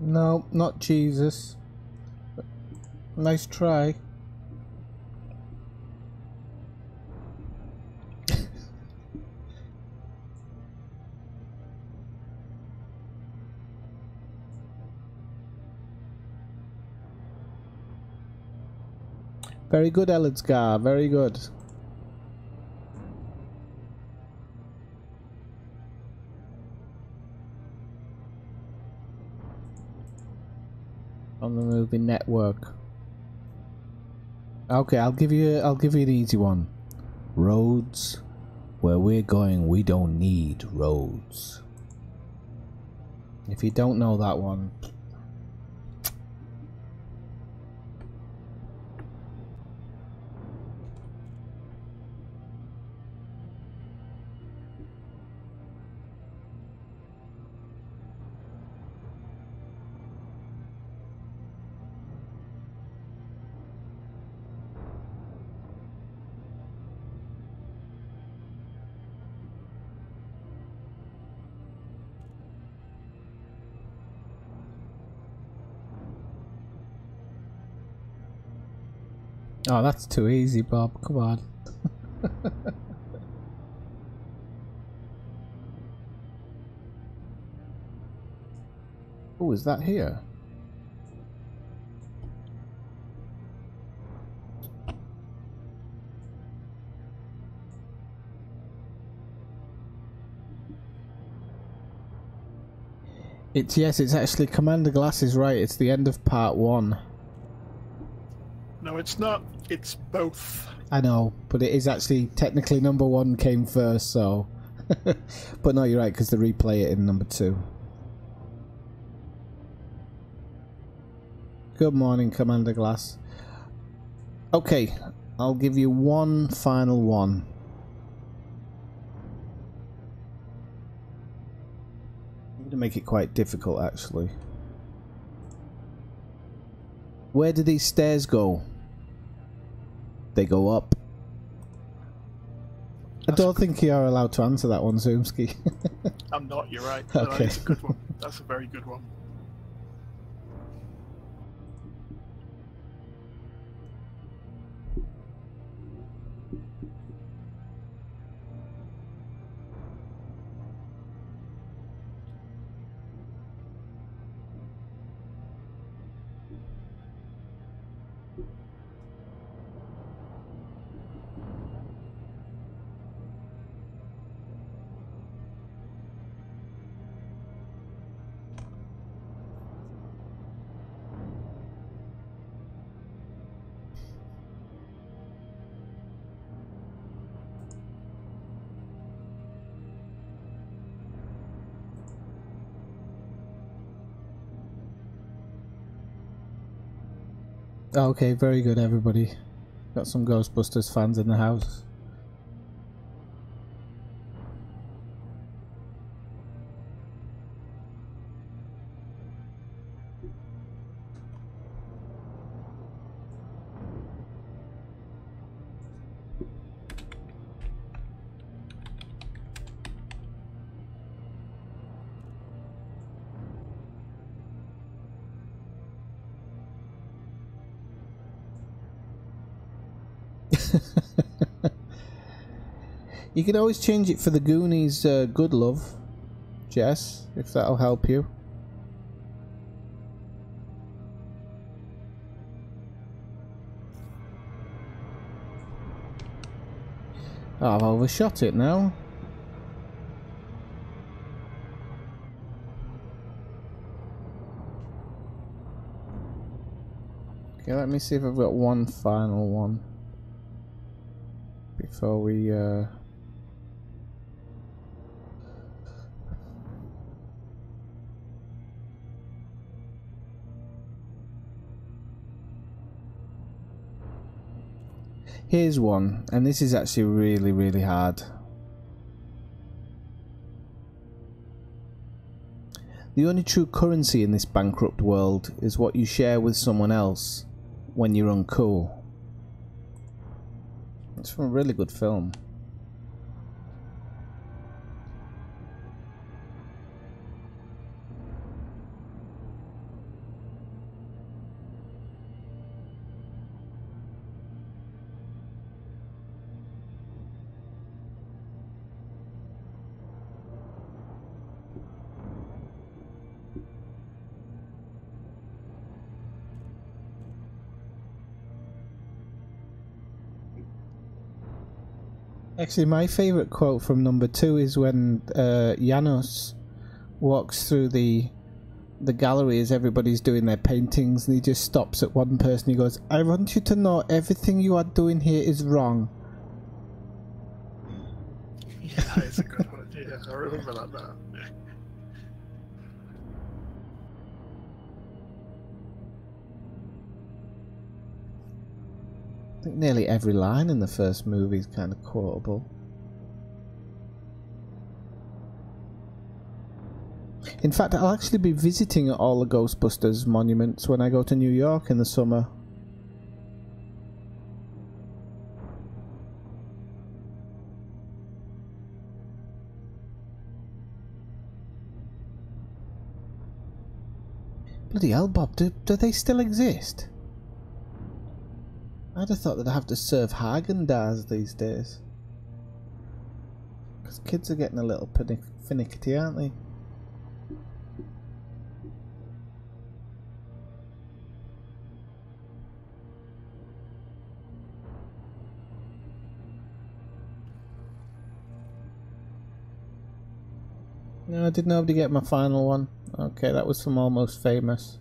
No, not Jesus. Nice try. Very good, Elidsgar. Very good. On the movie Network. Okay, I'll give you an easy one. Roads. Where we're going, we don't need roads. If you don't know that one. Oh, that's too easy, Bob. Come on. Oh, is that here? Yes, it's actually Commander Glass is right. It's the end of part 1. No, it's not. It's both. I know, but it is actually technically number 1 came first, so. But no, you're right, because they replay it in number 2. Good morning, Commander Glass. Okay, I'll give you one final one. I'm going to make it quite difficult, actually. Where do these stairs go? They go up. I don't think you're allowed to answer that one, Zoomski. I'm not, you're right. Okay. That's a good one. That's a very good one. Okay, very good, everybody. Got some Ghostbusters fans in the house. You can always change it for the Goonies Good Love, Jess, if that'll help you. Oh, I've overshot it now. Okay, let me see if I've got one final one before we Here's one, and this is actually really, really hard. The only true currency in this bankrupt world is what you share with someone else when you're uncool. It's from a really good film. Actually, my favourite quote from number 2 is when Janos walks through the the gallery as everybody's doing their paintings, and he just stops at one person. He goes, "I want you to know everything you are doing here is wrong." Yeah, it's a good one. Yeah, I remember that now. I think nearly every line in the first movie is kind of quotable. In fact, I'll actually be visiting all the Ghostbusters monuments when I go to New York in the summer. Bloody hell, Bob, do they still exist? I'd have thought they'd have to serve Häagen-Dazs these days. Because kids are getting a little finicky, aren't they? No, did nobody get my final one? Okay, that was from Almost Famous.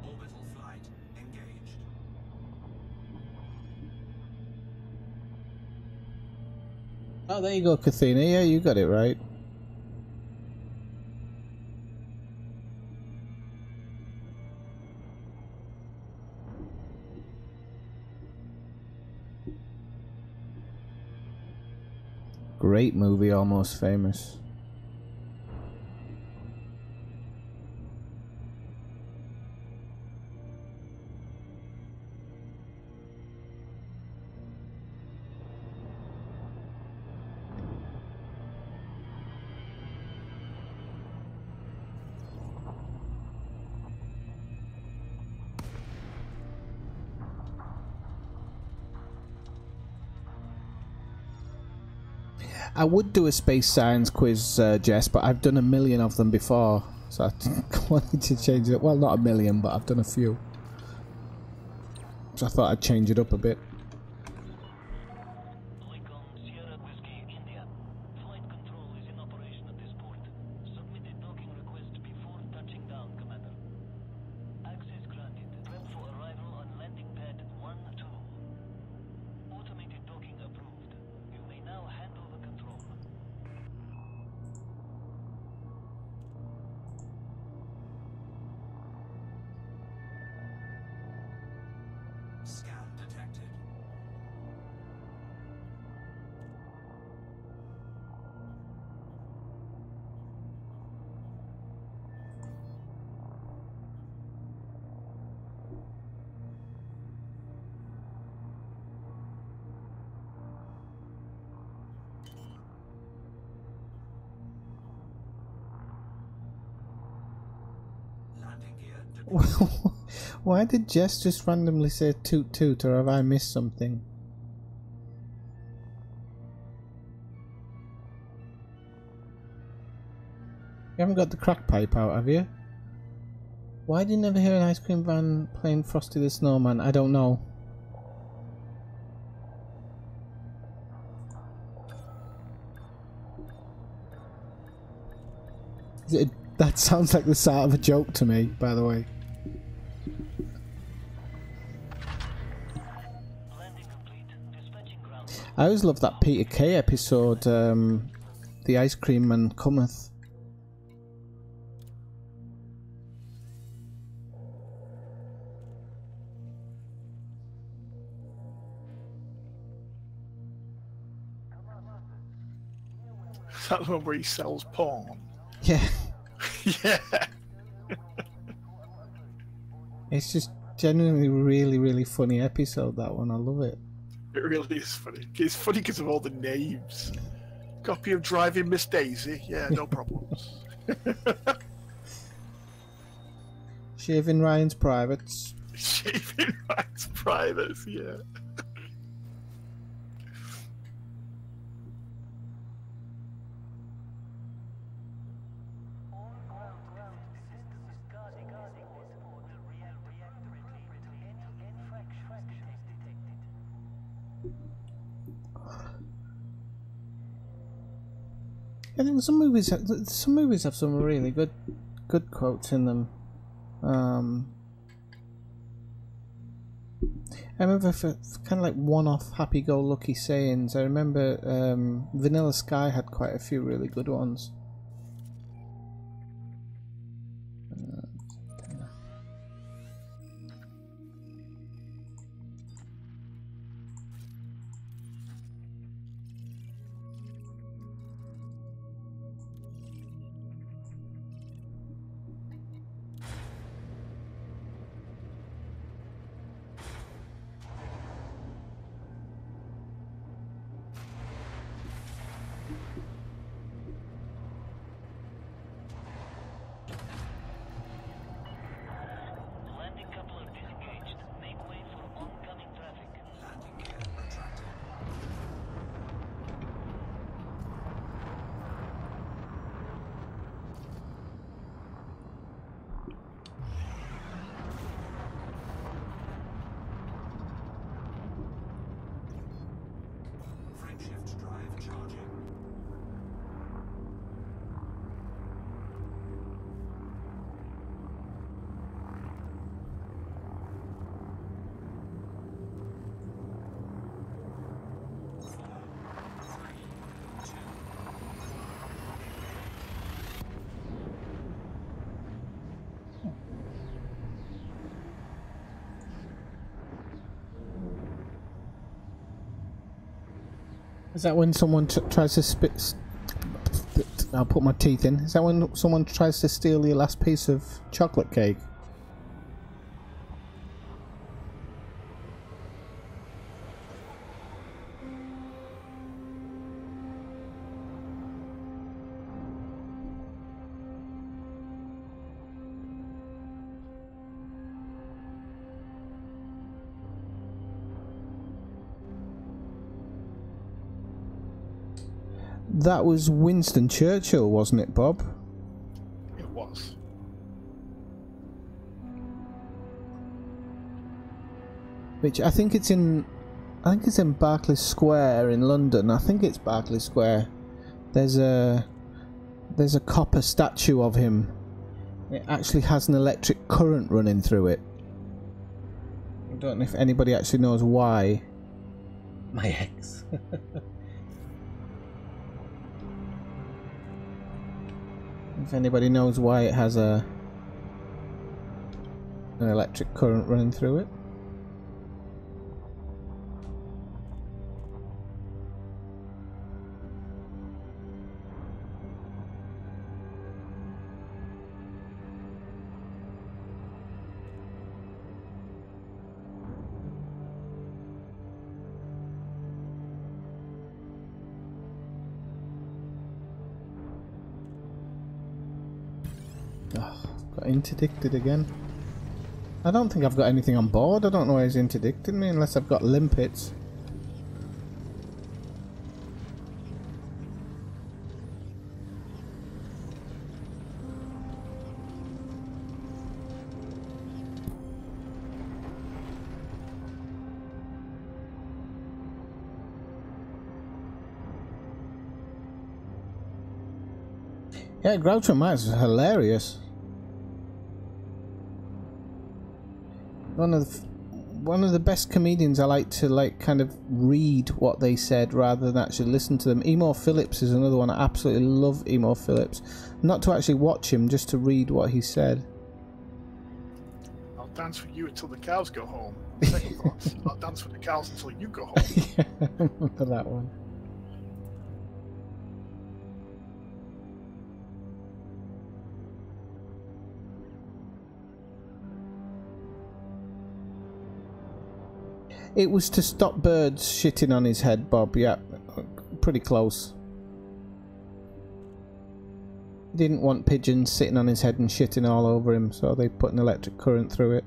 Orbital flight engaged. Oh, there you go, Kathina. Yeah, you got it right. Great movie, Almost Famous. I would do a space science quiz, Jess, but I've done a million of them before, so I wanted to change it. Well, not a million, but I've done a few. So I thought I'd change it up a bit. Lincoln Sierra Whiskey India. Flight control is in operation at this port. Submitted docking request before touching down, Commander. Access granted. Prep for arrival on landing pad 1-2. Automated docking approved. You may now handle the control. Scan detected. Landing gear deployed. Why did Jess just randomly say toot toot, or have I missed something? You haven't got the crack pipe out, have you? Why do you never hear an ice cream van playing Frosty the Snowman? I don't know. That sounds like the start of a joke to me, by the way. Landing complete. Dispatching ground. I always love that Peter Kay episode, The Ice Cream Man Cometh. Is that the one where he sells porn? Yeah, Yeah. it's just genuinely really, really funny episode, that one. I love it. It really is funny. It's funny because of all the names. Copy of Driving Miss Daisy. Yeah, no problems. Shaving Ryan's Privates. Shaving Ryan's Privates, yeah. All ground systems guarding this for the reactor. Any infraction is detected. I think some movies have some really good quotes in them. I remember for kind of like one-off happy-go-lucky sayings. I remember Vanilla Sky had quite a few really good ones. Landing coupler disengaged. Make way for oncoming traffic. Landing gear retracted. Frameshift drive charging. Is that when someone tries to spit? I'll put my teeth in. Is that when someone tries to steal your last piece of chocolate cake? That was Winston Churchill, wasn't it, Bob? It was. Which I think it's in Berkeley Square in London. I think it's Berkeley Square. There's a copper statue of him. It actually has an electric current running through it. I don't know if anybody actually knows why. My ex. If anybody knows why it has an electric current running through it. Oh, got interdicted again. I don't think I've got anything on board. I don't know why he's interdicted me unless I've got limpets. Yeah, Groucho Marx is hilarious. One of the best comedians. I like to kind of read what they said rather than actually listen to them. Emo Phillips is another one. I absolutely love Emo Phillips. Not to actually watch him, just to read what he said. I'll dance for you until the cows go home. Second thoughts. I'll dance for the cows until you go home. Yeah, I remember that one. It was to stop birds shitting on his head, Bob. Yeah, pretty close. He didn't want pigeons sitting on his head and shitting all over him, so they put an electric current through it.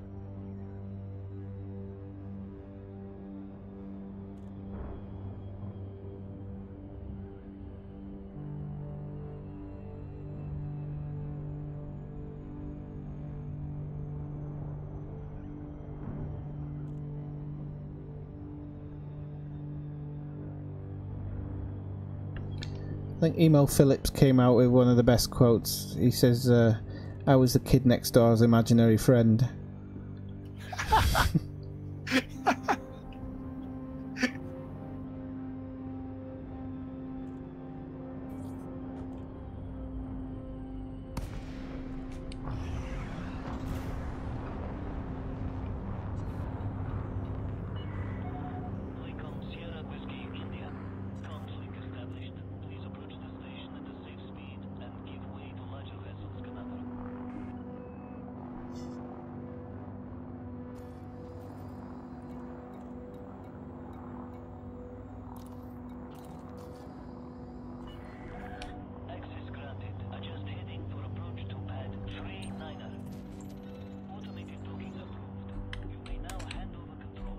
I think Emo Phillips came out with one of the best quotes. He says, I was the kid next door's imaginary friend. Lincoln Sierra Whiskey India. Comms link established. Please approach the station at a safe speed and give way to larger vessels, Commander. Access granted. Adjust heading for approach to pad 39er. Automated docking approved. You may now hand over control.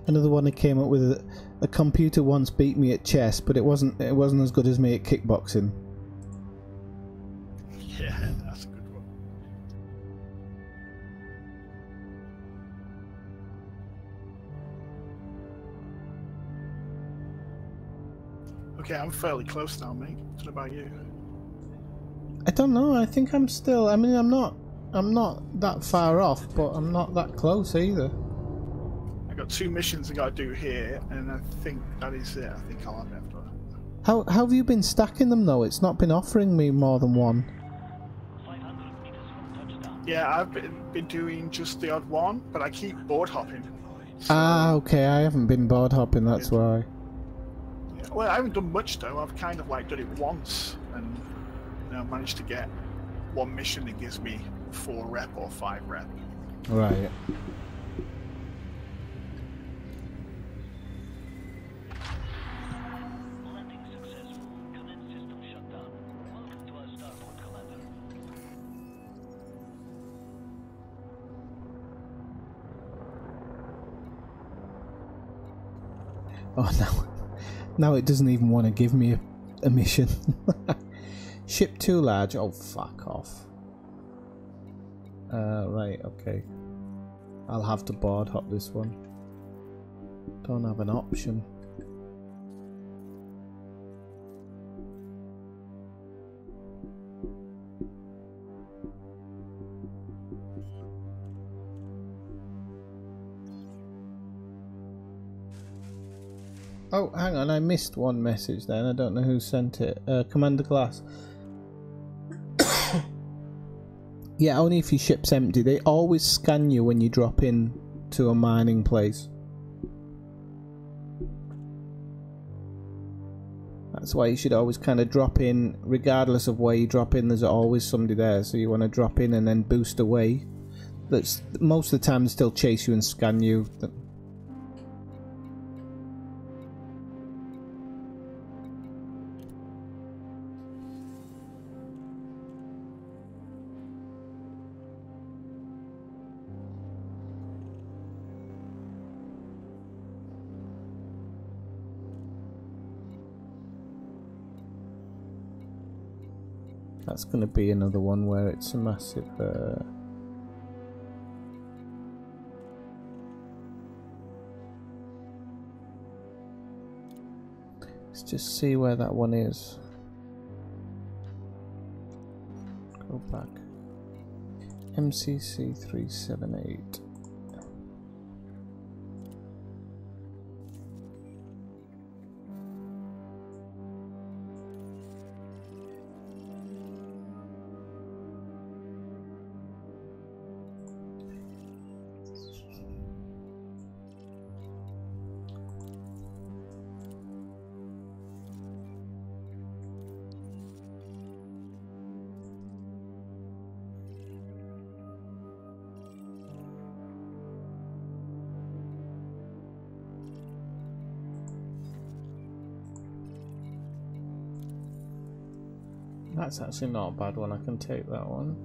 Another one that came up with a computer once beat me at chess, but it wasn't as good as me at kickboxing. Yeah, that's a good one. Okay, I'm fairly close now, mate. What about you? I don't know. I think I'm still. I mean, I'm not that far off, but I'm not that close either. I got 2 missions I got to do here, and I think that is it. I think I'll have it after that. How have you been stacking them though? It's not been offering me more than one. 500 meters from touchdown. Yeah, I've been doing just the odd one, but I keep board hopping. So, Ah, okay. I haven't been board hopping. That's why. yeah. Well, I haven't done much though. I've kind of like done it once, and managed to get 1 mission that gives me 4 rep or 5 rep. Right. Landing successful. Commence system shutdown. Welcome to our starport, Commander. Oh now it doesn't even want to give me a mission. Ship too large. Oh, fuck off. Right, okay. I'll have to board hop this one. Don't have an option. Oh, hang on, I missed one message then. I don't know who sent it. Commander Glass. Yeah, only if your ship's empty. They always scan you when you drop in to a mining place. That's why you should always kind of drop in, regardless of where you drop in, there's always somebody there. So you want to drop in and then boost away. That's most of the time they still chase you and scan you. That's going to be another one where it's a massive... Let's just see where that one is. Go back. MCC 378. That's actually not a bad one, I can take that one.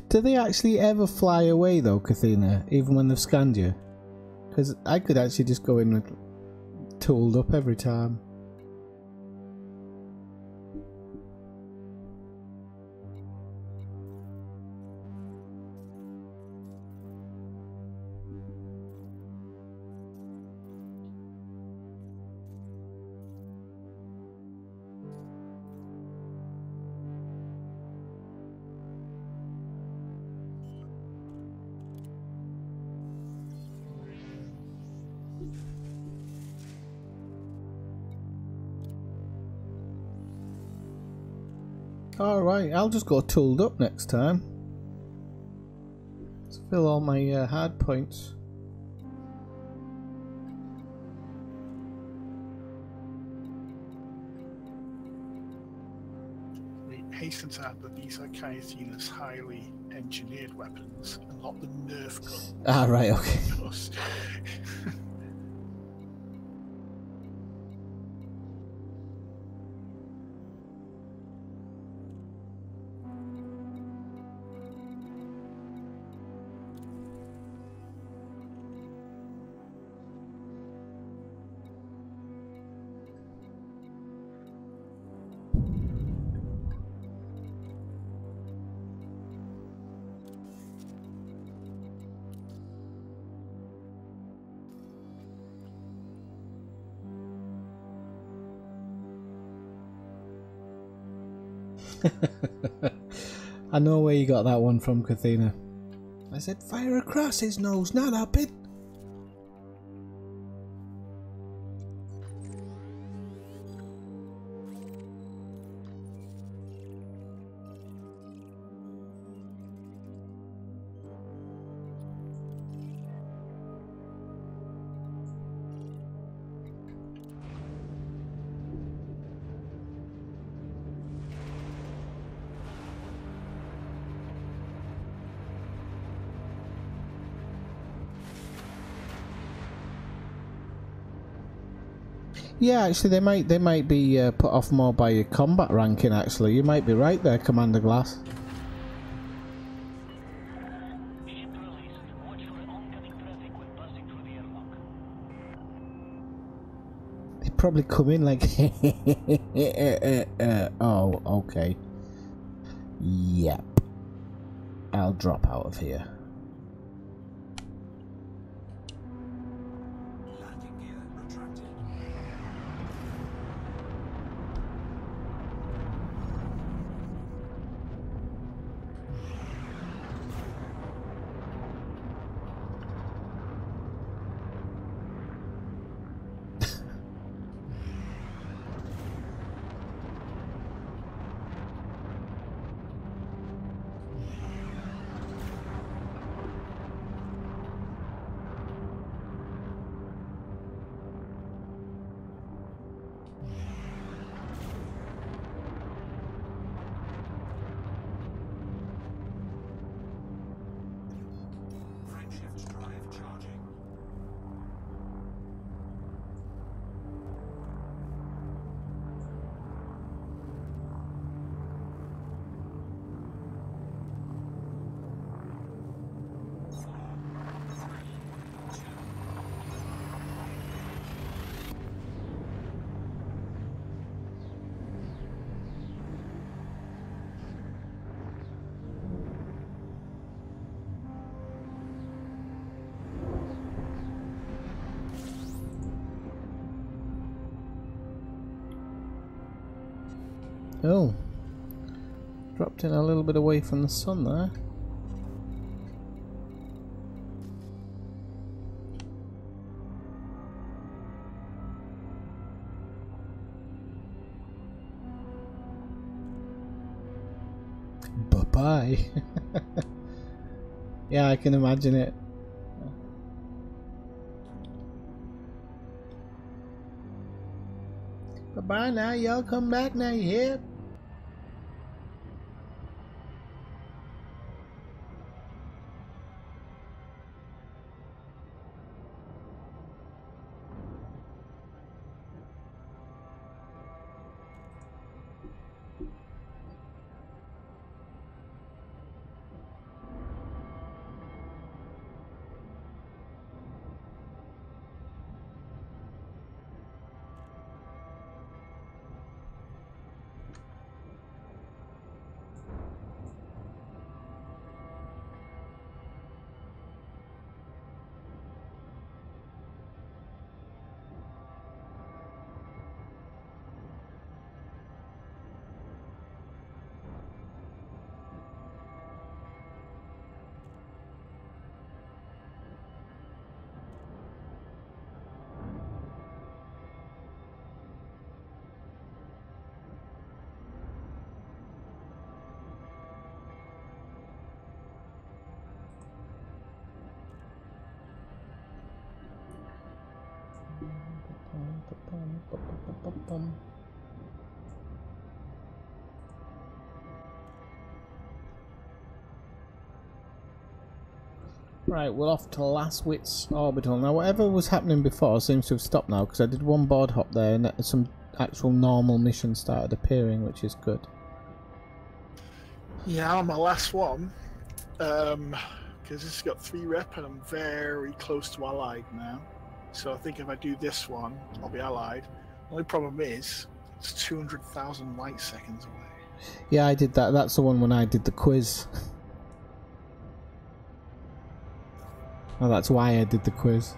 Do they actually ever fly away though, Kathina, even when they've scanned you? Because I could actually just go in with tooled up every time. Alright, I'll just go tooled up next time. Let's fill all my hard points. We hasten to add that these are kind of seen as highly engineered weapons and not the Nerf gun. Ah, right, okay. Us. I know where you got that one from, Kathina. I said fire across his nose, not up it. Yeah, actually, they might be put off more by your combat ranking. Actually, you might be right there, Commander Glass. Ship released. Watch for oncoming traffic when passing through the airlock. They probably come in like, oh, okay. Yep. I'll drop out of here. Landing gear retracted. Frameshift drive charging. Oh, dropped in a little bit away from the sun there. Bye-bye. Yeah, I can imagine it. Bye-bye now, y'all come back now, you hear? Right, we're off to Last Wits Orbital. Now, whatever was happening before seems to have stopped now, because I did one board hop there and some actual normal missions started appearing, which is good. Yeah, on my last one, because this has got 3 rep and I'm very close to Allied now. So I think if I do this one, I'll be Allied. The only problem is, it's 200,000 light seconds away. Yeah, I did that. That's the one when I did the quiz. Oh, that's why I did the quiz.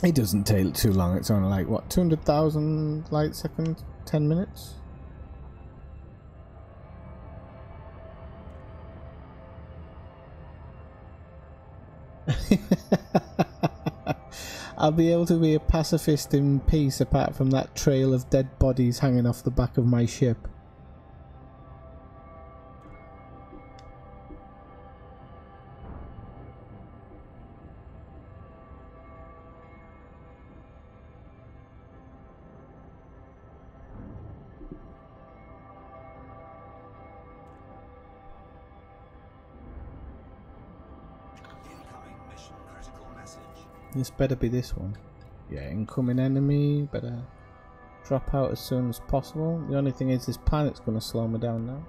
It doesn't take too long. It's only like, what, 200,000 light seconds? 10 minutes? I'll be able to be a pacifist in peace apart from that trail of dead bodies hanging off the back of my ship. Incoming mission critical message. This better be this one. Yeah, incoming enemy. Better drop out as soon as possible. The only thing is this planet's going to slow me down now.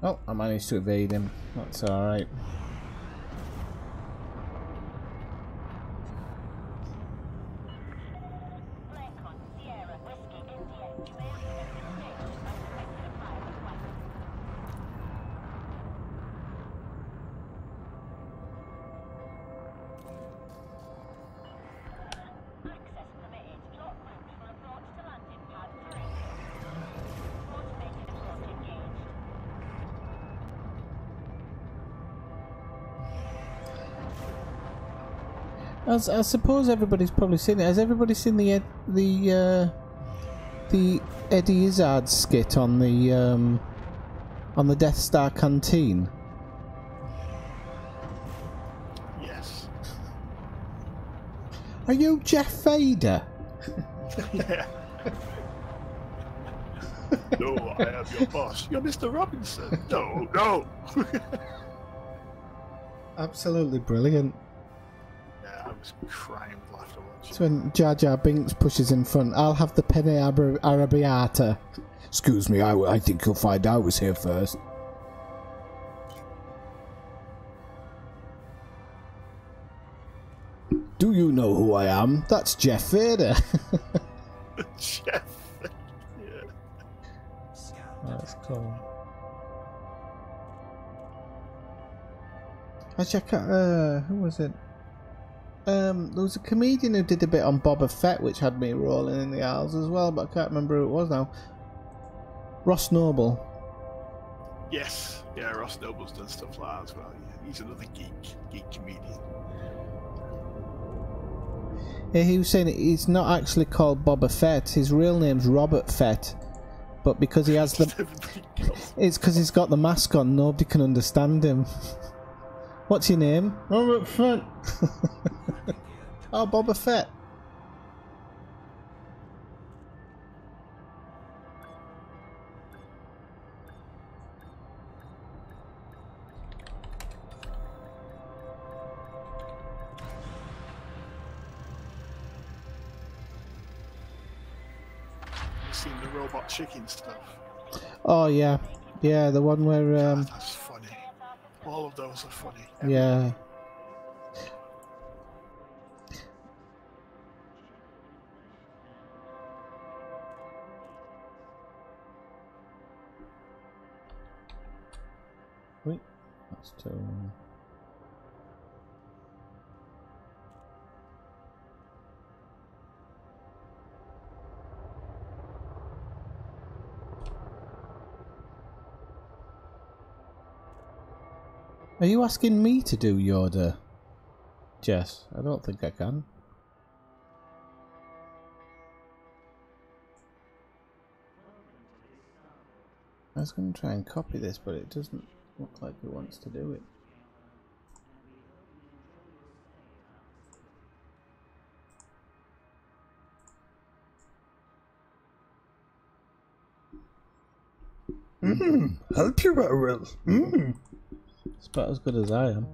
Oh, I managed to evade him. That's alright. Lincoln, Sierra, Whiskey, India. You may have connected stage and expected a fire request. Access permitted. Plot route for approach to landing pad 3. Automated approach engaged. As I suppose everybody's probably seen it. Has everybody seen the Eddie Izzard skit on the Death Star canteen? Yes. Are you Jeff Vader? Yeah. No, I am your boss. You're Mr. Robinson. No, no. Absolutely brilliant. Yeah, I was crying with laughter watching. It's when Jar Jar Binks pushes in front. I'll have the penne arrabbiata. Excuse me, I think you'll find I was here first. Do you know who I am? That's Jeff Vader. Jeff. Yeah. Scan. That's cool. Actually, I can't, who was it? There was a comedian who did a bit on Boba Fett, which had me rolling in the aisles as well, but I can't remember who it was now. Ross Noble. Yes. Yeah, Ross Noble's done stuff like that as well. Yeah. He's another geek comedian. Yeah, he was saying it's not actually called Boba Fett. His real name's Robert Fett, but because he has the, it's because he's got the mask on. Nobody can understand him. What's your name? Robert Fett. Oh, Boba Fett. You've seen the robot chicken stuff. Oh yeah, yeah, the one where That's funny. All of those are funny. yeah. Stone. Are you asking me to do Yoda, Jess? I don't think I can. I was going to try and copy this, but it doesn't look like it wants to do it. Help you very well. It's about as good as I am.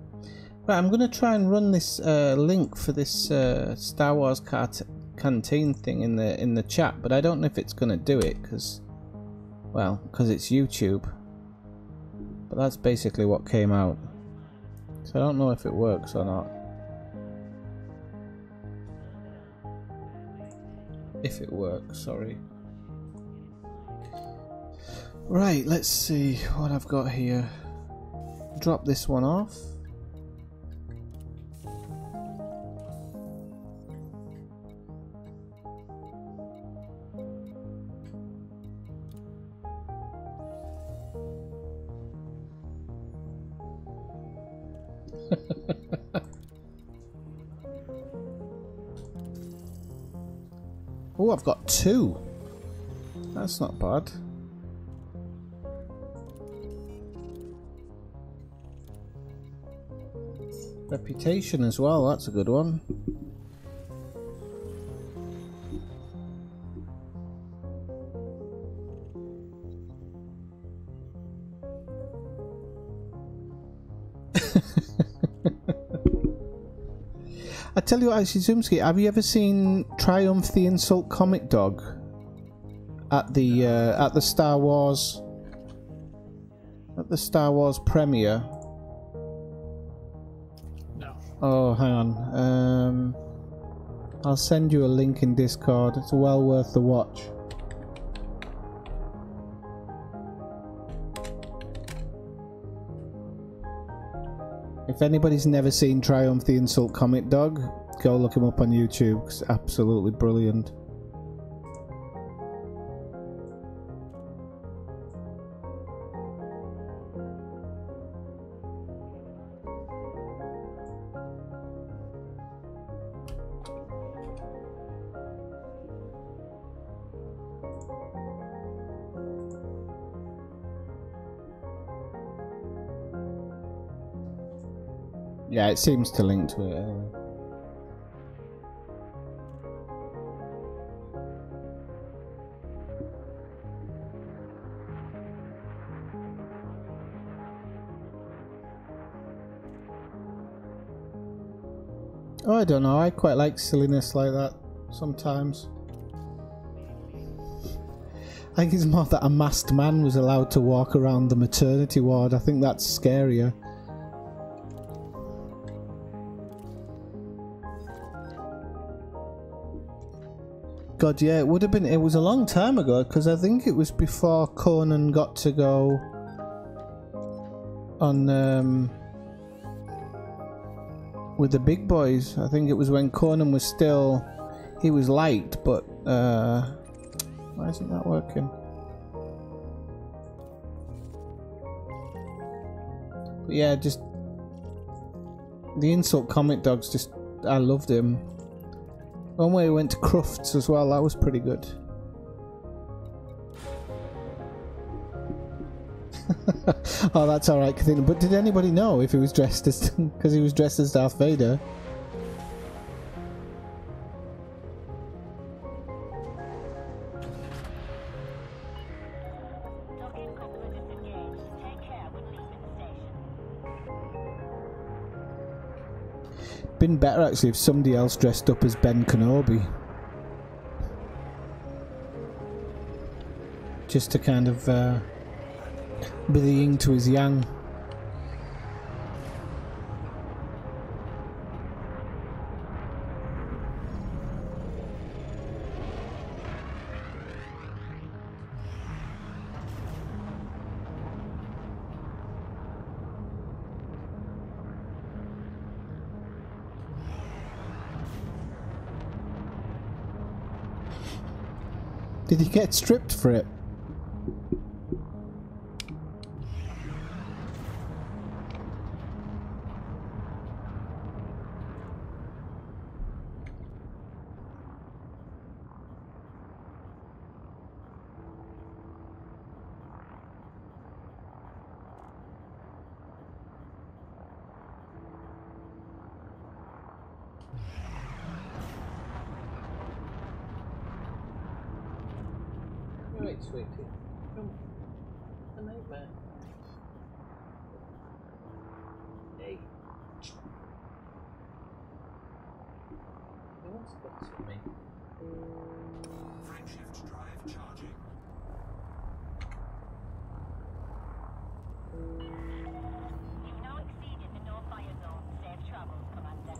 Right, I'm going to try and run this link for this Star Wars canteen thing in the chat, but I don't know if it's going to do it because, well, because it's YouTube. But that's basically what came out. So I don't know if it works or not. If it works, sorry. Right, let's see what I've got here. Drop this one off. Oh, I've got 2. That's not bad. Reputation as well, that's a good one. I tell you what, actually, Zoomski, have you ever seen Triumph the Insult Comic Dog at the Star Wars premiere? No. Oh, hang on. I'll send you a link in Discord. It's well worth the watch. If anybody's never seen Triumph the Insult Comic Dog, go look him up on YouTube. It's absolutely brilliant. Yeah, it seems to link to it anyway. Oh, I don't know, I quite like silliness like that sometimes. I think it's more that a masked man was allowed to walk around the maternity ward. I think that's scarier. God, yeah, it would have been. It was a long time ago because I think it was before Conan got to go on with the big boys. I think it was when Conan was still. He was liked, but why isn't that working? But yeah, just the Insult Comic Dogs. Just I loved him. One way we went to Crufts as well, that was pretty good. Oh, that's alright, Kathina. But did anybody know if he was dressed as... because he was dressed as Darth Vader? Docking coupler disengaged. Take care when leaving the station. Been better actually if somebody else dressed up as Ben Kenobi. Just to kind of be the yin to his yang. Did he get stripped for it? Right, sweetie. Come. A nightmare. Hey. You want to box with me? Frameshift drive charging. You've now exceeded the no-fire zone. Safe travels, Commander.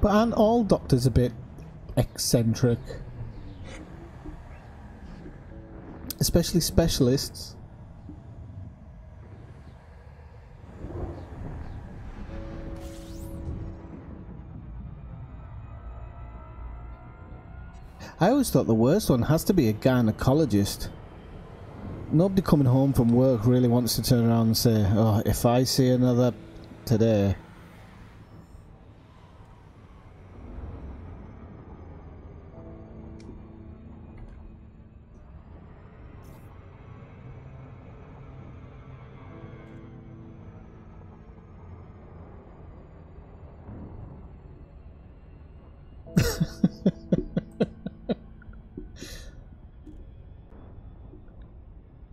But aren't all doctors a bit eccentric? Especially specialists. I always thought the worst one has to be a gynecologist. Nobody coming home from work really wants to turn around and say, "Oh, if I see another today."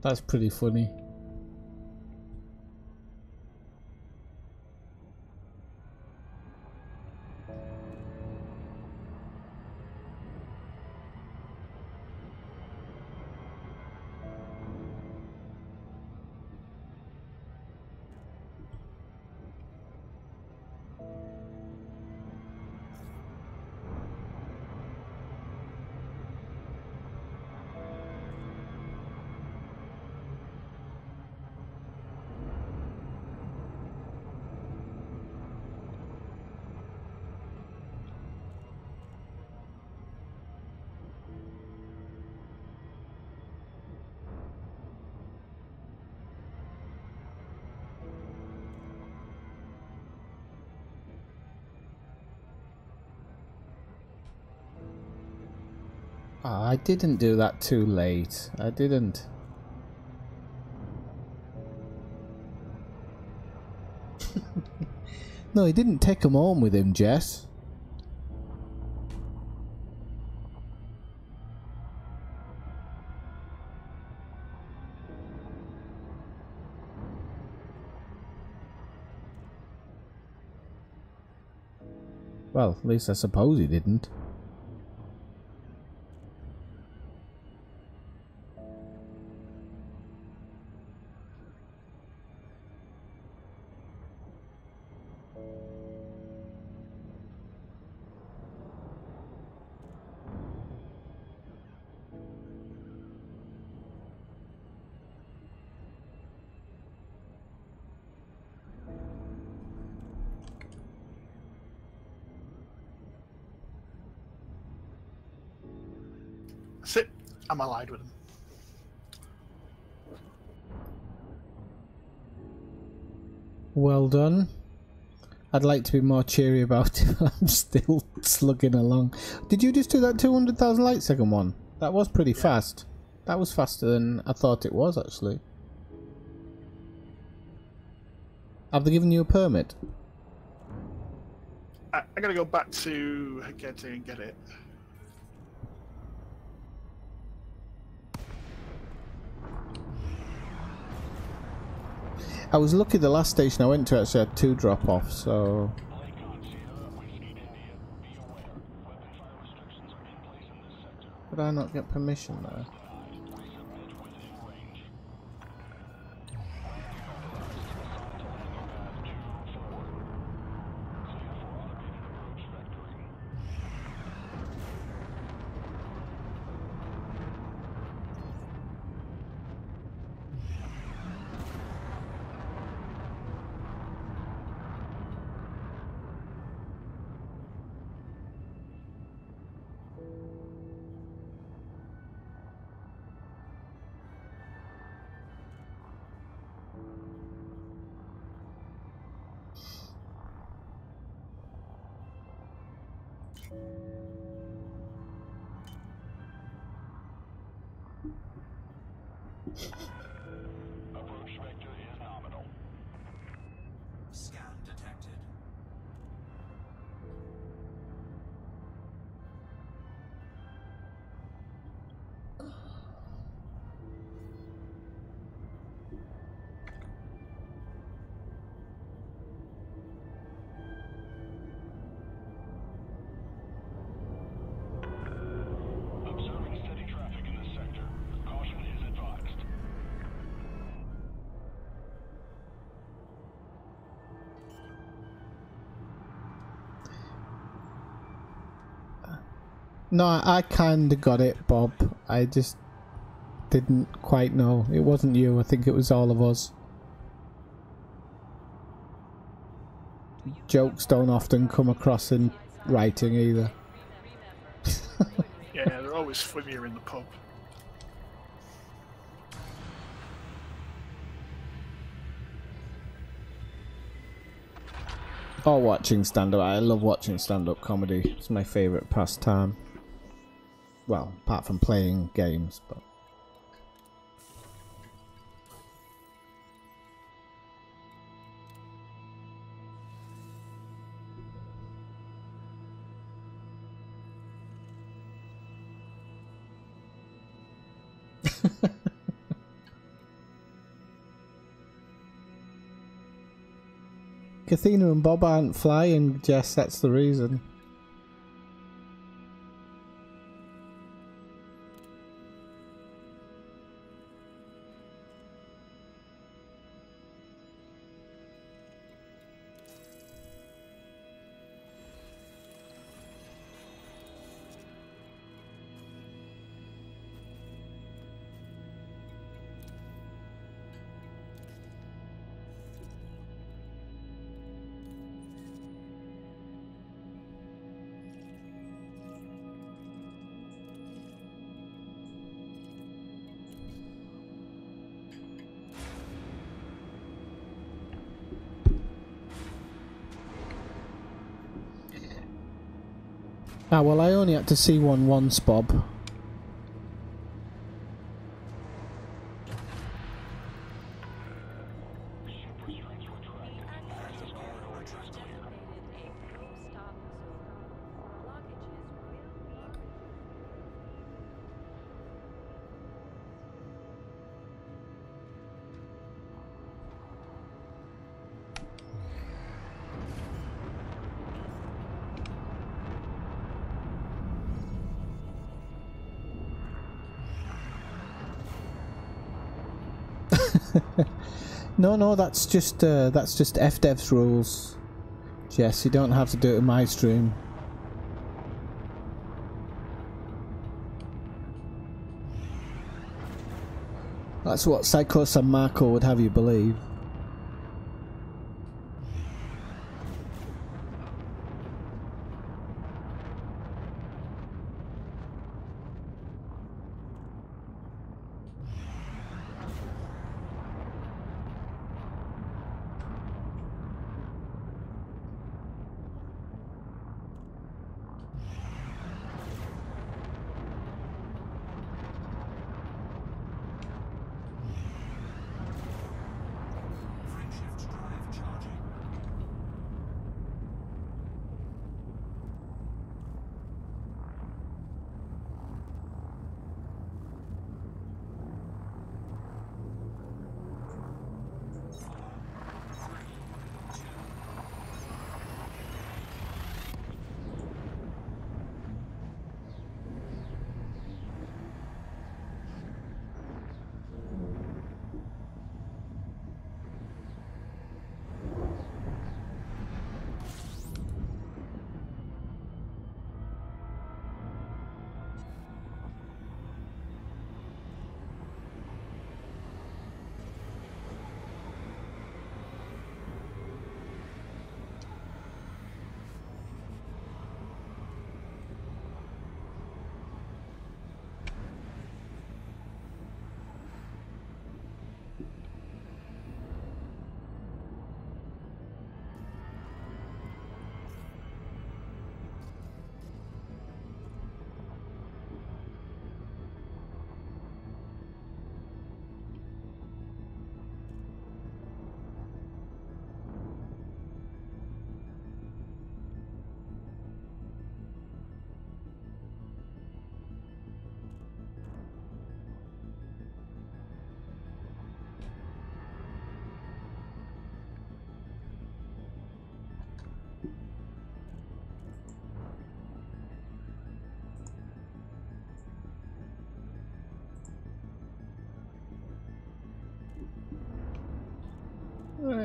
That's pretty funny. Oh, I didn't do that too late. I didn't. No, he didn't take him home with him, Jess. Well, at least I suppose he didn't. That's it. I'm allied with him. Well done. I'd like to be more cheery about it. I'm still slugging along. Did you just do that 200,000 light second one? That was pretty fast. That was faster than I thought it was, actually. Have they given you a permit? I gotta go back to Hagete and get it. I was lucky the last station I went to actually had 2 drop-offs, so... Did I not get permission there? Approach vector is nominal. Scan detected. Observing steady traffic in this sector. Caution is advised. No, I kinda got it, Bob. I just didn't quite know. It wasn't you, I think it was all of us. Jokes don't often come across in writing either. Yeah, they're always funnier in the pub. Or watching stand-up. I love watching stand-up comedy. It's my favourite pastime. Well, apart from playing games, but... Kathina and Bob aren't flying, Jess, that's the reason. Ah, well, I only had to see one once, Bob. No, that's just FDev's rules. Jess, you don't have to do it in my stream. That's what Psycho San Marco would have you believe.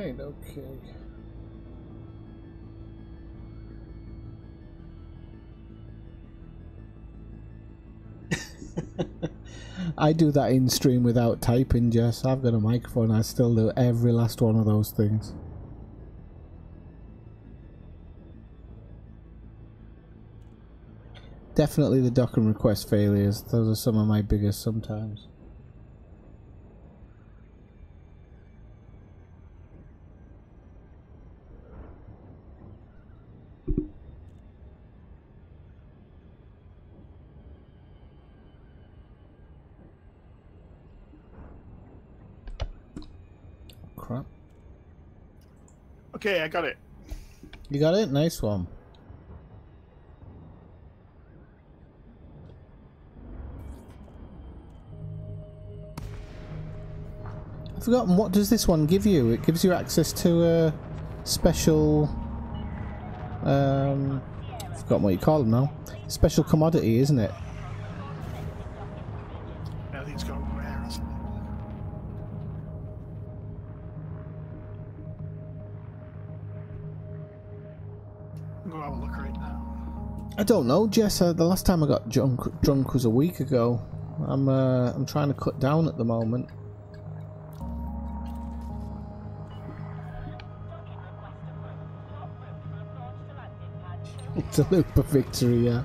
Right, okay. I do that in stream without typing, Jess. I've got a microphone, I still do every last one of those things. Definitely the dock and request failures. Those are some of my biggest sometimes. Crap. Okay, I got it. You got it? Nice one. I've forgotten, what does this one give you? It gives you access to a special... I've forgotten what you call them now. Special commodity, isn't it? I think it's got rare, hasn't it? I'm gonna have a look at it now. I don't know, Jess. The last time I got drunk was a week ago. I'm trying to cut down at the moment. It's a loop of victory, yeah.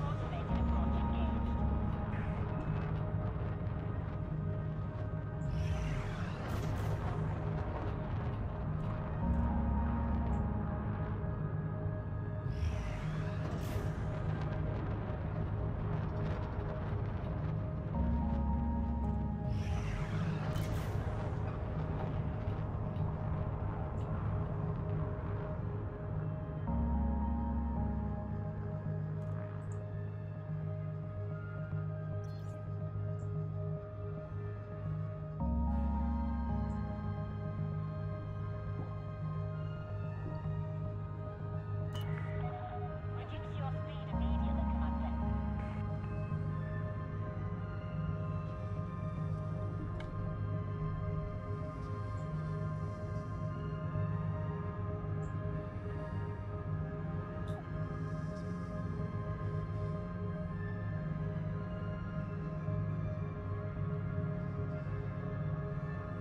Reduce your speed immediately, Commander.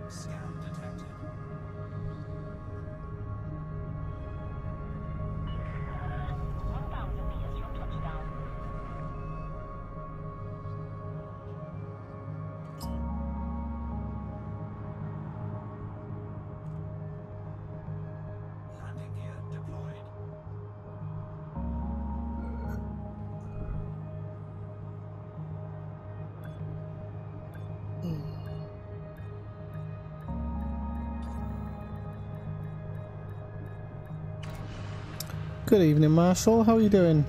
Scan detected. 1,000 meters from touchdown. Landing gear deployed. Good evening, Marshall. How are you doing?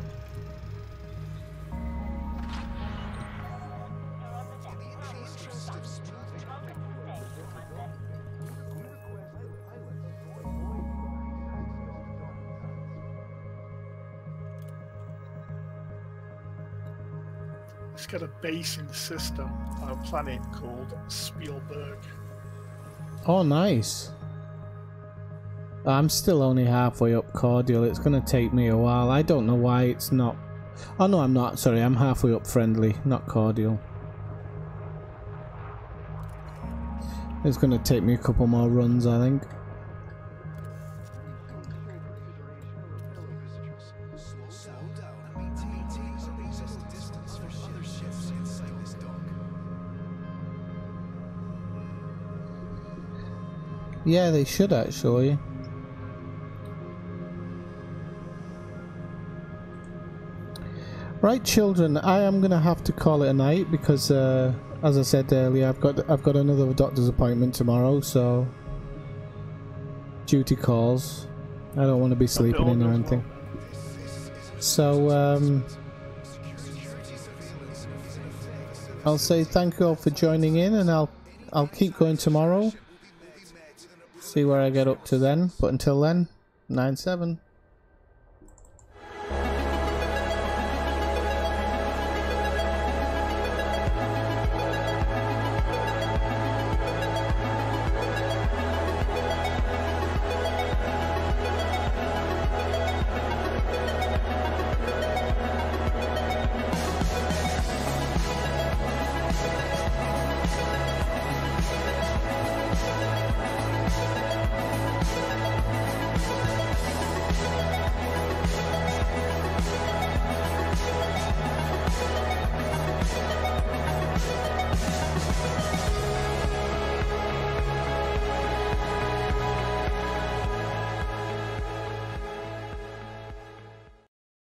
You're on the deck. Welcome to stage, Commander. It's got a base in the system on a planet called Spielberg. Oh, nice. I'm still only halfway up Cordial. It's going to take me a while. I don't know why it's not... Oh, no, I'm not. Sorry, I'm halfway up Friendly, not Cordial. It's going to take me a couple more runs, I think. Slow down and maintain some existing distance from other ships inside this dock. Yeah, they should actually. Right, children, I am gonna have to call it a night because, as I said earlier, I've got another doctor's appointment tomorrow, so duty calls. I don't want to be sleeping in or anything. So, I'll say thank you all for joining in, and I'll keep going tomorrow. See where I get up to then. But until then, 9-7.